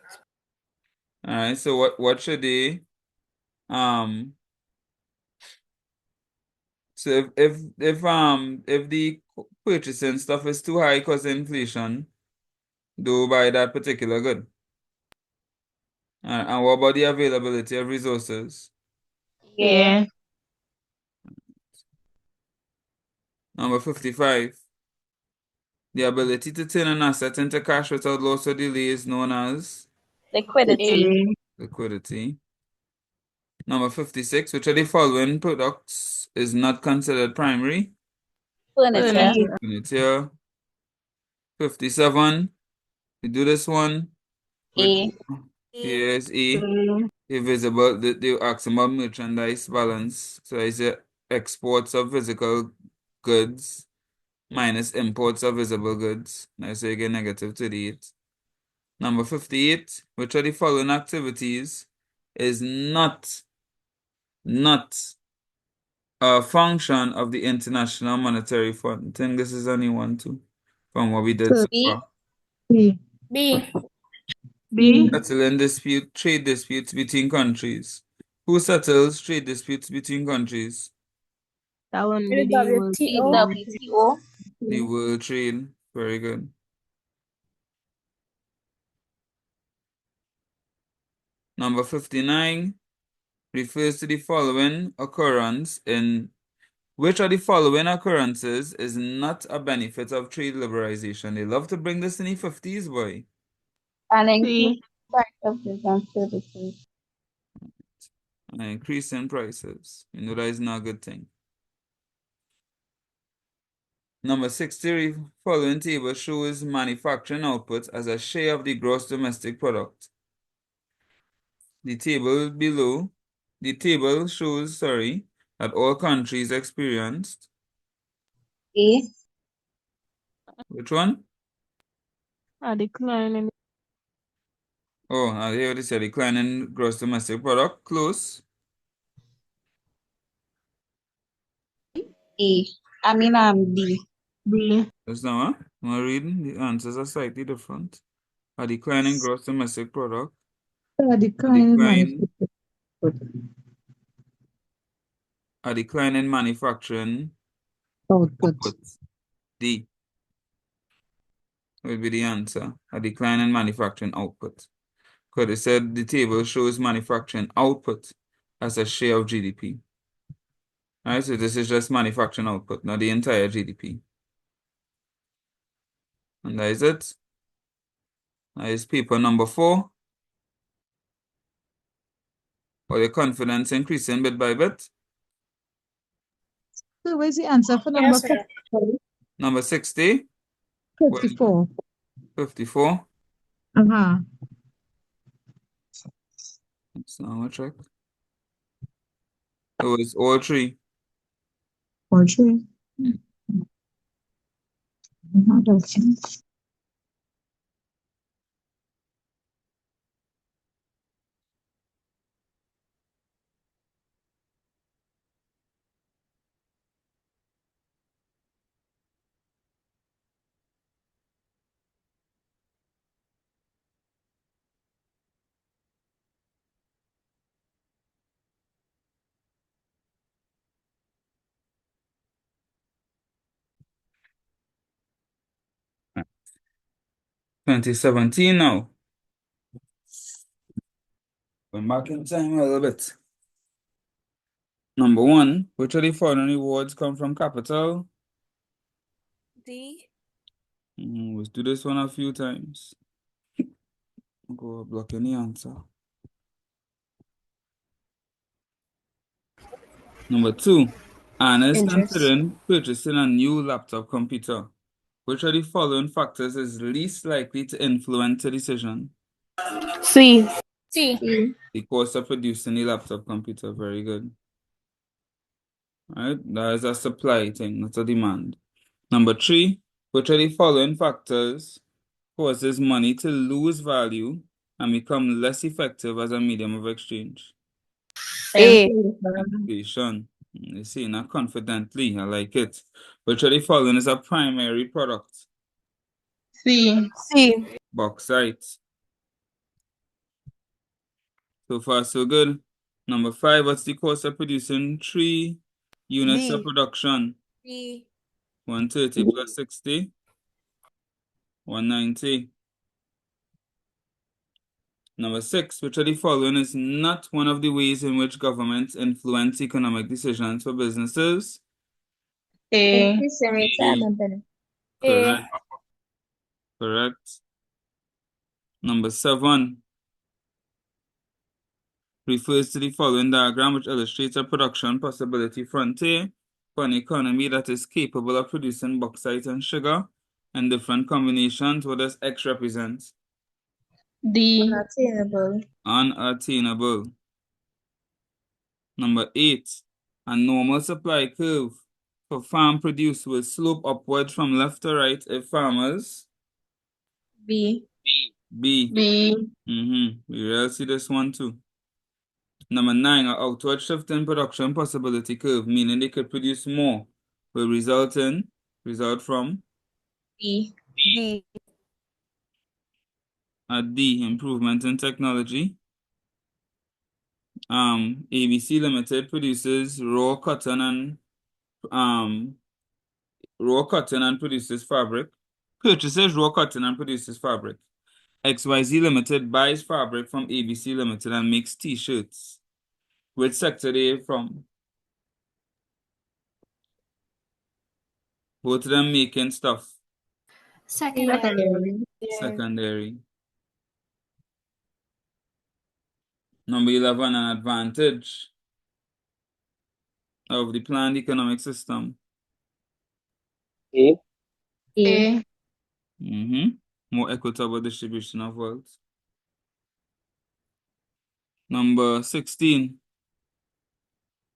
All right, so what should they um so if the purchasing stuff is too high because of inflation, do buy that particular good. And what about the availability of resources? Yeah. Number 55. The ability to turn an asset into cash without loss or delay is known as Liquidity. liquidity. Number 56. Which of the following products is not considered primary? Furniture. Furniture. 57. We do this one. A. Here is A. Visible, they ask about merchandise balance. So is it exports of physical goods minus imports of visible goods. Now so you get negative 38. Number 58, which of the following activities is not a function of the International Monetary Fund? I think this is only one too, from what we did so B. far. B. B. B. Settling trade disputes between countries. Who settles trade disputes between countries? That one The be the world. WTO. WTO. The World Trade. Very good. Number 59 refers to the following occurrence in which of the following occurrences is not a benefit of trade liberalization? They love to bring this in the 50s, boy. An increase C. price of goods and services. An increase in prices. You know that is not a good thing. Number 60, following table shows manufacturing output as a share of the gross domestic product. The table shows, that all countries experienced. A. Which one? A decline in Oh, I hear this a decline in gross domestic product. Close. A. B. B. That's now, huh? Am I reading? The answers are slightly different. A decline in gross domestic product. A A decline in decline, manufacturing a decline in manufacturing output. output. D will be the answer. A decline in manufacturing output. Because it said the table shows manufacturing output as a share of GDP. All right, so this is just manufacturing output, not the entire GDP. And that is it. That is paper number 4. Or your confidence increasing bit by bit. So where's the answer for number Yes, sir. 54? Number 60. 54. 54. Uh-huh. That's not what check. It was all three. Or three. Okay. 2017 now. Going back in time a little bit. Number 1, which of the following rewards come from capital? D. Let's do this one a few times. Go block any answer. Number 2, Anna is Interest. considering purchasing a new laptop computer. Which of the following factors is least likely to influence a decision? C. C. The cost of producing the laptop computer. Very good. All right, that is a supply thing, not a demand. Number 3, which of the following factors causes money to lose value and become less effective as a medium of exchange? A. Inflation. You see, not confidently. I like it. Which of the following is a primary product? C. C. Bauxite. So far, so good. Number 5, what's the cost of producing 3 units of B. production? D. 130 plus 60, 190. Number 6, which of the following is not one of the ways in which governments influence economic decisions for businesses? A. Increasing retirement benefit. Correct. Correct. Number 7 refers to the following diagram, which illustrates a production possibility frontier for an economy that is capable of producing bauxite and sugar in different combinations. What does X represent? D. Unattainable. Unattainable. Number 8, a normal supply curve for farm produce will slope upward from left to right if farmers. B. B. B. We will see this one too. Number 9, an outward shift in production possibility curve, meaning they could produce more, will result from B. D. a D, improvement in technology. ABC Limited produces raw cotton and produces fabric. Purchases raw cotton and produces fabric. XYZ Limited buys fabric from ABC Limited and makes t-shirts. Which sector they from? Both of them making stuff. Secondary. Secondary. Number 11, an advantage of the planned economic system. A. A. More equitable distribution of wealth. Number 16,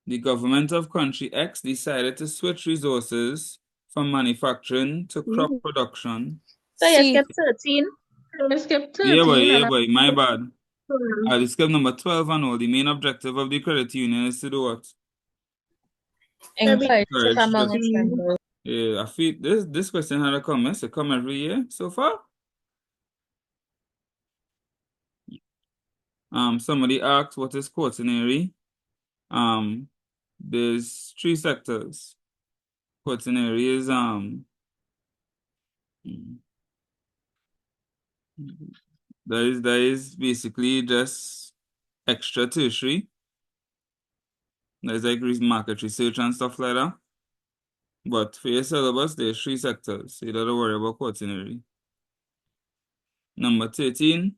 the government of country X decided to switch resources from manufacturing to crop production. So you C. skip 13. You skip 13. Yeah, boy, my bad. I skip number 12 and all. The main objective of the credit union is to do what? Encourage Encourage among the- its members. Yeah, I feel this question had a comment. It come every year so far. Somebody asked what is quaternary. There's 3 sectors. Quaternary is that is basically just extra tertiary. There's like market research and stuff like that. But for your syllabus, there's 3 sectors. So you don't have to worry about quaternary. Number 13,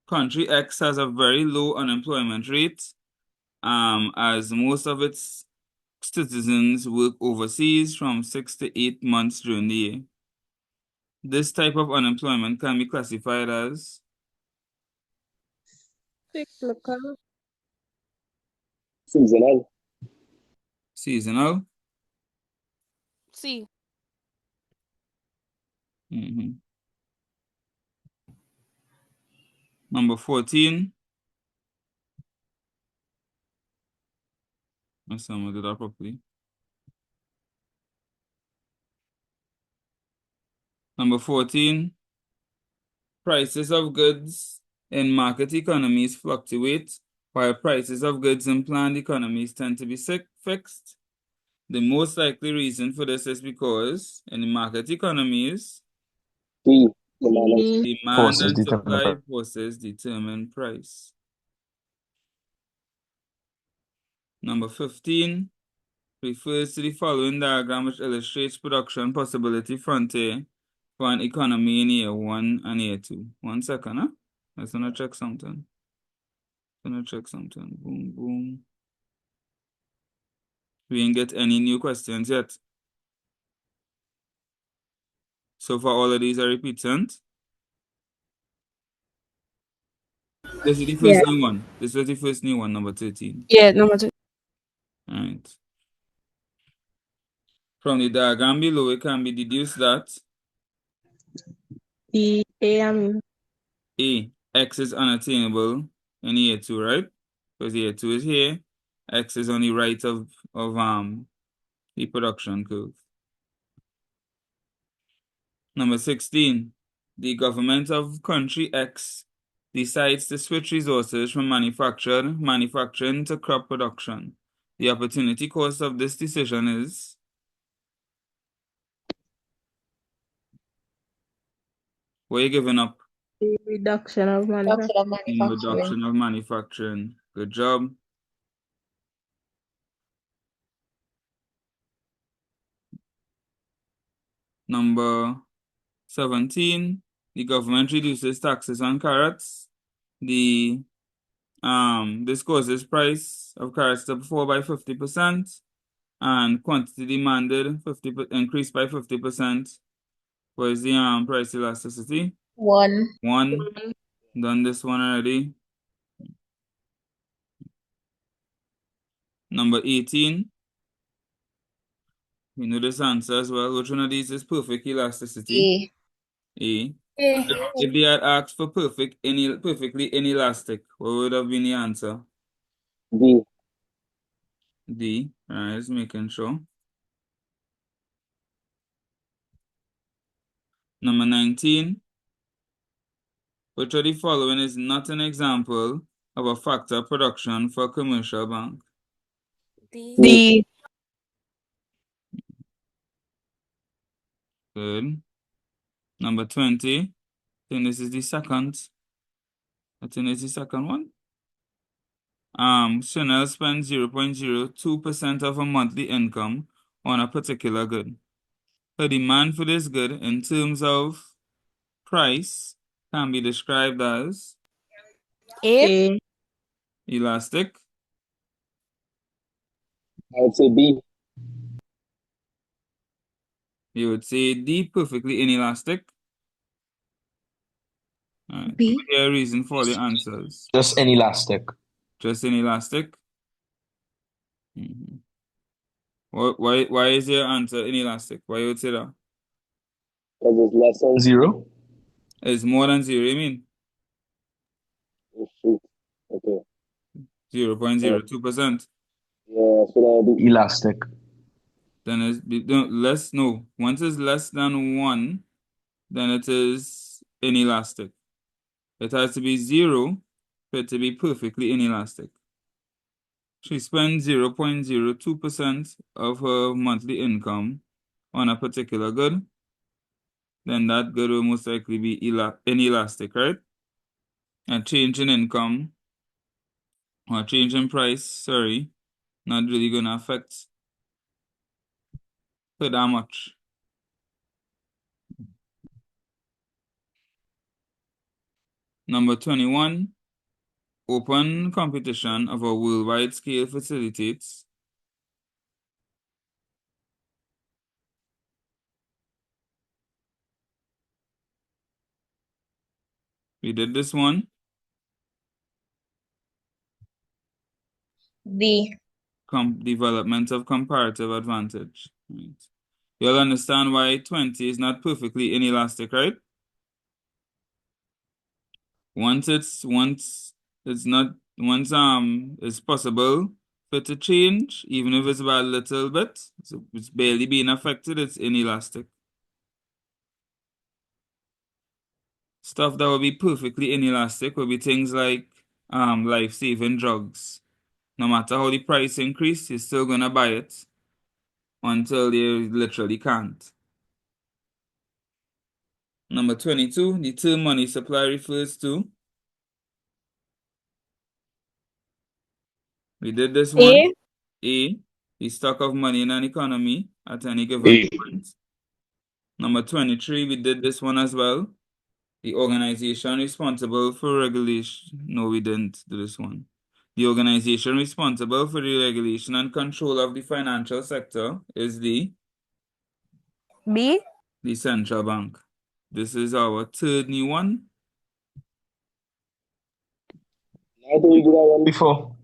country X has a very low unemployment rate, as most of its citizens work overseas from 6 to 8 months during the year. This type of unemployment can be classified as Seasonal. seasonal. C. Number 14. Let's see, I'm gonna do that properly. Number 14. Prices of goods in market economies fluctuate, while prices of goods in planned economies tend to be fixed. The most likely reason for this is because in the market economies, D. demand Forces and determine supply price. forces determine price. Number 15 refers to the following diagram, which illustrates production possibility frontier for an economy in year 1 and year 2. 1 second, huh? Let's gonna check something. Boom, boom. We didn't get any new questions yet. So far, all of these are repeatant. This is the first new one. This was the first new one, number 13. Yeah, number 2. All right. From the diagram below, it can be deduced that B. A and A, X is unattainable in year 2, right? Because year 2 is here. X is on the right of the production curve. Number 16, the government of country X decides to switch resources from manufacturing to crop production. The opportunity cost of this decision is what are you giving up? Reduction of manufacturing. Reduction of manufacturing. Reduction of manufacturing. Good job. Number 17, the government reduces taxes on carrots. This causes price of carrots to fall by 50% and quantity demanded increased by 50%. What is the price elasticity? 1. 1. Done this one already. Number 18. We know this answer as well. Which one of these is perfect elasticity? A. If they had asked for perfectly inelastic, what would have been the answer? D. D. Alright, just making sure. Number 19. Which of the following is not an example of a factor production for a commercial bank? D. Good. Number 20. I think this is the second. I think it's the second one. Chanel spends 0.02% of her monthly income on a particular good. Her demand for this good in terms of price can be described as A. elastic. I would say B. You would say D, perfectly inelastic. Alright. B. Here, reason for the answers. Just inelastic. Just inelastic. Mhm. Why is your answer inelastic? Why you would say that? Because it's less than 0. It's more than 0, you mean? Oh, shoot. Okay. 0.02%. Yeah, so that would be elastic. Then it's no. Once it's less than 1, then it is inelastic. It has to be 0 for it to be perfectly inelastic. She spends 0.02% of her monthly income on a particular good, then that good will most likely be inelastic, right? A change in income or change in price, sorry, not really going to affect her that much. Number 21, open competition of a worldwide scale facilitates we did this one. D. Development of comparative advantage. Right. You'll understand why 20 is not perfectly inelastic, right? Once it's possible for it to change, even if it's by a little bit, so it's barely being affected, it's inelastic. Stuff that would be perfectly inelastic would be things like life-saving drugs. No matter how the price increase, you're still gonna buy it until you literally can't. Number 22, the term money supply refers to. We did this one. A, the stock of money in an economy at any given point. Number 23, we did this one as well. The organization responsible for regulation. No, we didn't do this one. The organization responsible for the regulation and control of the financial sector is the B. central bank. This is our third new one. I think we did that one before.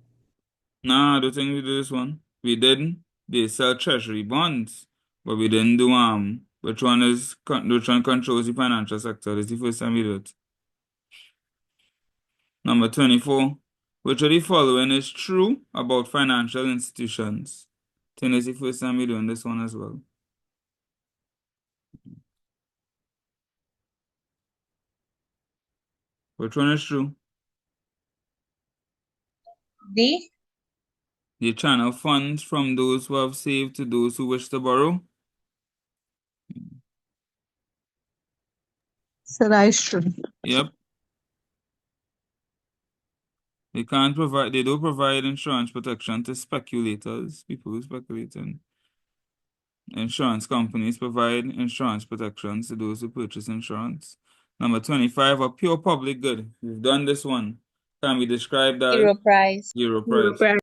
Nah, I don't think we did this one. We didn't. They sell treasury bonds, but we didn't do which one controls the financial sector? This is the first time we did it. Number 24. Which of the following is true about financial institutions? I think this is the first time we're doing this one as well. Which one is true? D. They channel funds from those who have saved to those who wish to borrow. So that is true. Yep. They can't provide. They don't provide insurance protection to speculators, people who speculate in. Insurance companies provide insurance protections to those who purchase insurance. Number 25, a pure public good. We've done this one. Can be described as Zero price. zero price.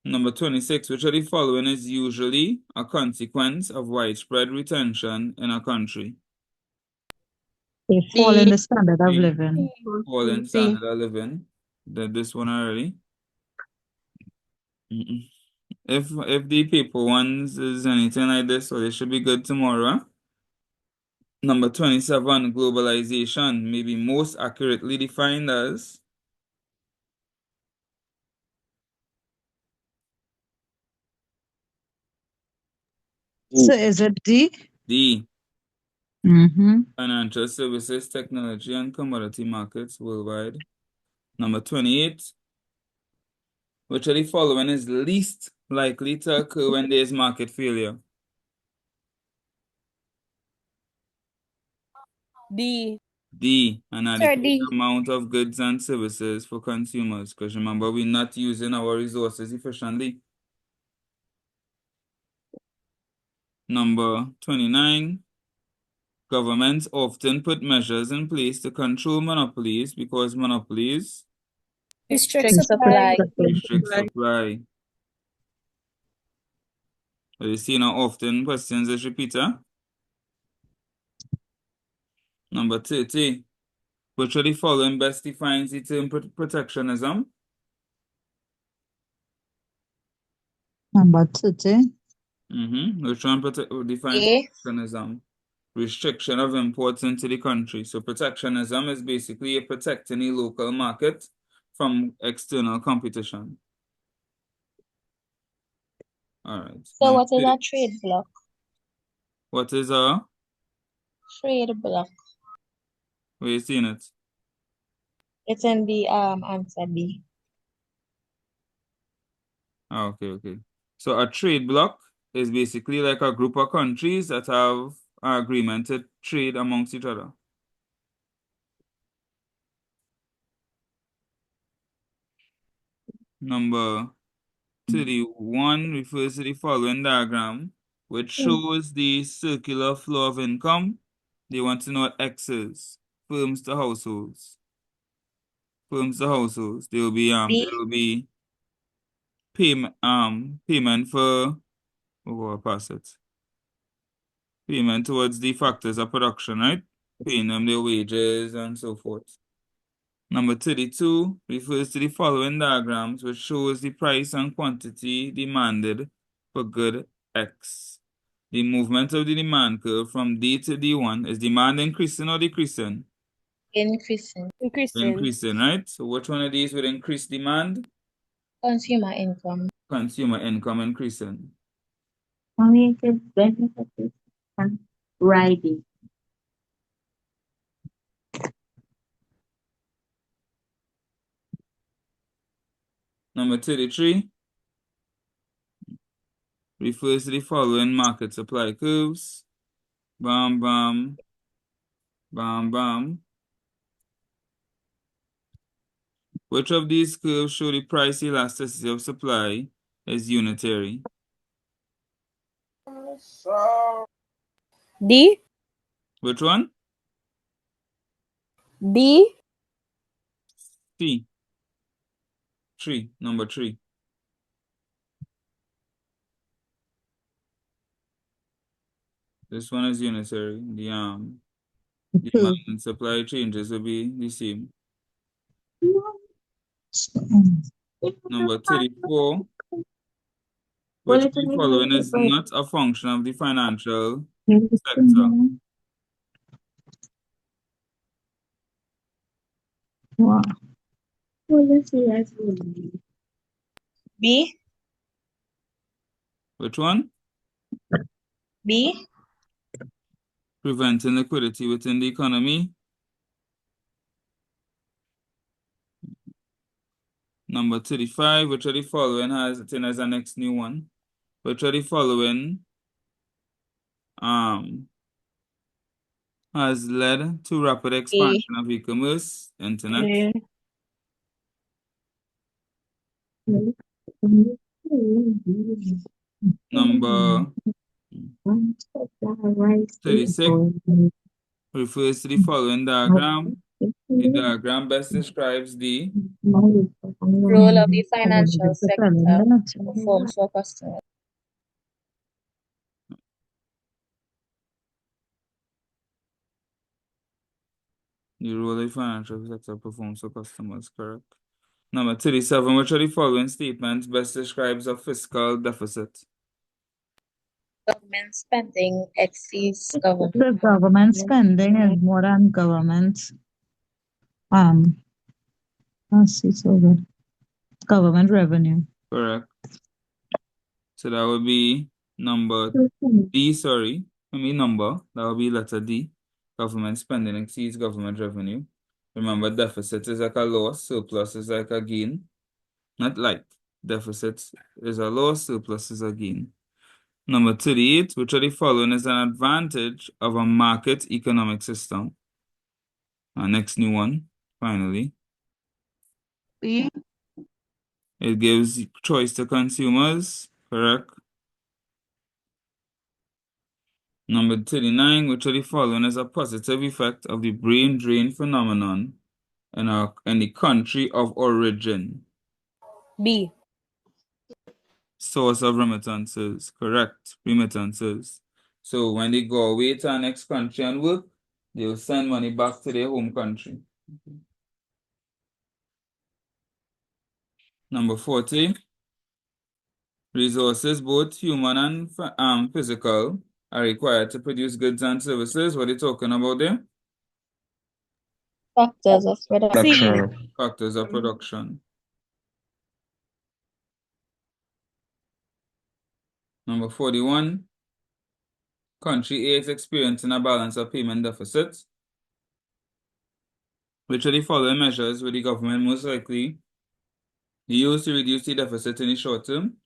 Number 26, which of the following is usually a consequence of widespread retention in a country? They fall in the standard of living. Fall in standard of living. Did this one already. If the paper ones is anything like this, so they should be good tomorrow. Number 27, globalization may be most accurately defined as So is it D? D. Mm-hmm. Financial services, technology, and commodity markets worldwide. Number 28, which of the following is least likely to occur when there is market failure? D. D, an Sir, adequate D. amount of goods and services for consumers. Because remember, we're not using our resources efficiently. Number 29, governments often put measures in place to control monopolies because monopolies Restrict Strict supply. supply. restrict supply. You see now often questions is repeater. Number 30, which of the following best defines the term protectionism? Number 30. Which one defines A. protectionism? Restriction of imports into the country. So protectionism is basically protecting the local market from external competition. All right. So Number what is 30. a trade block? What is a? Trade block. Where you seeing it? It's in the answer B. Okay. So a trade bloc is basically like a group of countries that have an agreement to trade amongst each other. Number 31 refers to the following diagram, which shows the circular flow of income. They want to know what X is. Firms to households. Firms to households. There will be payment for pass it. Payment towards the factors of production, right? Paying them their wages and so forth. Number 32 refers to the following diagrams, which shows the price and quantity demanded for good X. The movement of the demand curve from D to D1, is demand increasing or decreasing? Increasing. Increasing, right? So which one of these would increase demand? Consumer income. Consumer income increasing. Benefits and riding. Number 33 refers to the following market supply curves. Bam, bam, bam, bam. Which of these curves show the price elasticity of supply is unitary? D. Which one? D. C. 3. Number 3. This one is unitary. The demand and supply changes will be the same. Number 34. Which of the following is not a function of the financial sector? Wow. B. Which one? B. Preventing liquidity within the economy. Number 35, which of the following has it in as the next new one? Which of the following has led to rapid A. expansion of e-commerce, internet? Number 36 refers to the following diagram. The diagram best describes the Role of the financial sector performs for customers. role the financial sector performs for customers, correct? Number 37, which of the following statements best describes a fiscal deficit? Government spending exceeds government. The government spending is more than government. Let's see, so good. Government revenue. Correct. So that would be number D, sorry. Number. That would be letter D. Government spending exceeds government revenue. Remember, deficit is like a loss, surplus is like a gain. Not like. Deficit is a loss, surplus is a gain. Number 38, which of the following is an advantage of a market economic system? Our next new one, finally. B. It gives choice to consumers, correct? Number 39, which of the following is a positive effect of the brain drain phenomenon in the country of origin? B. Source of remittances, correct, remittances. So when they go away to our next country and work, they'll send money back to their home country. Number 40, resources, both human and physical, are required to produce goods and services. What are you talking about there? Factors of production. C. Factors of production. Number 41, country A is experiencing a balance of payment deficit. Which of the following measures will the government most likely use to reduce the deficit in the short term?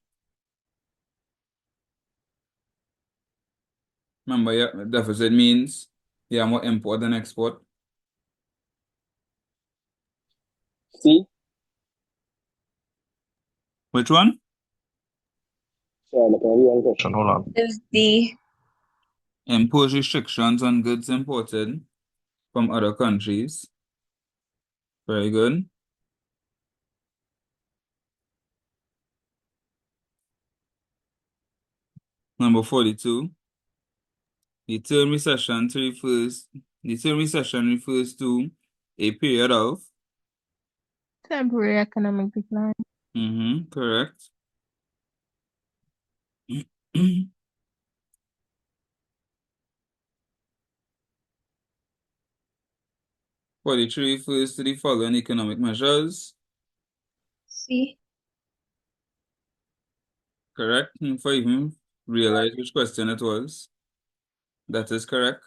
Remember, yeah, deficit means you have more import than export. C. Which one? Sorry, can I read one question? Hold on. Is D. Impose restrictions on goods imported from other countries. Very good. Number 42. The term recession refers to a period of Temporary economic decline. Correct. 43 refers to the following economic measures. C. Correct. For even realize which question it was. That is correct.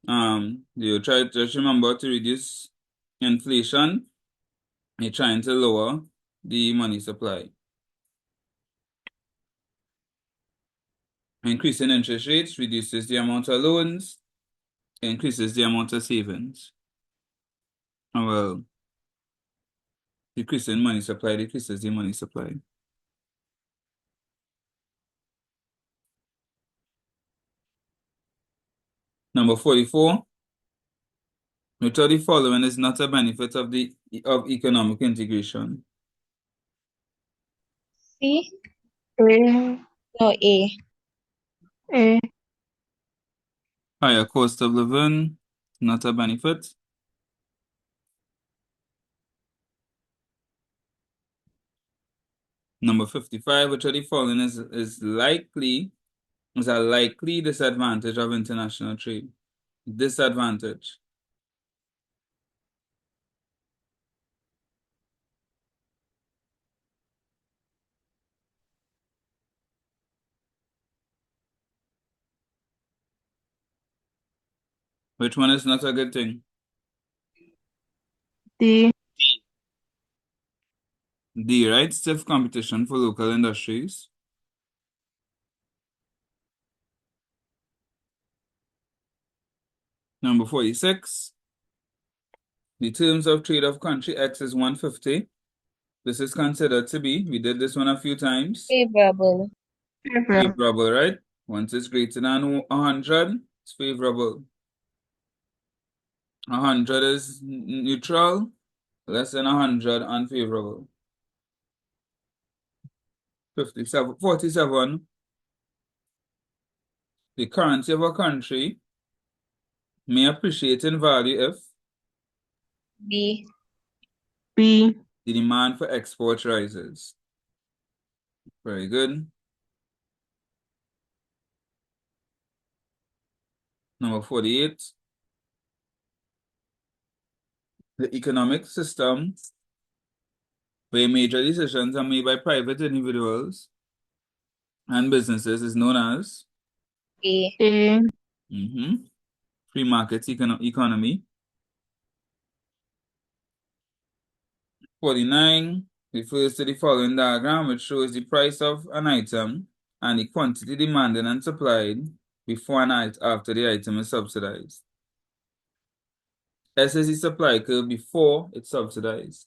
You try to just remember to reduce inflation. You're trying to lower the money supply. Increasing interest rates reduces the amount of loans, increases the amount of savings. Well, decreasing money supply decreases the money supply. Number 44. Which of the following is not a benefit of economic integration? C. A. No, A. A. Higher cost of living, not a benefit. Number 55, which of the following is a likely disadvantage of international trade? Disadvantage. Which one is not a good thing? D. D, right? Stiff competition for local industries. Number 46. The terms of trade of country X is 150. This is considered to be, we did this one a few times. Favorable. Favorable, right? Once it's greater than 100, it's favorable. 100 is neutral, less than 100, unfavorable. 47. The currency of a country may appreciate in value if B. B. the demand for exports rises. Very good. Number 48. The economic system where major decisions are made by private individuals and businesses is known as A. A. Free market economy. 49 refers to the following diagram, which shows the price of an item and the quantity demanded and supplied before and after the item is subsidized. S is the supply curve before it's subsidized.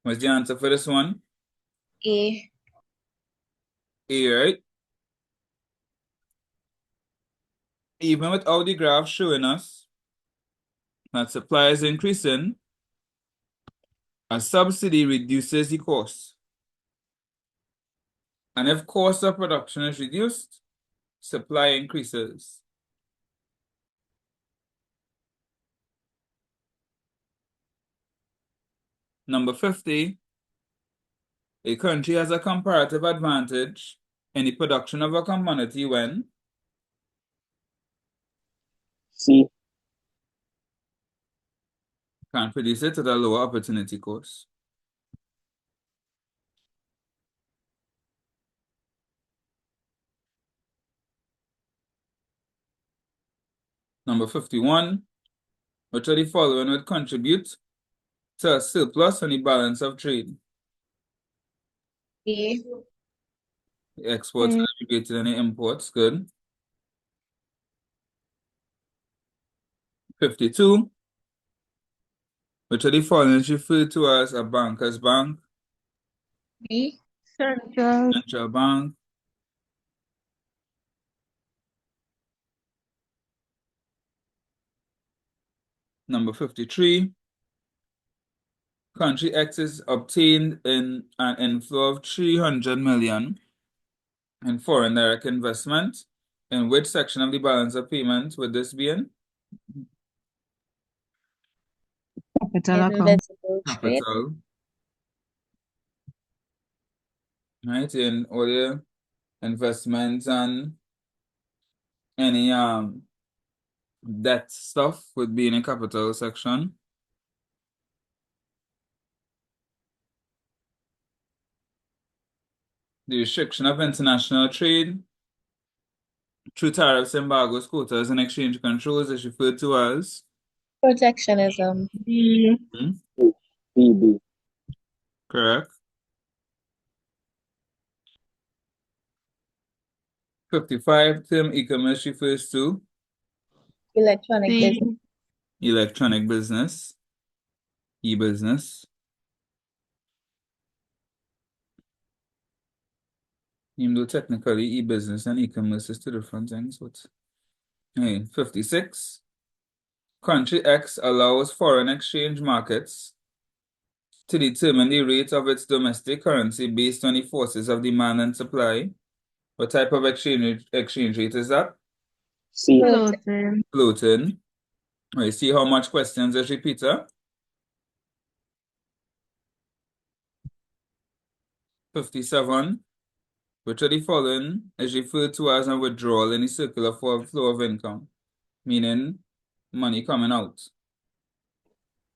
What's the answer for this one? A. A, right? Even without the graph showing us that supply is increasing, a subsidy reduces the cost. And if cost of production is reduced, supply increases. Number 50, a country has a comparative advantage in the production of a commodity when C. can produce it at a lower opportunity cost. Number 51, which of the following would contribute to a surplus on the balance of trade? A. The exports are greater than the imports. Good. 52, which of the following is referred to as a banker's bank? B. Central bank. Number 53, country X is obtained in an inflow of 300 million in foreign direct investment. In which section of the balance of payments would this be in? Capital account. Invisible trade. Capital. Right, in all your investments and any debt stuff would be in a capital section. The restriction of international trade through tariffs, embargoes, quotas, and exchange controls is referred to as Protectionism. B. B. correct. 55, term e-commerce refers to Electronic C. business. electronic business, e-business. Even though technically e-business and e-commerce is two different things, but hey, 56. Country X allows foreign exchange markets to determine the rate of its domestic currency based on the forces of demand and supply. What type of exchange rate is that? C. Floating. Floating. Right, see how much questions is repeater? 57. Which of the following is referred to as a withdrawal in the circular flow of income? Meaning money coming out.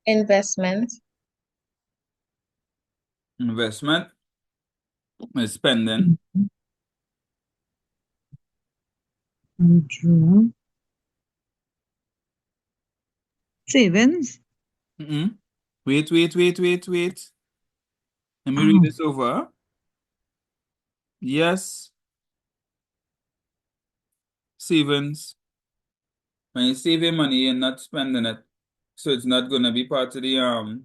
Investment. Investment is spending. Withdraw. Savings. Wait. Let me read this over. Yes. Savings. When you save your money, you're not spending it. So it's not gonna be part of the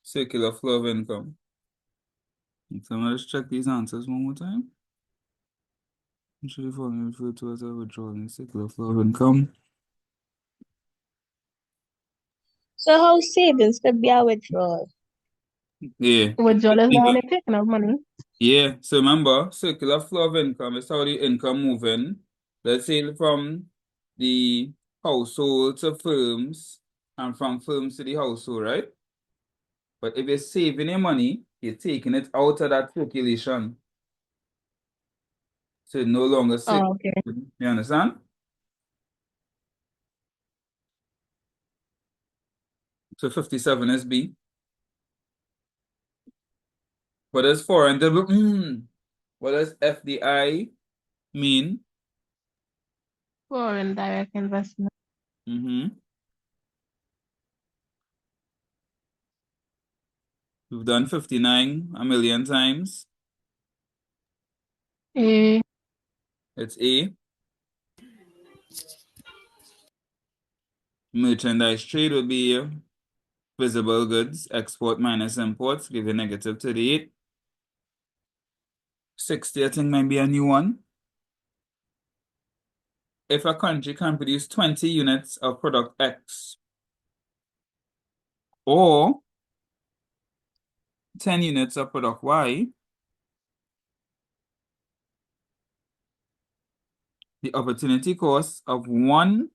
circular flow of income. So let's check these answers one more time. Should the following referred to as a withdrawal in circular flow of income? So how savings could be a withdrawal? Yeah. Withdrawal is not only taking out money. Yeah. So remember, circular flow of income is how the income moving. Let's say from the household to firms and from firms to the household, right? But if you're saving your money, you're taking it out of that circulation. So it no longer circulating. Oh, okay. You understand? So 57 is B. What does foreign development? What does FDI mean? Foreign direct investment. Mm-hmm. We've done 59 a million times. A. It's A. Merchandise trade would be visible goods, export minus imports, give you negative 38. 60, I think, might be a new one. If a country can produce 20 units of product X or 10 units of product Y, the opportunity cost of 1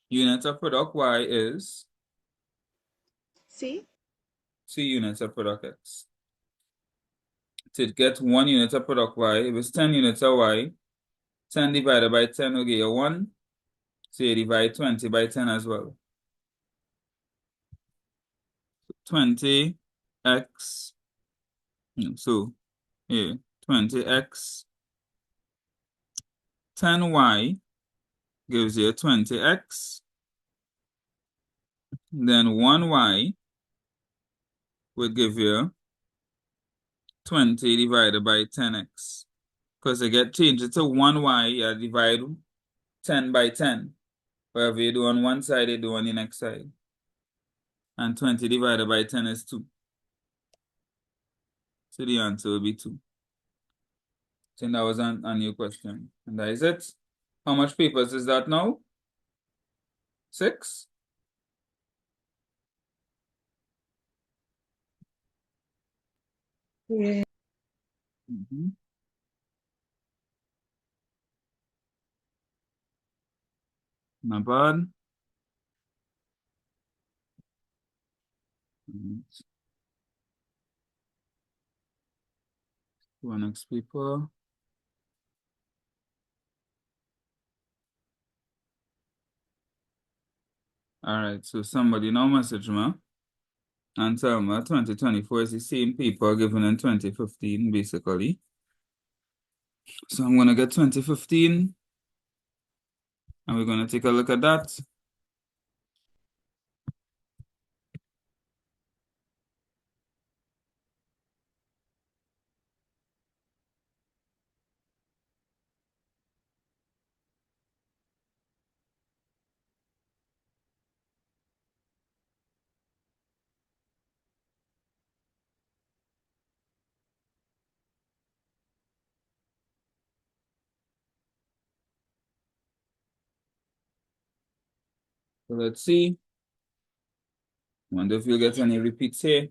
unit of product Y is C. 2 units of product X. To get 1 unit of product Y, it was 10 units of Y. 10 divided by 10 will give you 1. So you divide 20 by 10 as well. 20x, so yeah, 20x, 10y gives you 20x, then 1y will give you 20 divided by 10x. Because you get changed it to 1y, you divide 10 by 10. Whatever you do on one side, you do on the next side. And 20 divided by 10 is 2. So the answer will be 2. So that was a new question. And that is it. How much papers is that now? 6? Yeah. Mm-hmm. Not bad. One next paper. All right, so somebody now message me and tell me 2024 is the same paper given in 2015, basically. So I'm gonna get 2015 and we're gonna take a look at that. So let's see. Wonder if you'll get any repeats here.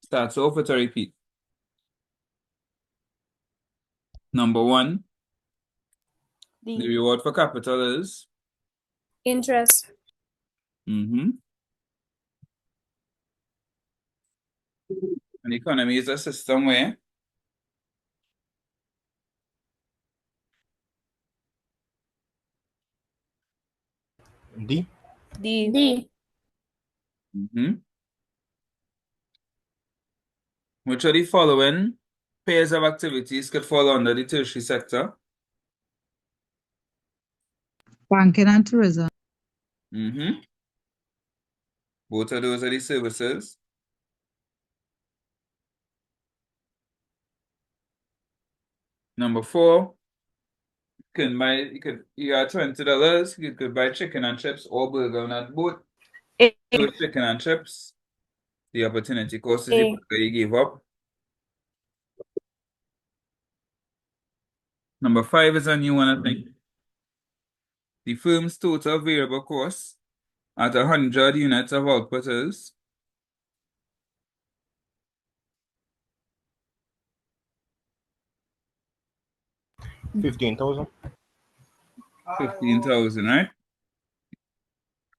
Starts off with a repeat. Number 1, the D. reward for capital is Interest. an economy is a system where D. D. D. which of the following pairs of activities could fall under the tertiary sector? Banking and tourism. Both of those are the services. Number 4, you got $20. You could buy chicken and chips or burger on that boat. A. So chicken and chips, the opportunity cost is the A. burger you give up. Number 5 is a new one, I think. The firm's total variable cost at 100 units of output is 15,000. 15,000, right?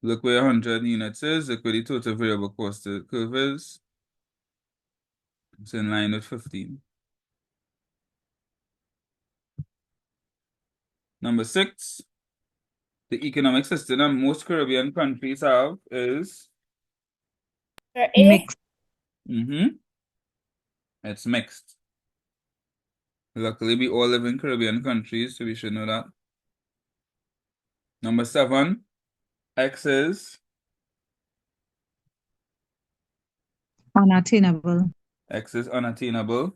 Look where 100 units is. Look where the total variable cost curve is. It's in line with 15. Number 6, the economic system that most Caribbean countries have is A. Mixed. It's mixed. Luckily, we all live in Caribbean countries, so we should know that. Number 7, X is Unattainable. X is unattainable.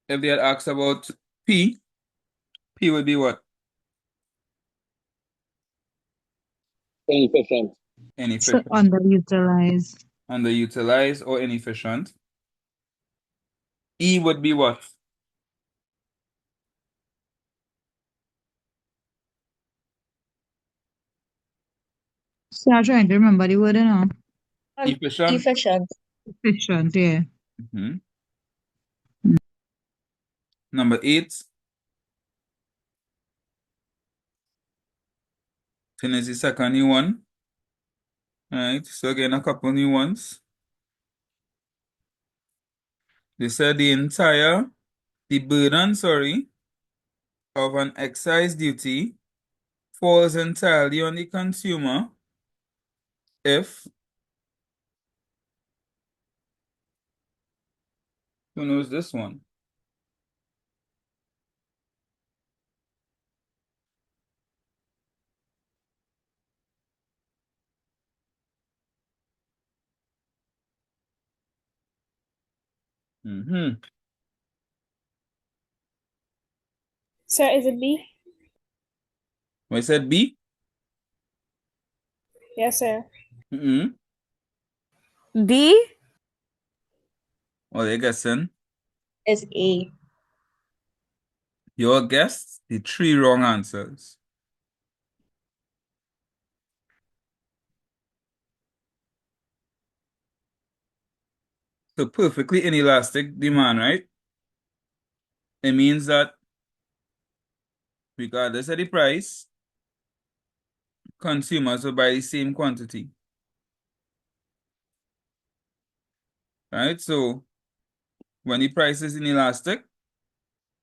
If they had asked about P would be what? Inefficient. So Inefficient. underutilized. Underutilized or inefficient. E would be what? So I'm trying to remember the word now. Efficient. Efficient. Efficient, yeah. Number 8. Finish the second new one. Alright, so again, a couple new ones. They said the burden, of an excise duty falls entirely on the consumer if, who knows this one? Sir, is it B? I said B? Yes, sir. Mm-hmm. D. What are you guessing? Is A. Your guess, the 3 wrong answers. So perfectly inelastic demand, right? It means that regardless of the price, consumers will buy the same quantity. Right? So when the price is inelastic,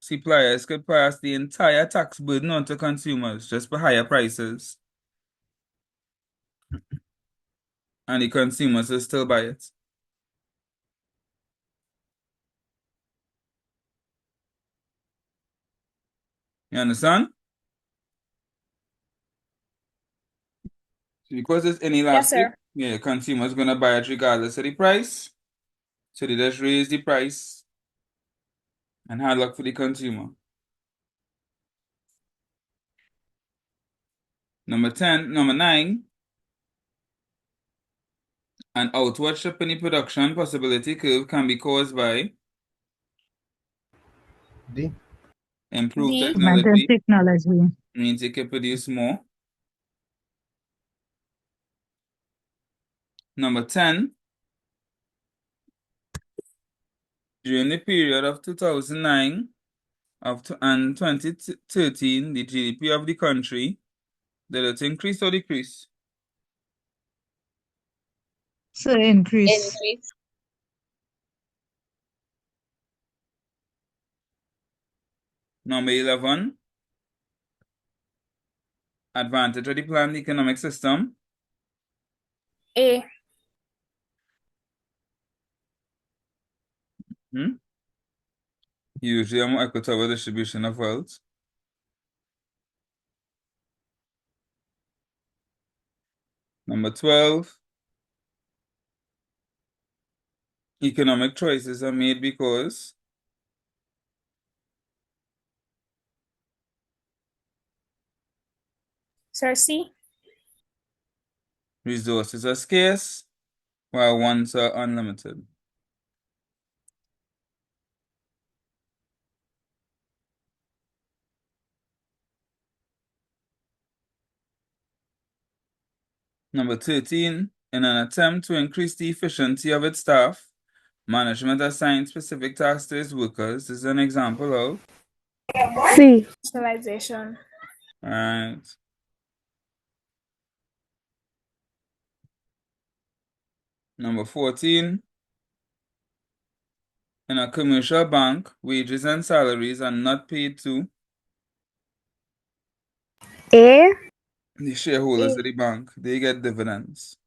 suppliers could pass the entire tax burden onto consumers just for higher prices. And the consumers will still buy it. You understand? So because it's Yes, inelastic, sir. yeah, consumers gonna buy it regardless of the price. So they just raise the price and hard luck for the consumer. Number 9, an outward shift in the production possibility curve can be caused by D. improved D. Improvement in technology, technology. means it can produce more. Number 10, during the period of 2009 and 2013, the GDP of the country, did it increase or decrease? So increase. Increase. Number 11, advantage of the planned economic system. A. Usually a more equitable distribution of wealth. Number 12, Economic choices are made because Sir C. resources are scarce while wants are unlimited. Number 13, in an attempt to increase the efficiency of its staff, management assigned specific tasks to its workers. This is an example of C. Specialization. Right. Number 14, in a commercial bank, wages and salaries are not paid to A. the shareholders of the bank. They get dividends.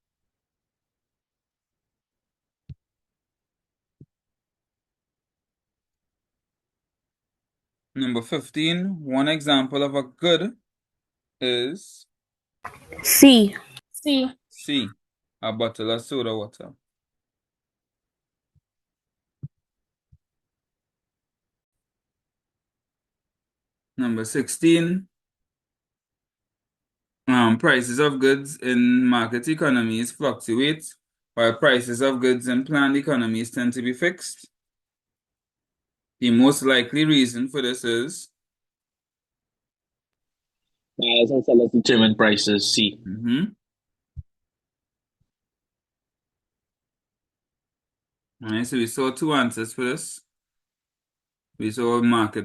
Number 15, one example of a good is C. C. C, a bottle of soda water. Number 16, prices of goods in market economies fluctuate, while prices of goods in planned economies tend to be fixed. The most likely reason for this is Buyers and sellers determine prices. C. Alright, so we saw two answers for this. We saw demand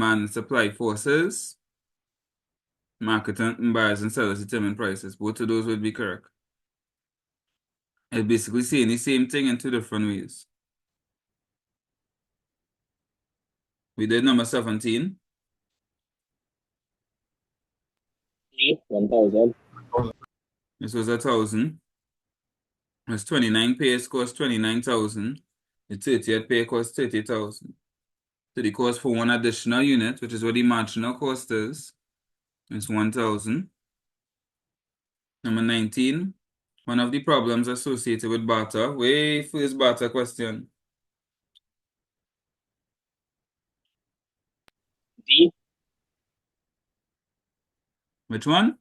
and supply forces. Market and buyers and sellers determine prices. Both of those would be correct. It's basically saying the same thing in two different ways. We did number 17. A. 1,000. This was 1,000. It's 29 pairs cost 29,000. The 30th pair cost 30,000. So the cost for one additional unit, which is what the marginal cost is 1,000. Number 19. One of the problems associated with barter. Way first barter question. D. Which one?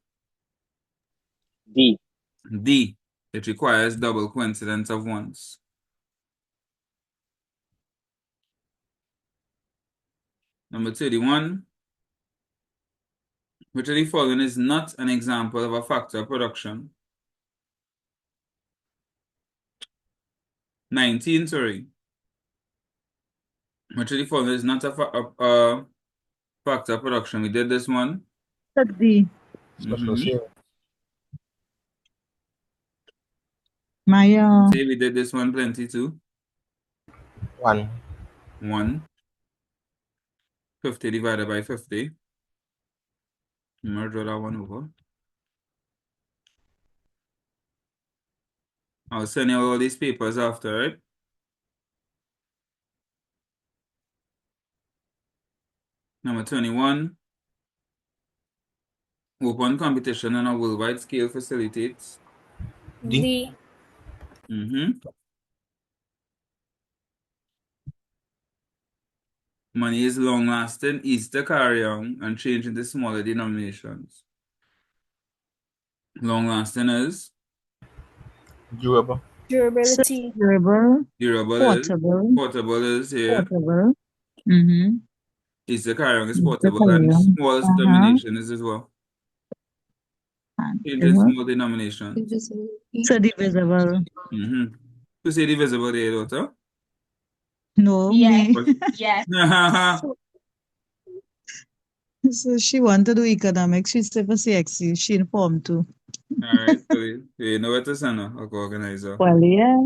D. D. It requires double coincidence of ones. Number 31. Which of the following is not an example of a factor of production? 19, sorry. Which of the following is not a factor of production? We did this one. D. Special share. My Say we did this one plenty too. 1. 1. 50 divided by 50. I'm going to draw that one over. I'll send you all these papers after, right? Number 21. Open competition on a worldwide scale facilitates. D. Money is long-lasting, easy to carry on, and change into smaller denominations. Long-lasting is? Durable. Durability. durable, Durable is? portable, Portable is here. portable. Easy to carry on is Easy to portable, carry and on. smallest denomination is as well. Change in Divisible. small denominations. So divisible. To say divisible there, daughter? No, Yes. me. Yes. So she want to do economics. She said for CXC. She informed too. All right, so you know what to send her, organizer. Well, yeah.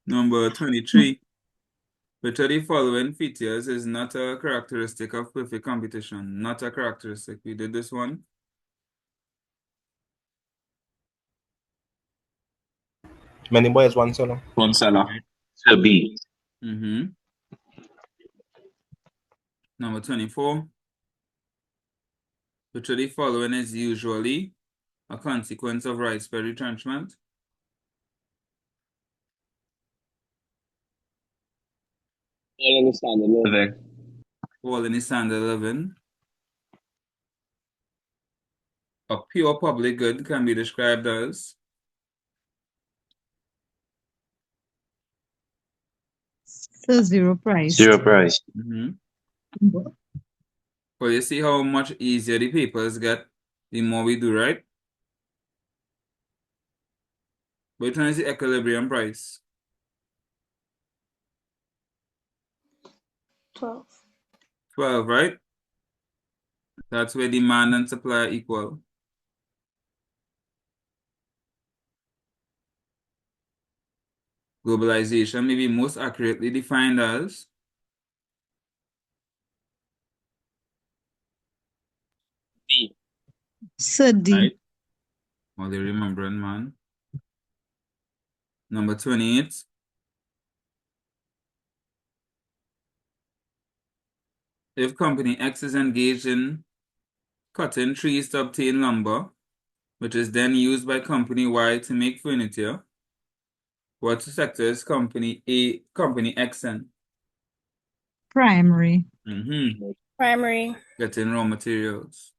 Number 23. Which of the following features is not a characteristic of perfect competition? Not a characteristic. We did this one. Many boys, one seller. One seller. So B. Number 24. Which of the following is usually a consequence of widespread retrenchment? All in the standard living. All in the standard living. A pure public good can be described as So zero price. Zero price. But you see how much easier the papers get the more we do, right? Which one is the equilibrium price? 12. 12, right? That's where demand and supply are equal. Globalization may be most accurately defined as D. So D. right? Only remembering, man. Number 28. If company X is engaged in cutting trees to obtain lumber, which is then used by company Y to make furniture, what sector is company X in? Primary. Primary. Getting raw materials.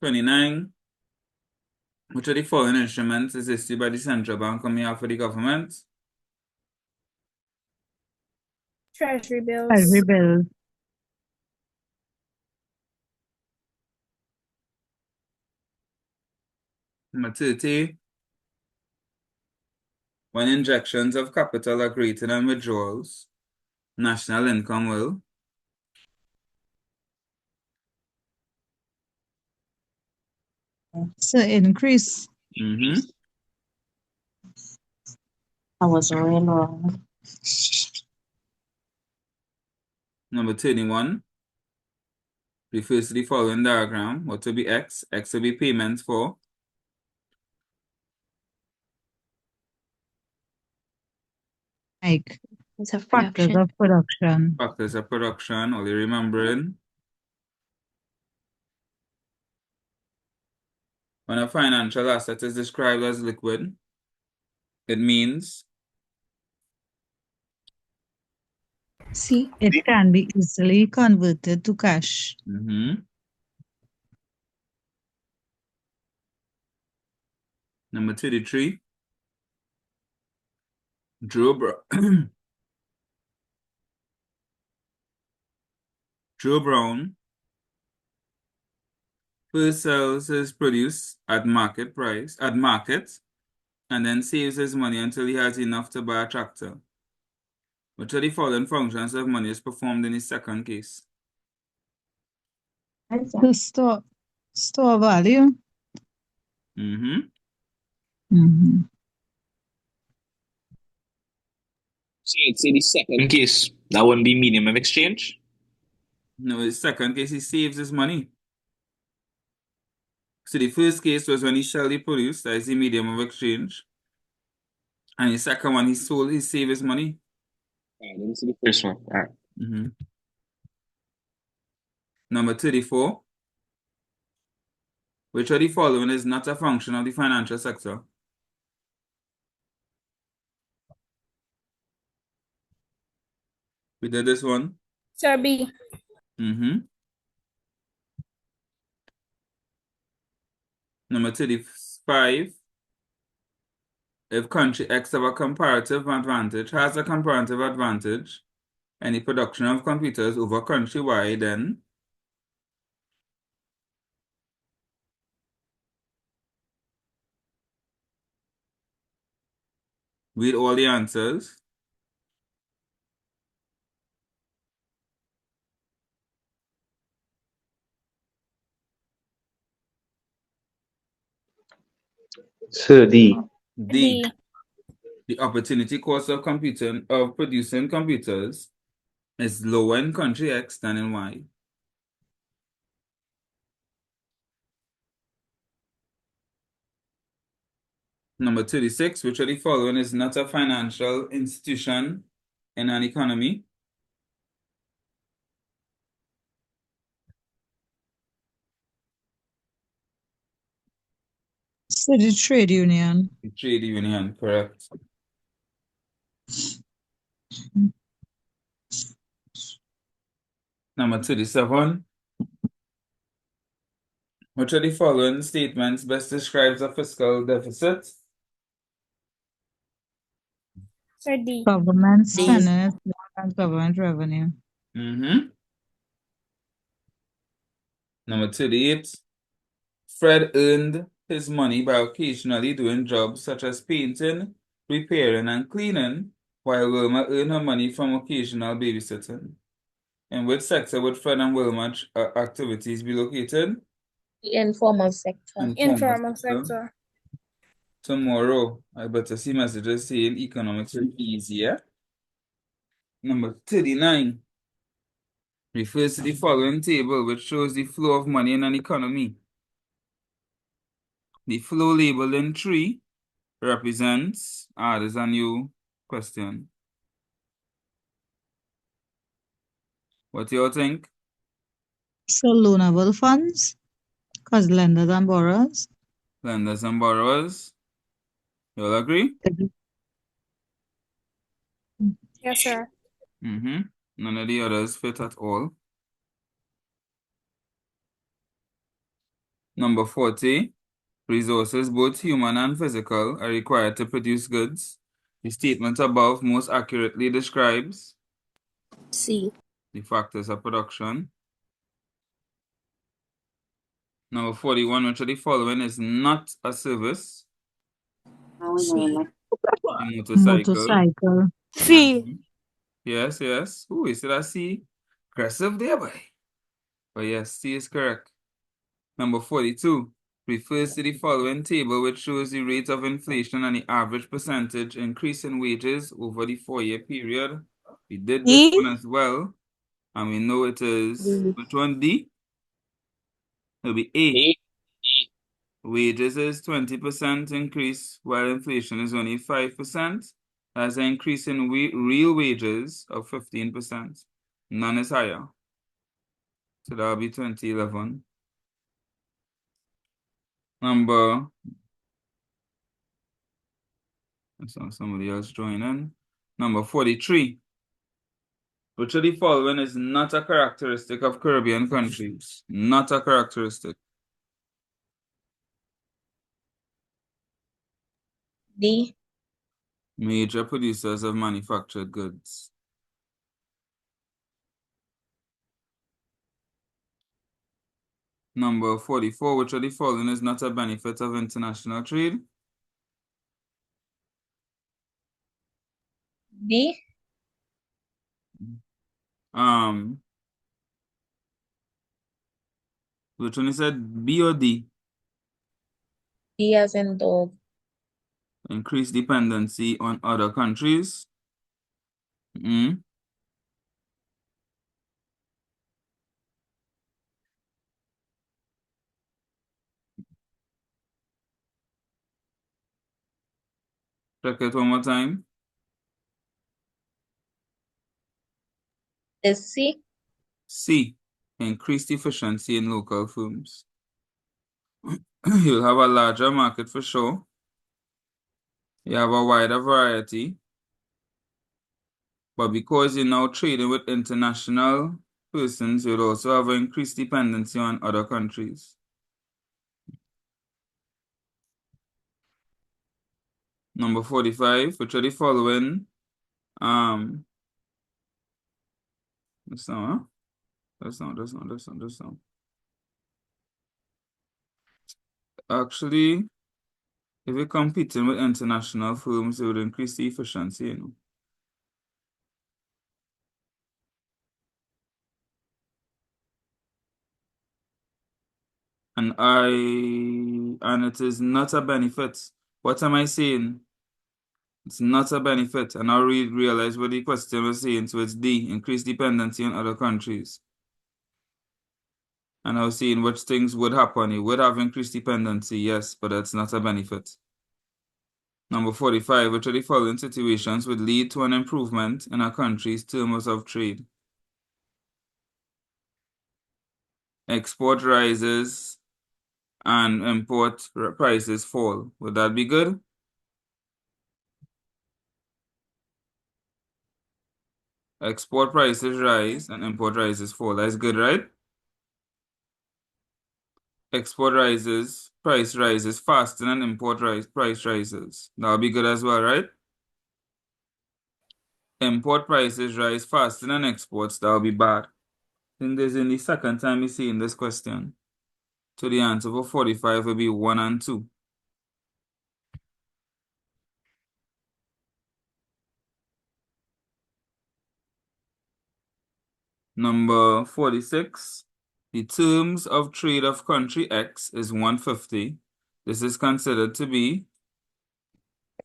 29. Which of the following instruments is issued by the central bank on behalf of the government? Treasury bills. Treasury bill. Number 30. When injections of capital are greater than withdrawals, national income will So increase. I was really wrong. Number 31. Refers to the following diagram. What will be X? X will be payments for Like It's a factors fraction. of production. factors of production, only remembering. When a financial asset is described as liquid, it means See? It can be easily converted to cash. Number 33. Joe Brown first sells his produce at market, and then saves his money until he has enough to buy a tractor. Which of the following functions of money is performed in the second case? To store value. So you'd say the second case, that wouldn't be medium of exchange? No, the second case, he saves his money. So the first case was when he shall the produce, that is the medium of exchange. And the second one, he saved his money. I didn't see the first one. All right. Number 34. Which of the following is not a function of the financial sector? We did this one. Sir B. Number 35. If country X has a comparative advantage in the production of computers over country Y, then read all the answers. So D. D. The opportunity cost of producing computers is lower in country X than in Y. Number 36, which of the following is not a financial institution in an economy? So the trade union. The trade union, correct. Number 37. Which of the following statements best describes a fiscal deficit? Sir D. Government D. spending is less than government revenue. Number 38. Fred earned his money by occasionally doing jobs such as painting, repairing, and cleaning, while Wilma earned her money from occasional babysitting. In which sector would Fred and Wilma's activities be located? The informal sector. Informal sector. Tomorrow, I better see messages saying economics will be easier. Number 39 refers to the following table, which shows the flow of money in an economy. The flow labeled in 3 represents, there's a new question. What do you all think? So loanable funds, because lenders and borrowers. Lenders and borrowers. You all agree? Yes, sir. None of the others fit at all. Number 40. Resources, both human and physical, are required to produce goods. The statement above most accurately describes C. the factors of production. Number 41, which of the following is not a service? C. A motorcycle. Motorcycle. C. Yes, yes. Ooh, you see that C? Aggressive there, boy. But yes, C is correct. Number 42 refers to the following table, which shows the rate of inflation and the average percentage increase in wages over the 4-year period. We did this E. one as well, and we know it is, D. which one, D? It'll be A. D. Wages is 20% increase, while inflation is only 5%. That's an increase in real wages of 15%. None is higher. So that'll be 2011. Number, I saw somebody else join in. Number 43. Which of the following is not a characteristic of Caribbean countries? Not a characteristic. D. Major producers of manufactured goods. Number 44. Which of the following is not a benefit of international trade? D. Which one is said, B or D? D as in dog. Increased dependency on other countries. Check it one more time. Is C. C. Increased efficiency in local firms. You'll have a larger market for sure. You have a wider variety. But because you're now trading with international persons, you'll also have an increased dependency on other countries. Number 45, which are the following? This one, huh? This one. Actually, if you're competing with international firms, it would increase the efficiency, you know. And it is not a benefit. What am I saying? It's not a benefit. And I realize what the question was saying. So it's D, increased dependency on other countries. And I was saying which things would happen. It would have increased dependency, yes, but that's not a benefit. Number 45, which of the following situations would lead to an improvement in a country's terms of trade? Export rises and import prices fall. Would that be good? Export prices rise and import prices fall. That's good, right? Export price rises faster than price rises. That'll be good as well, right? Import prices rise faster than exports. That'll be bad. I think this is the second time you see in this question. So the answer for 45 will be 1 and 2. Number 46. The terms of trade of country X is 150. This is considered to be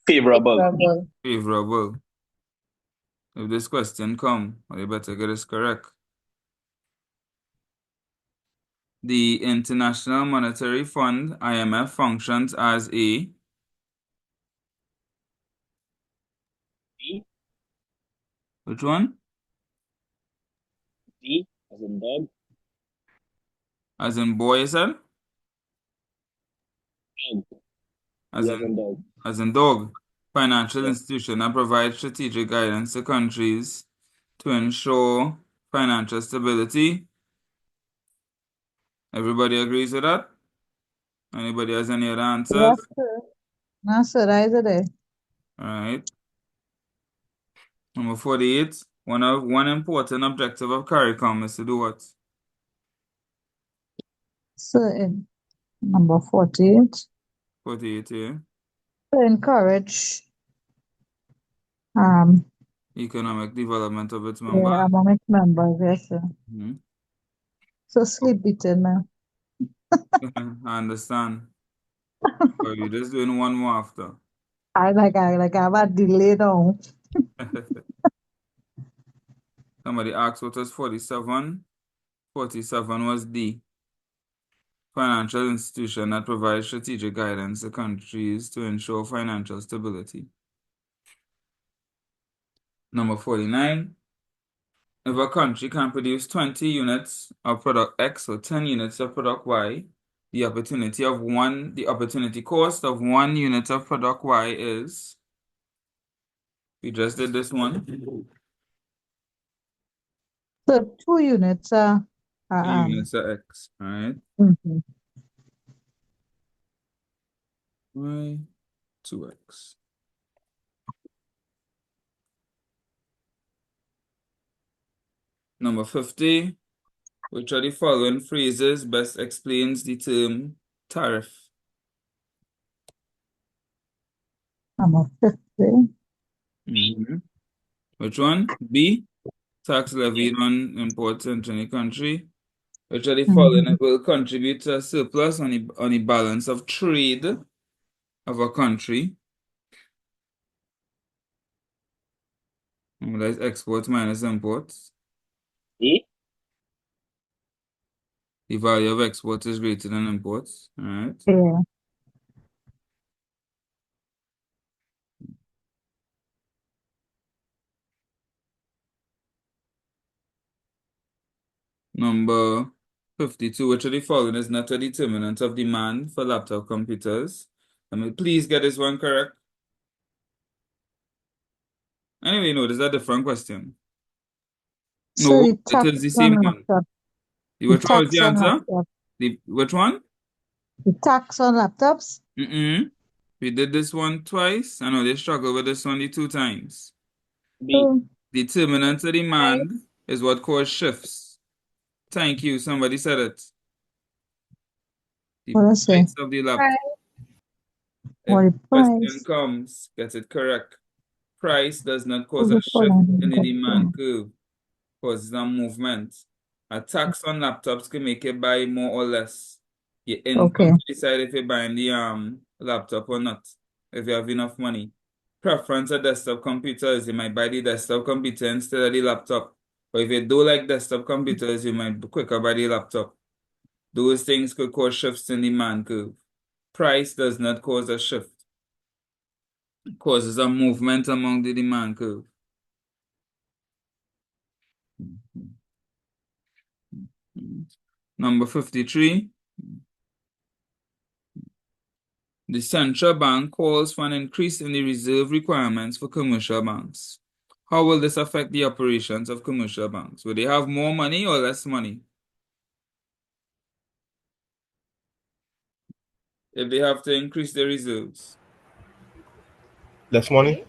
Favorable. favorable. If this question come, well, you better get this correct. The International Monetary Fund, IMF, functions as a D. which one? D as in dog. As in boy, you said? Dog. As D as in in dog. as in dog. Financial Yes. institution that provides strategic guidance to countries to ensure financial stability. Everybody agrees with that? Anybody has any other answers? Yes, sir. No, sir, I said it. All right. Number 48. One important objective of CARICOM is to do what? Sir, number 48. 48, yeah. To encourage um Economic development of its members. yeah, among its members, yes, sir. Mhm. So sleep beating, man. I understand. But you're just doing one more after. I have a delay now. Somebody asked what was 47. 47 was D. Financial institution that provides strategic guidance to countries to ensure financial stability. Number 49. If a country can produce 20 units of product X or 10 units of product Y, the opportunity cost of 1 unit of product Y is, we just did this one, 2 So 2 units units of X, all right? mhm. Y, 2X. Number 50, which of the following phrases best explains the term tariff? Number 50. Mhm. Which one? B, tax levied on imports entering any country. Which of the following will contribute to a surplus on the balance of trade of a country? That's exports minus imports. E. The value of exports is greater than imports. All right. Yeah. Number 52, which of the following is not a determinant of demand for laptop computers? Let me please get this one correct. Anyway, no, this is a different question. So No, the it tax is the on same one. laptop. The Which one was the tax on answer? laptop. Which one? The tax on laptops? We did this one twice. I know they struggle with this one the 2 times. B. So Determinant of demand is what causes shifts. Thank you. Somebody said it. The what I say? price of the laptop. If What the the question price? comes, get it correct. Price does not cause Of a the shift in following the demand curve, causes a movement. A tax on laptops can make you buy more or less. Your Okay. income to decide if you're buying the laptop or not, if you have enough money. Preference of desktop computers, you might buy the desktop computer instead of the laptop. But if you don't like desktop computers, you might quicker buy the laptop. Those things could cause shifts in demand curve. Price does not cause a shift. It causes a movement among the demand curve. Number 53. The central bank calls for an increase in the reserve requirements for commercial banks. How will this affect the operations of commercial banks? Will they have more money or less money? If they have to increase their reserves? Less money?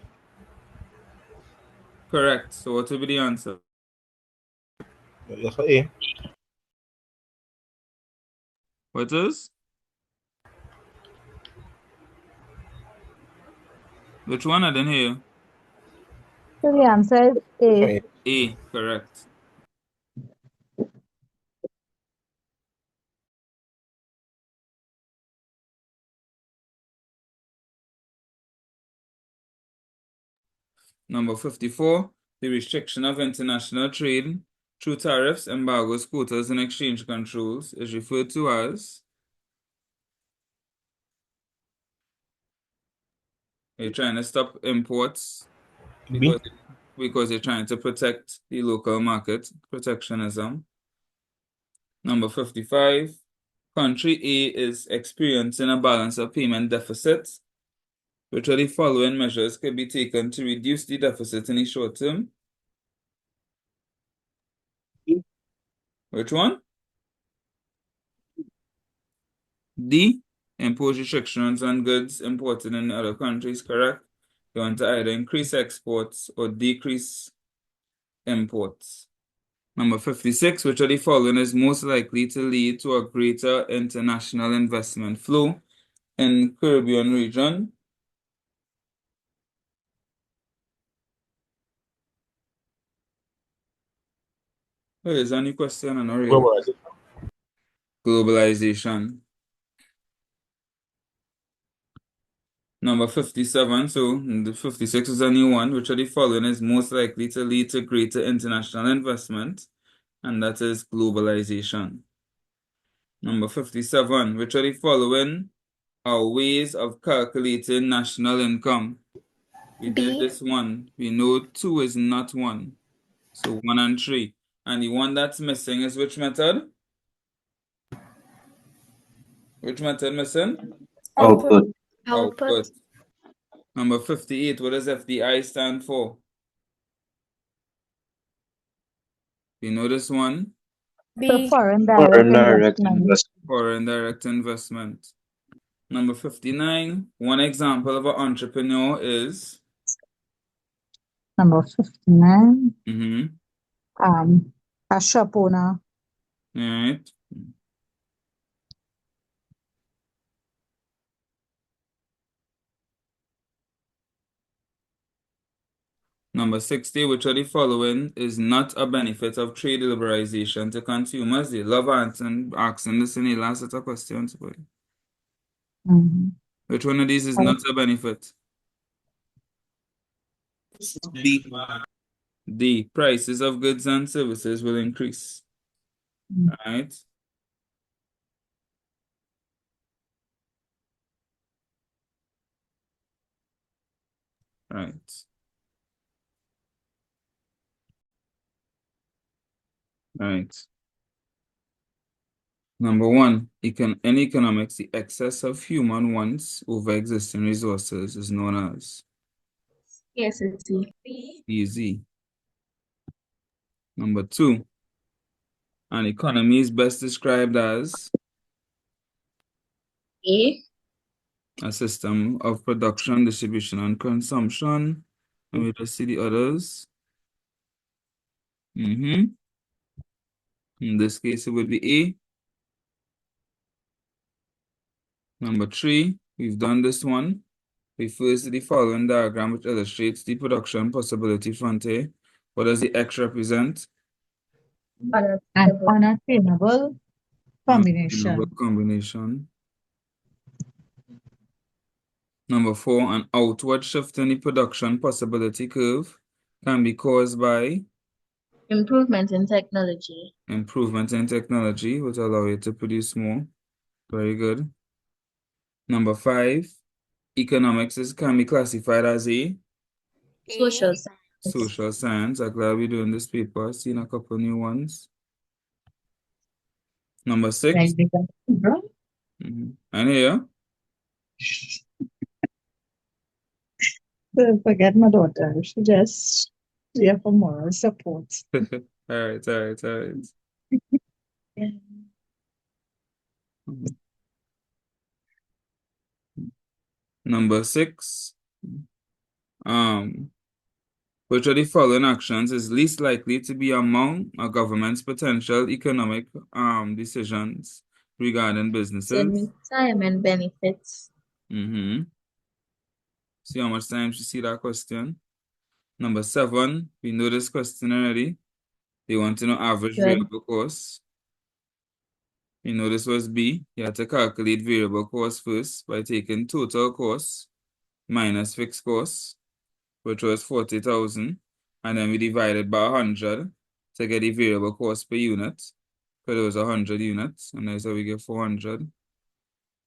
Correct. So what will be the answer? Yes, for A. What is? Which one? I didn't hear. So the answer is A. A. A. Correct. Number 54, the restriction of international trade through tariffs, embargoes, quotas, and exchange controls is referred to as. You're trying to stop imports B. because you're trying to protect the local market, protectionism. Number 55, country A is experiencing a balance of payment deficit. Which of the following measures could be taken to reduce the deficit in the short term? Which one? D. Impose restrictions on goods imported in other countries, correct? You want to either increase exports or decrease imports. Number 56, which of the following is most likely to lead to a greater international investment flow in Caribbean region? Is there any question? I know really. Globalization. Number 57, so the 56 is a new one. Which of the following is most likely to lead to greater international investment? And that is globalization. Number 57, which of the following are ways of calculating national income? We did this one. We know 2 is not 1. So 1 and 3. And the one that's missing is which method? Which method missing? Output. Output. Number 58, what does FDI stand for? You know this one? So B. foreign direct investment. Foreign direct investment. Number 59, one example of an entrepreneur is? Number 59. Mm-hmm. A shop owner. All right. Number 60, which of the following is not a benefit of trade liberalization to consumers? They love asking this in the last set of questions. Mm-hmm. Which one of these is not a benefit? D. Prices of goods and services will increase. Mm-hmm. All right. Right. Right. Number 1, in economics, the excess of human wants over existing resources is known as? Scarcity. Easy. Number 2, an economy is best described as? A. A system of production, distribution, and consumption. Let me just see the others. In this case, it would be A. Number 3, we've done this one. Refers to the following diagram which illustrates the production possibility frontier. What does the X represent? An unattainable combination. Combination. Number 4, an outward shift in the production possibility curve can be caused by? Improvement in technology. Improvement in technology, which allow you to produce more. Very good. Number 5, economics can be classified as a? Social science. Social science. I'm glad we're doing this paper. I've seen a couple new ones. Number 6. And here? Forget my daughter. She just Yeah, for moral support. All right. Number 6. Which of the following actions is least likely to be among a government's potential economic decisions regarding businesses? Retirement benefits. See how much time you see that question? Number 7, we know this question already. They want to know average Good. variable cost. We know this was B. You have to calculate variable cost first by taking total cost minus fixed cost, which was 40,000, and then we divided by 100 to get the variable cost per unit, because it was 100 units, and that's how we get 400.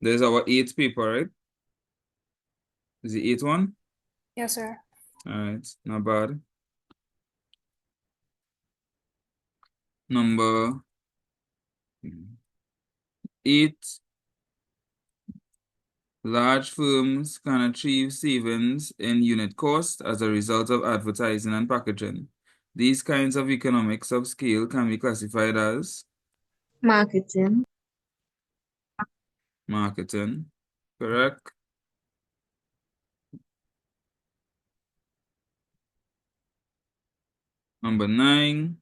There's our 8th paper, right? Is the 8th one? Yes, sir. All right, not bad. Number 8. Large firms can achieve savings in unit cost as a result of advertising and packaging. These kinds of economics of scale can be classified as Marketing. marketing. Correct? Number 9.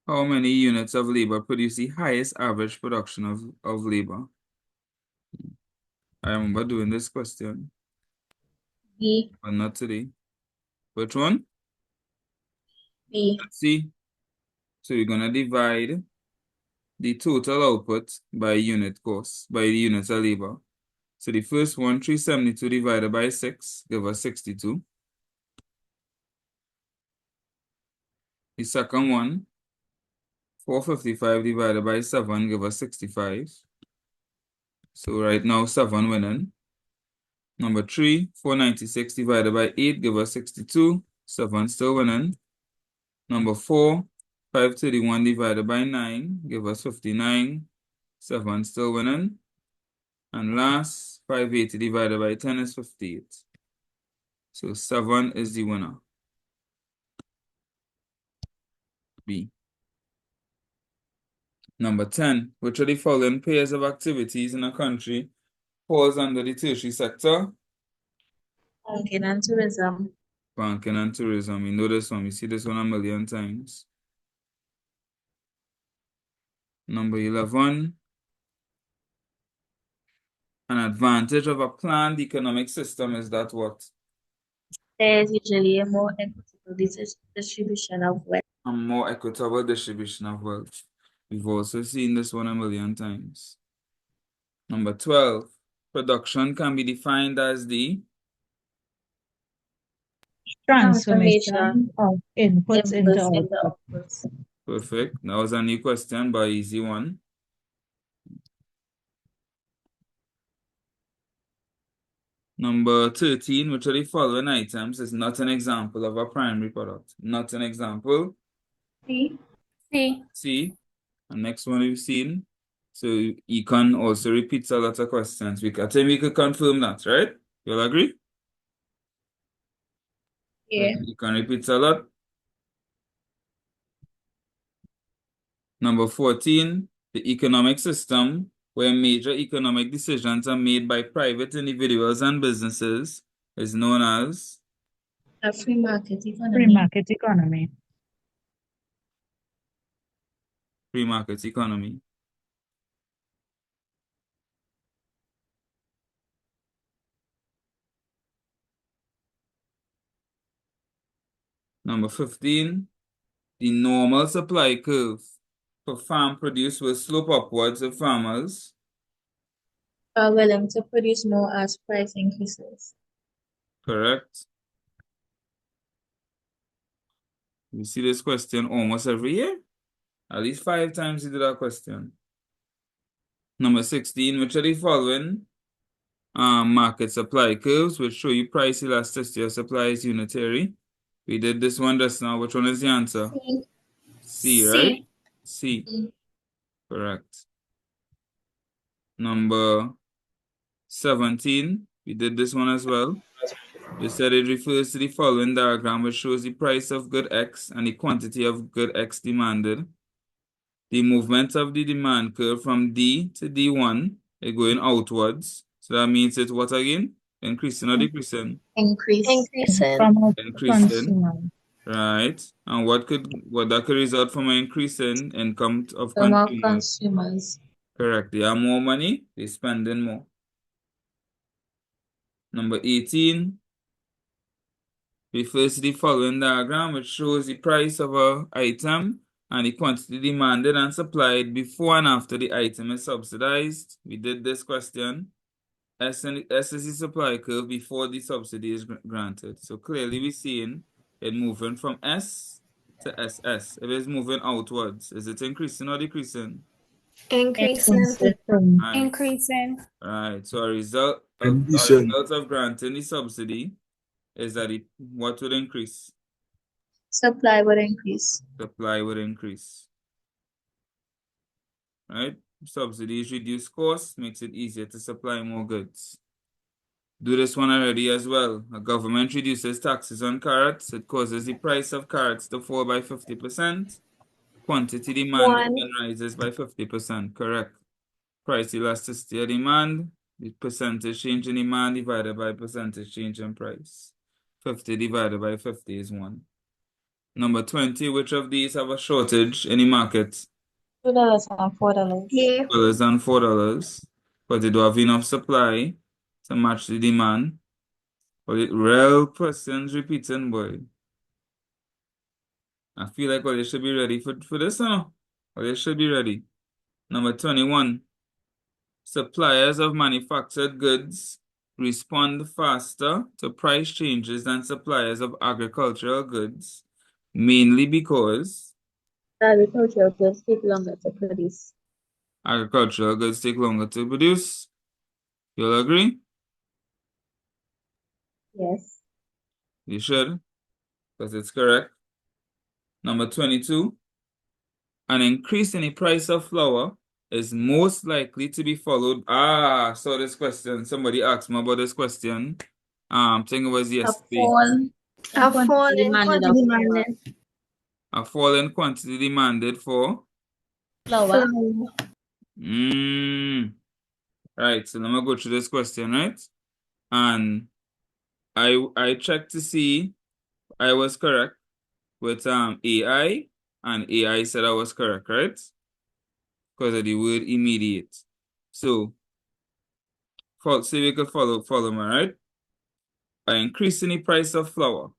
How many units of labor produce the highest average production of labor? I remember doing this question, B. but not today. Which one? B. C. So we're going to divide the total output by unit cost, by the units of labor. So the first one, 372 divided by 6, give us 62. The second one, 455 divided by 7, give us 65. So right now, 7 winning. Number 3, 496 divided by 8, give us 62. 7 still winning. Number 4, 531 divided by 9, give us 59. 7 still winning. And last, 580 divided by 10 is 58. So 7 is the winner. B. Number 10, which of the following pairs of activities in a country falls under the tertiary sector? Banking and tourism. Banking and tourism. We know this one. We see this one a million times. Number 11, an advantage of a planned economic system is that what? There is usually a more equitable distribution of wealth. A more equitable distribution of wealth. We've also seen this one a million times. Number 12, production can be defined as the Transformation of inputs into Inputs into output. outputs. perfect. That was a new question, but easy one. Number 13, which of the following items is not an example of a primary product? Not an example. C. C. And next one we've seen. So you can also repeat a lot of questions. I think we could confirm that, right? You'll agree? Yeah. You can repeat a lot. Number 14, the economic system where major economic decisions are made by private individuals and businesses is known as A free market economy. Free market economy. free market economy. Number 15, the normal supply curve for farm produce will slope upwards if farmers Are willing to produce more as price increases. correct. We see this question almost every year. At least 5 times you do that question. Number 16, which are the following market supply curves which show you price elasticity of supply is unitary? We did this one just now. Which one is the answer? C, right? C. Correct. Number 17, We did this one as well. We said it refers to the following diagram, which shows the price of good X and the quantity of good X demanded. The movement of the demand curve from D to D1 is going outwards. So that means it's what again? Increasing or decreasing? Increasing. From Increasing. consumer. Right. And what that could result from an increase in income of From our consumers? consumers. Correct. They have more money, they're spending more. Number 18 refers to the following diagram, which shows the price of an item and the quantity demanded and supplied before and after the item is subsidized. We did this question. S is the supply curve before the subsidy is granted. So clearly we're seeing it moving from S to SS. If it's moving outwards, is it increasing or decreasing? Increasing. Right. Increasing. Right. So a result of granting the subsidy is that what would increase? Supply would increase. Supply would increase. Right? Subsidies reduce costs, makes it easier to supply more goods. Do this one already as well. A government reduces taxes on carrots. It causes the price of carrots to fall by 50%. Quantity demanded then rises by 50%. Correct. Price elasticity of demand. The percentage change in demand divided by percentage change in price. 50 divided by 50 is 1. Number 20, which of these have a shortage in the market? $2 and $4. Yeah. $2 and $4. But they don't have enough supply to match the demand. But real questions repeating, boy. I feel like they should be ready for this, huh? They should be ready. Number 21. Suppliers of manufactured goods respond faster to price changes than suppliers of agricultural goods, mainly because Agricultural goods take longer to produce. agricultural goods take longer to produce. You'll agree? Yes. You should, because it's correct. Number 22. An increase in the price of flour is most likely to be followed. So this question, somebody asked me about this question. I think it was yesterday. A fall in quantity demanded. A fall in quantity demanded for Flour. Right, so let me go through this question, right? And I checked to see I was correct with AI, and AI said I was correct, right? Because of the word immediate. So we could follow me, right? By increasing the price of flour,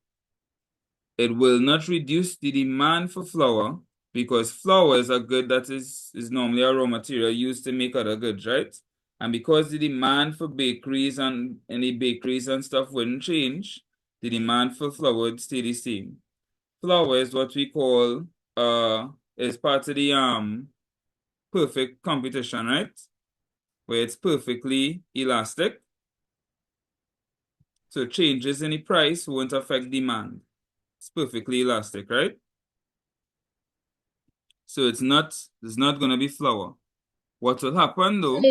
it will not reduce the demand for flour, because flour is a good that is normally a raw material used to make other goods, right? And because the demand for bakeries and any bakeries and stuff wouldn't change, the demand for flour would stay the same. Flour is what we call is part of the perfect competition, right? Where it's perfectly elastic. So changes in the price won't affect demand. It's perfectly elastic, right? So it's not gonna be flour. What will happen though?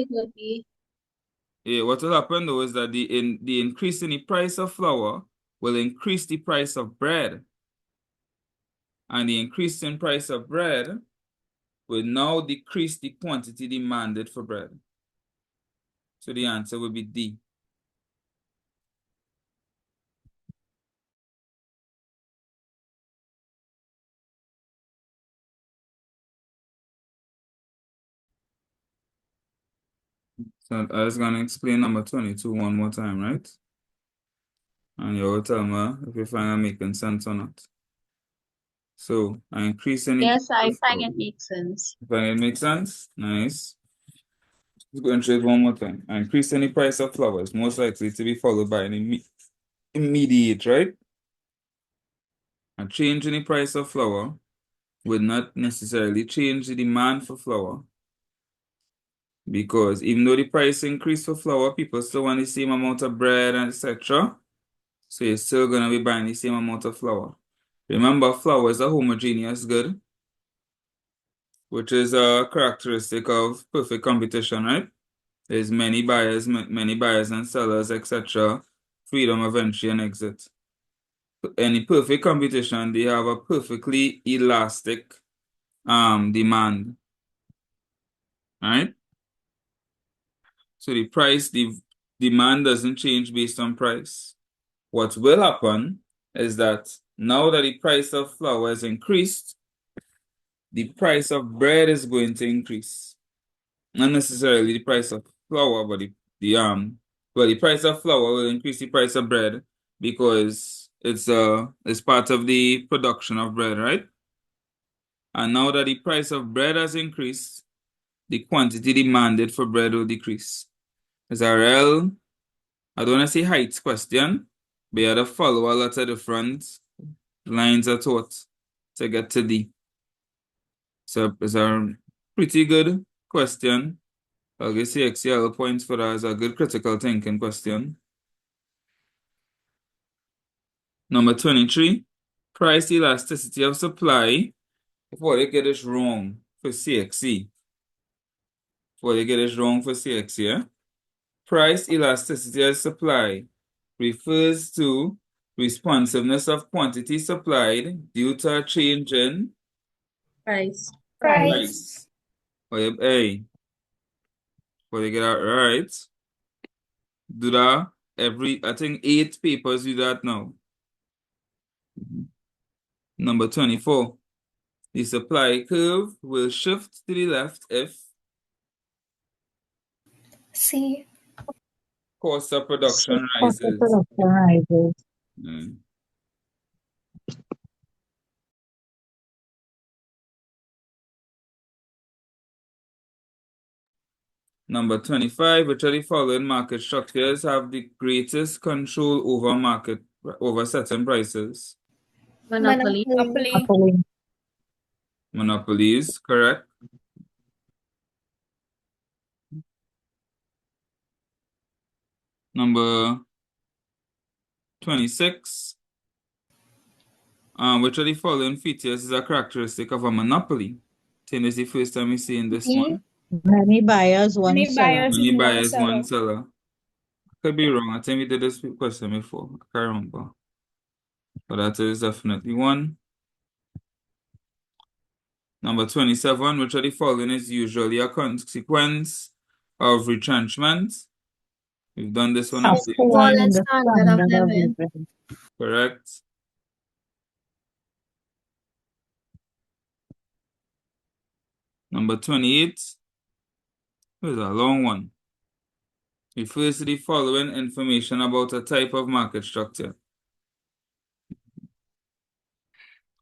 What will happen though is that the increase in the price of flour will increase the price of bread. And the increase in price of bread will now decrease the quantity demanded for bread. So the answer will be D. So I was gonna explain number 22 one more time, right? And you will tell me if you find it making sense or not. So I increase any. Yes, I find it makes sense. You find it makes sense? Nice. Let's go and trade one more time. I increase any price of flowers, most likely to be followed by an immediate, right? A change in the price of flour would not necessarily change the demand for flour. Because even though the price increase for flour, people still want the same amount of bread and etc. So you're still gonna be buying the same amount of flour. Remember, flour is a homogeneous good, which is a characteristic of perfect competition, right? There's many buyers and sellers, etc. Freedom of entry and exit. In perfect competition, they have a perfectly elastic demand. Right? So the demand doesn't change based on price. What will happen is that now that the price of flour has increased, the price of bread is going to increase. Not necessarily the price of flour, but the price of flour will increase the price of bread because it's part of the production of bread, right? And now that the price of bread has increased, the quantity demanded for bread will decrease. It's a real, I don't want to say heights question, but you have to follow a lot of different lines of thought to get to D. So it's a pretty good question. I'll give CXCL points for that as a good critical thinking question. Number 23, price elasticity of supply. Before they get this wrong for CXC. Yeah? Price elasticity of supply refers to responsiveness of quantity supplied due to a change in Price. price. Hey, before they get that right, do that I think 8 papers do that now. Number 24, the supply curve will shift to the left if C. cost of production Cost of rises. production rises. Number 25, which of the following market structures have the greatest control over certain prices? Monopoly. Monopoly. Monopolies, correct? Number 26, which of the following features is a characteristic of a monopoly? I think this is the first time we're seeing this one. Many buyers, one Many seller. buyers Many and one buyers, seller. one seller. Could be wrong. I think we did this question before. I can't remember. But that is definitely one. Number 27, which of the following is usually a consequence of retrenchment? We've done this one. Falling the standard of living. Correct. Number 28. This is a long one. Refers to the following information about a type of market structure.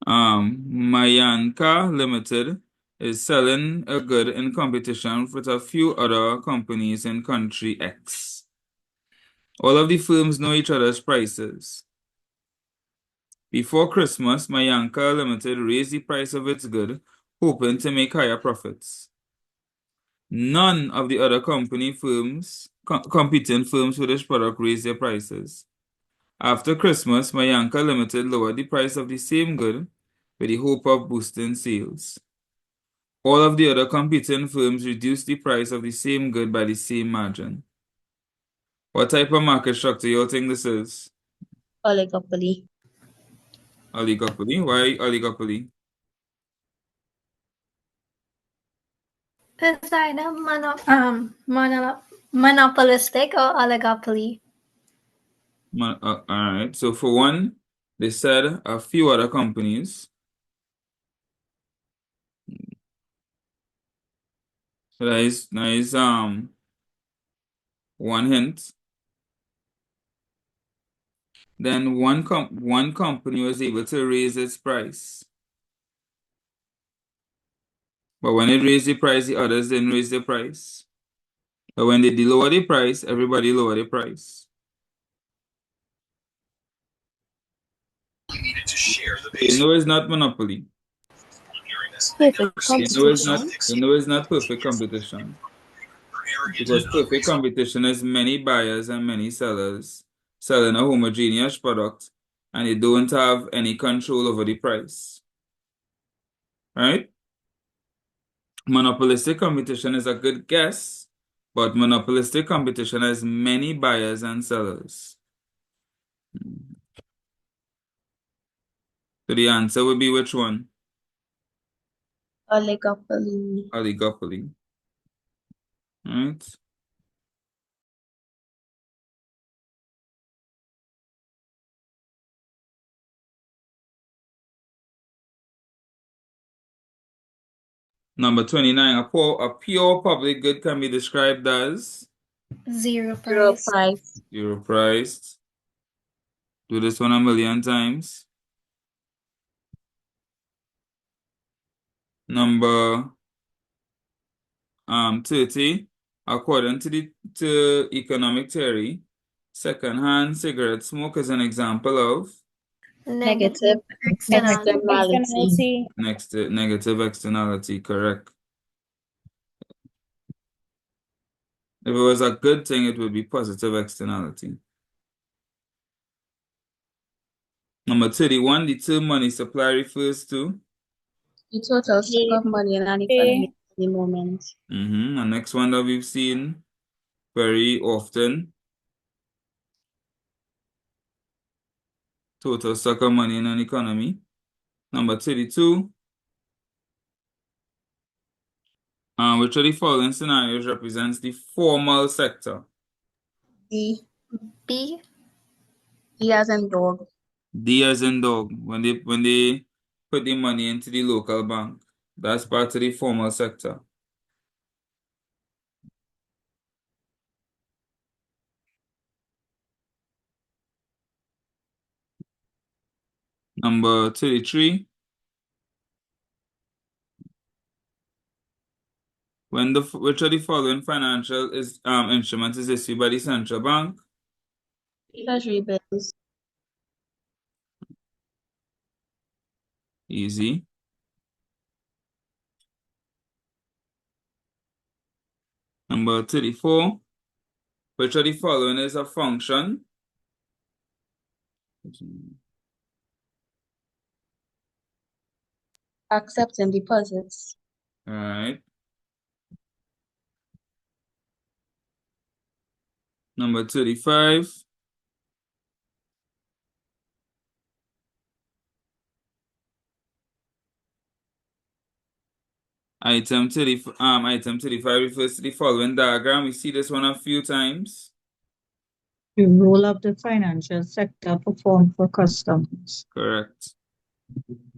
Mayanka Limited is selling a good in competition with a few other companies in country X. All of the firms know each other's prices. Before Christmas, Mayanka Limited raised the price of its good, hoping to make higher profits. None of the other competing firms for this product raised their prices. After Christmas, Mayanka Limited lowered the price of the same good with the hope of boosting sales. All of the other competing firms reduced the price of the same good by the same margin. What type of market structure you think this is? Oligopoly. Oligopoly? Why oligopoly? Is either monopolistic or oligopoly. All right. So for one, they said a few other companies. So that is one hint. Then one company was able to raise its price. But when it raised the price, the others didn't raise the price. But when they lower the price, everybody lower the price. You know it's not monopoly. Perfect competition. You know it's not perfect competition. Because perfect competition is many buyers and many sellers selling a homogeneous product and they don't have any control over the price. Right? Monopolistic competition is a good guess, But monopolistic competition has many buyers and sellers. So the answer would be which one? Oligopoly. Oligopoly. Right? Number 29, a pure public good can be described as Zero Zero price. price. zero priced. Do this one a million times. Number 30, according to economic theory, secondhand cigarette smoke is an example of Negative Externality. externality. negative externality, correct. If it was a good thing, it would be positive externality. Number 31, the term money supply refers to. The total stock of money in an economy at the moment. The next one that we've seen very often. Total stock of money in an economy. Number 32. Which of the following scenarios represents the formal sector? D. B. D as in dog. D as in dog. When they put the money into the local bank, that's part of the formal sector. Number 33. Which of the following financial instrument is issued by the central bank? Treasury bills. Easy. Number 34. Which of the following is a function? Accepting deposits. All right. Number 35. Item 35 refers to the following diagram. We see this one a few times. The role of the financial sector performed for customers. Correct.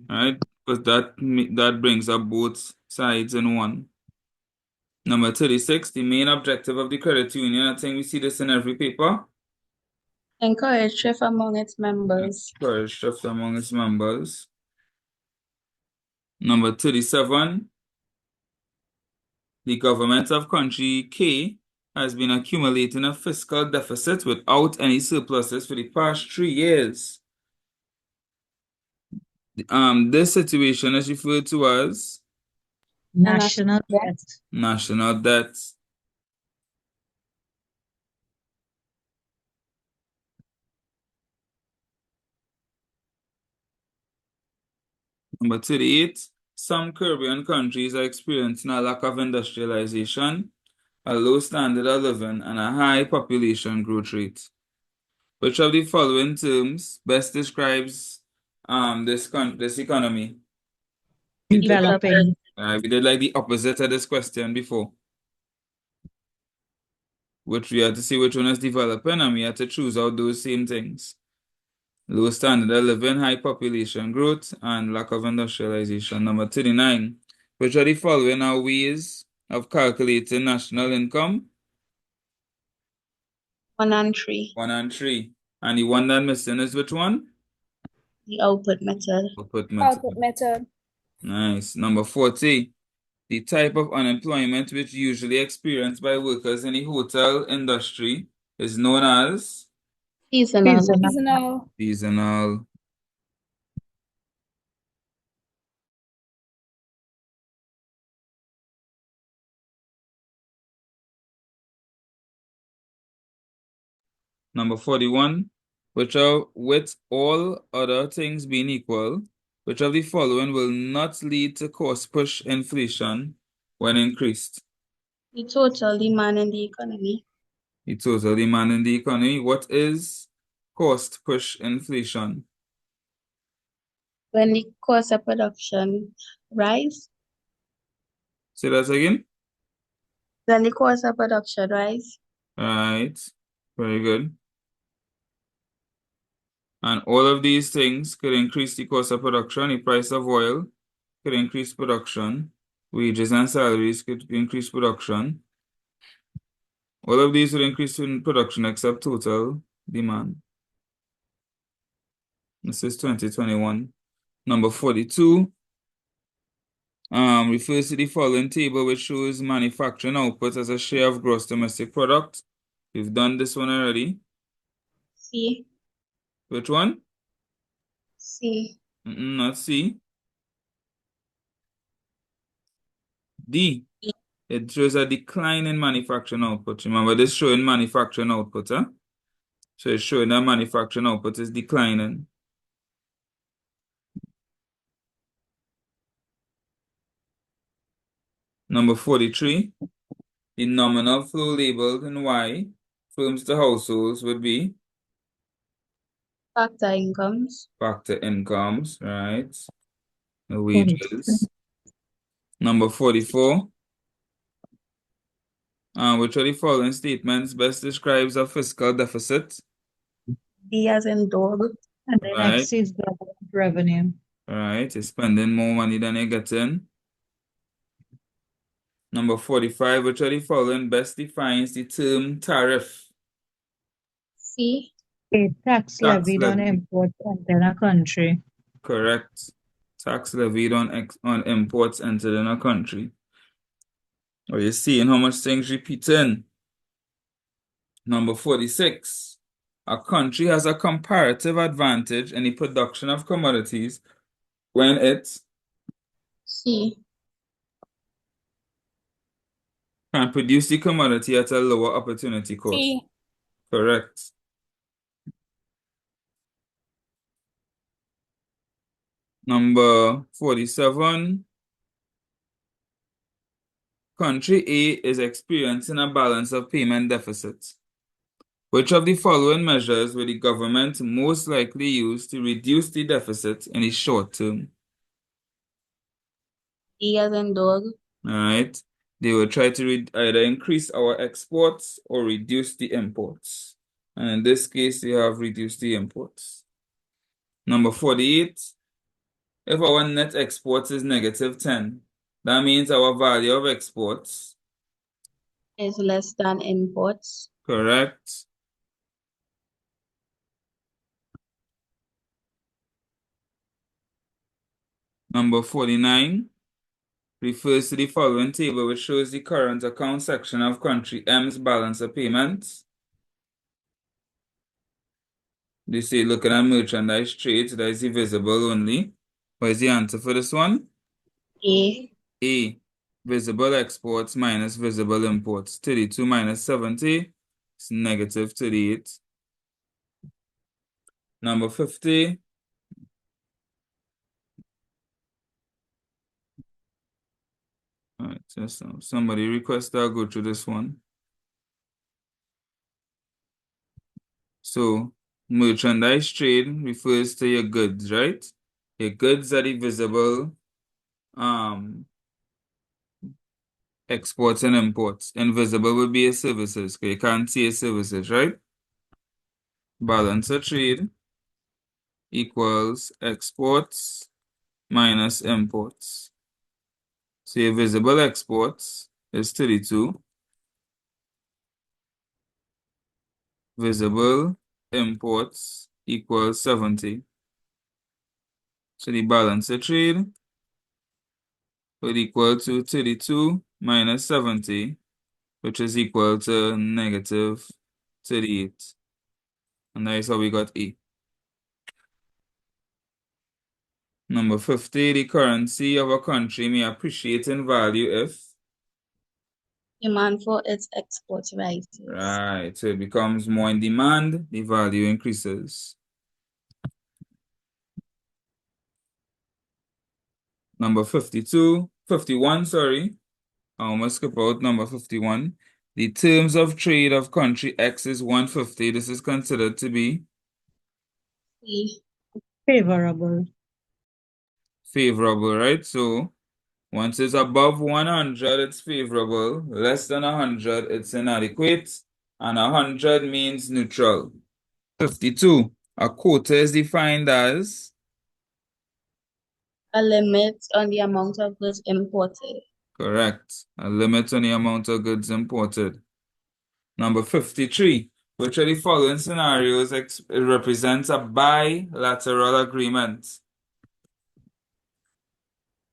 Right? Because that brings up both sides in one. Number 36, the main objective of the credit union. I think we see this in every paper. Encourage thrift among its members. Encourage thrift among its members. Number 37, the government of country K has been accumulating a fiscal deficit without any surpluses for the past 3 years. This situation is referred to as National debt. national debt. Number 38, some Caribbean countries are experiencing a lack of industrialization, a low standard of living, and a high population growth rate. Which of the following terms best describes this economy? Developing. We did like the opposite of this question before. Which we had to see which one is developing, and we had to choose out those same things. Low standard of living, high population growth, and lack of industrialization. Number 39. Which of the following are ways of calculating national income? 1 and 3. 1 and 3. And the one that missing is which one? The output method. Output method. Output method. Nice. Number 40. The type of unemployment which usually experienced by workers in the hotel industry is known as Seasonal. Seasonal. seasonal. Number 41. With all other things being equal, which of the following will not lead to cost push inflation when increased? The total demand in the economy. The total demand in the economy. What is cost push inflation? When the cost of production rise, Say that again. then the cost of production rise. Right. Very good. And all of these things could increase the cost of production. The price of oil could increase production. Wages and salaries could increase production. All of these would increase in production except total demand. This is 2021. Number 42 refers to the following table, which shows manufacturing output as a share of gross domestic product. We've done this one already. C. Which one? C. Not C. D. It shows a decline in manufacturing output. Remember, this showing manufacturing output, huh? So it's showing that manufacturing output is declining. Number 43, the nominal flow labeled in Y, firms to households would be Factor incomes. factor incomes, right? The 43. wages. Number 44, which of the following statements best describes a fiscal deficit? D as in dog. And then Right, exceeds government revenue. right. You're spending more money than you're getting. Number 45, which of the following best defines the term tariff? C. A tax Tax levied on levy. imports entered a country. Correct. Tax levied on imports entered in a country. Are you seeing how much things repeating? Number 46. A country has a comparative advantage in the production of commodities when it C. can produce the commodity at a lower opportunity cost. C. Correct. Number 47. Country A is experiencing a balance of payment deficit. Which of the following measures will the government most likely use to reduce the deficit in the short term? D as in dog. All right. They will try to either increase our exports or reduce the imports. And in this case, they have reduced the imports. Number 48. If our net exports is negative 10, that means our value of exports. Is less than imports. Correct. Number 49 refers to the following table, which shows the current account section of country M's balance of payments. They say looking at merchandise trade, that is the visible only. What is the answer for this one? A. A. Visible exports minus visible imports. 32 minus 70 is negative 38. Number 50. All right, just somebody request I'll go through this one. So, merchandise trade refers to your goods, right? Your goods are the visible exports and imports. Invisible would be your services, because you can't see your services, right? Balance of trade equals exports minus imports. So your visible exports is 32. Visible imports equals 70. So the balance of trade would equal to 32 minus 70, which is equal to negative 38. And that is how we got A. Number 50, the currency of a country may appreciate in value if. Demand for its exports rises. Right, so it becomes more in demand, the value increases. Number 51, sorry. I almost skip out number 51. The terms of trade of country X is 150. This is considered to be C. Favorable. favorable, right? So once it's above 100, it's favorable. Less than 100, it's inadequate. And 100 means neutral. 52. A quota is defined as A limit on the amount of goods imported. correct. A limit on the amount of goods imported. Number 53. Which of the following scenarios represents a bilateral agreement?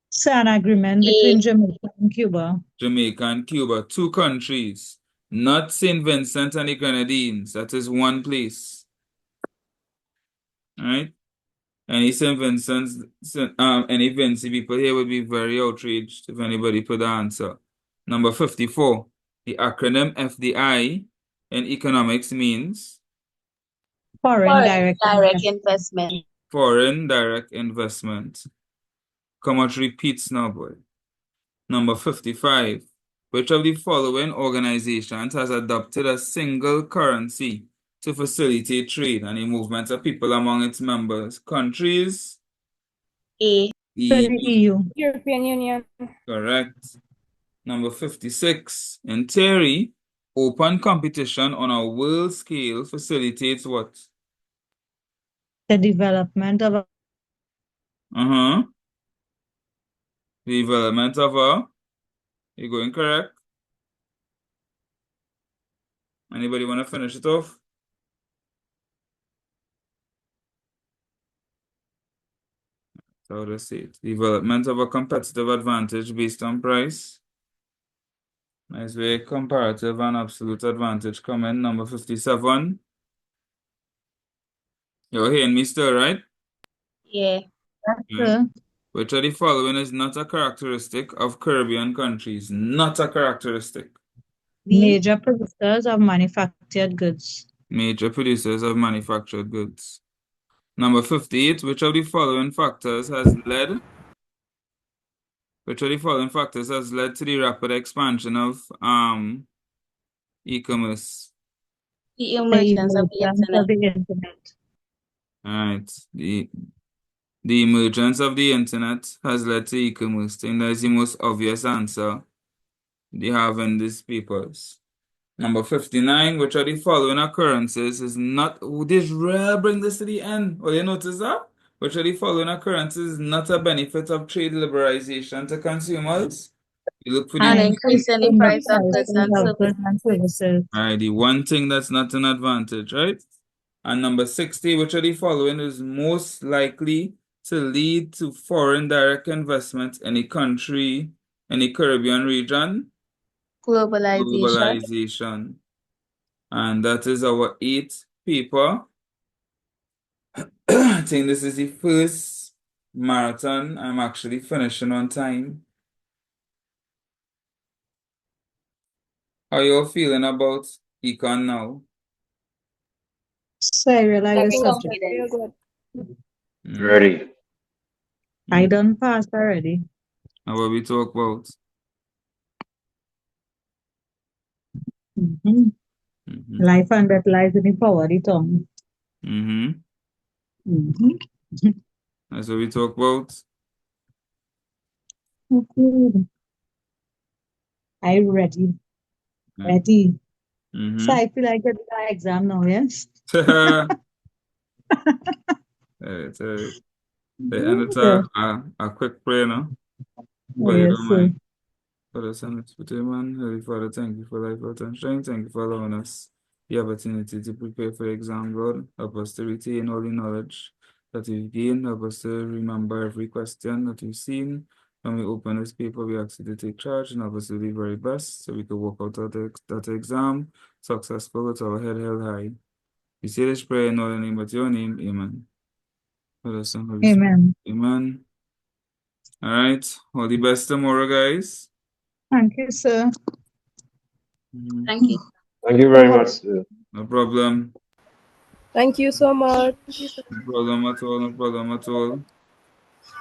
It's an agreement between Jamaica and Cuba. Jamaica and Cuba, two countries, not St. Vincent and the Grenadines. That is one place. All right? Any St. Vincent's, any Vinci people here would be very outraged if anybody put the answer. Number 54. The acronym FDI in economics means Foreign direct investment. foreign direct investment. Come on, repeats now, boy. Number 55. Which of the following organizations has adopted a single currency to facilitate trade and the movement of people among its members? Countries? A. E. EU. European Union. Correct. Number 56. In theory, open competition on a world scale facilitates what? The development of Development of a. You going correct? Anybody want to finish it off? So let's see it. Development of a competitive advantage based on price. Nice way comparative and absolute advantage comment. Number 57. You're hearing me still, right? Yeah. Right. Which of the following is not a characteristic of Caribbean countries? Not a characteristic. major producers of manufactured goods. Major producers of manufactured goods. Number 58. Which of the following factors has led to the rapid expansion of e-commerce? The emergence of the internet. All right. The emergence of the internet has led to e-commerce. I think that is the most obvious answer they have in these papers. Number 59, which of the following occurrences is not, this rare bring this to the end. Oh, you notice that? Which of the following occurrences is not a benefit of trade liberalization to consumers? You look for the An increase in the price of goods and services. All right, the one thing that's not an advantage, right? And number 60, which of the following is most likely to lead to foreign direct investment in a country, in the Caribbean region? Globalization. And that is our 8th paper. I think this is the first marathon I'm actually finishing on time. How you all feeling about econ now? So I realize the subject. Real good. Ready. I done passed already. How about we talk about? Life and death lies in the power of the tongue. That's what we talk about. Okay. I'm ready. Ready. So I feel like it's my exam now, yes? Alright. And it's a quick prayer now. But you don't mind. Father, Son, and Spirit, man. Holy Father, thank you for life, health, and strength. Thank you for allowing us the opportunity to prepare for the exam, Lord. Help us to retain all the knowledge that we've gained. Help us to remember every question that we've seen. When we open this paper, we ask you to take charge and help us to do the very best so we can walk out of that exam successful with our head held high. We say this prayer in all the name but your name. Amen. Father, Son, Holy Spirit. Amen. Amen. All right. All the best tomorrow, guys. Thank you, sir. Thank you. Thank you very much, sir. No problem. Thank you so much. No problem at all. No problem at all.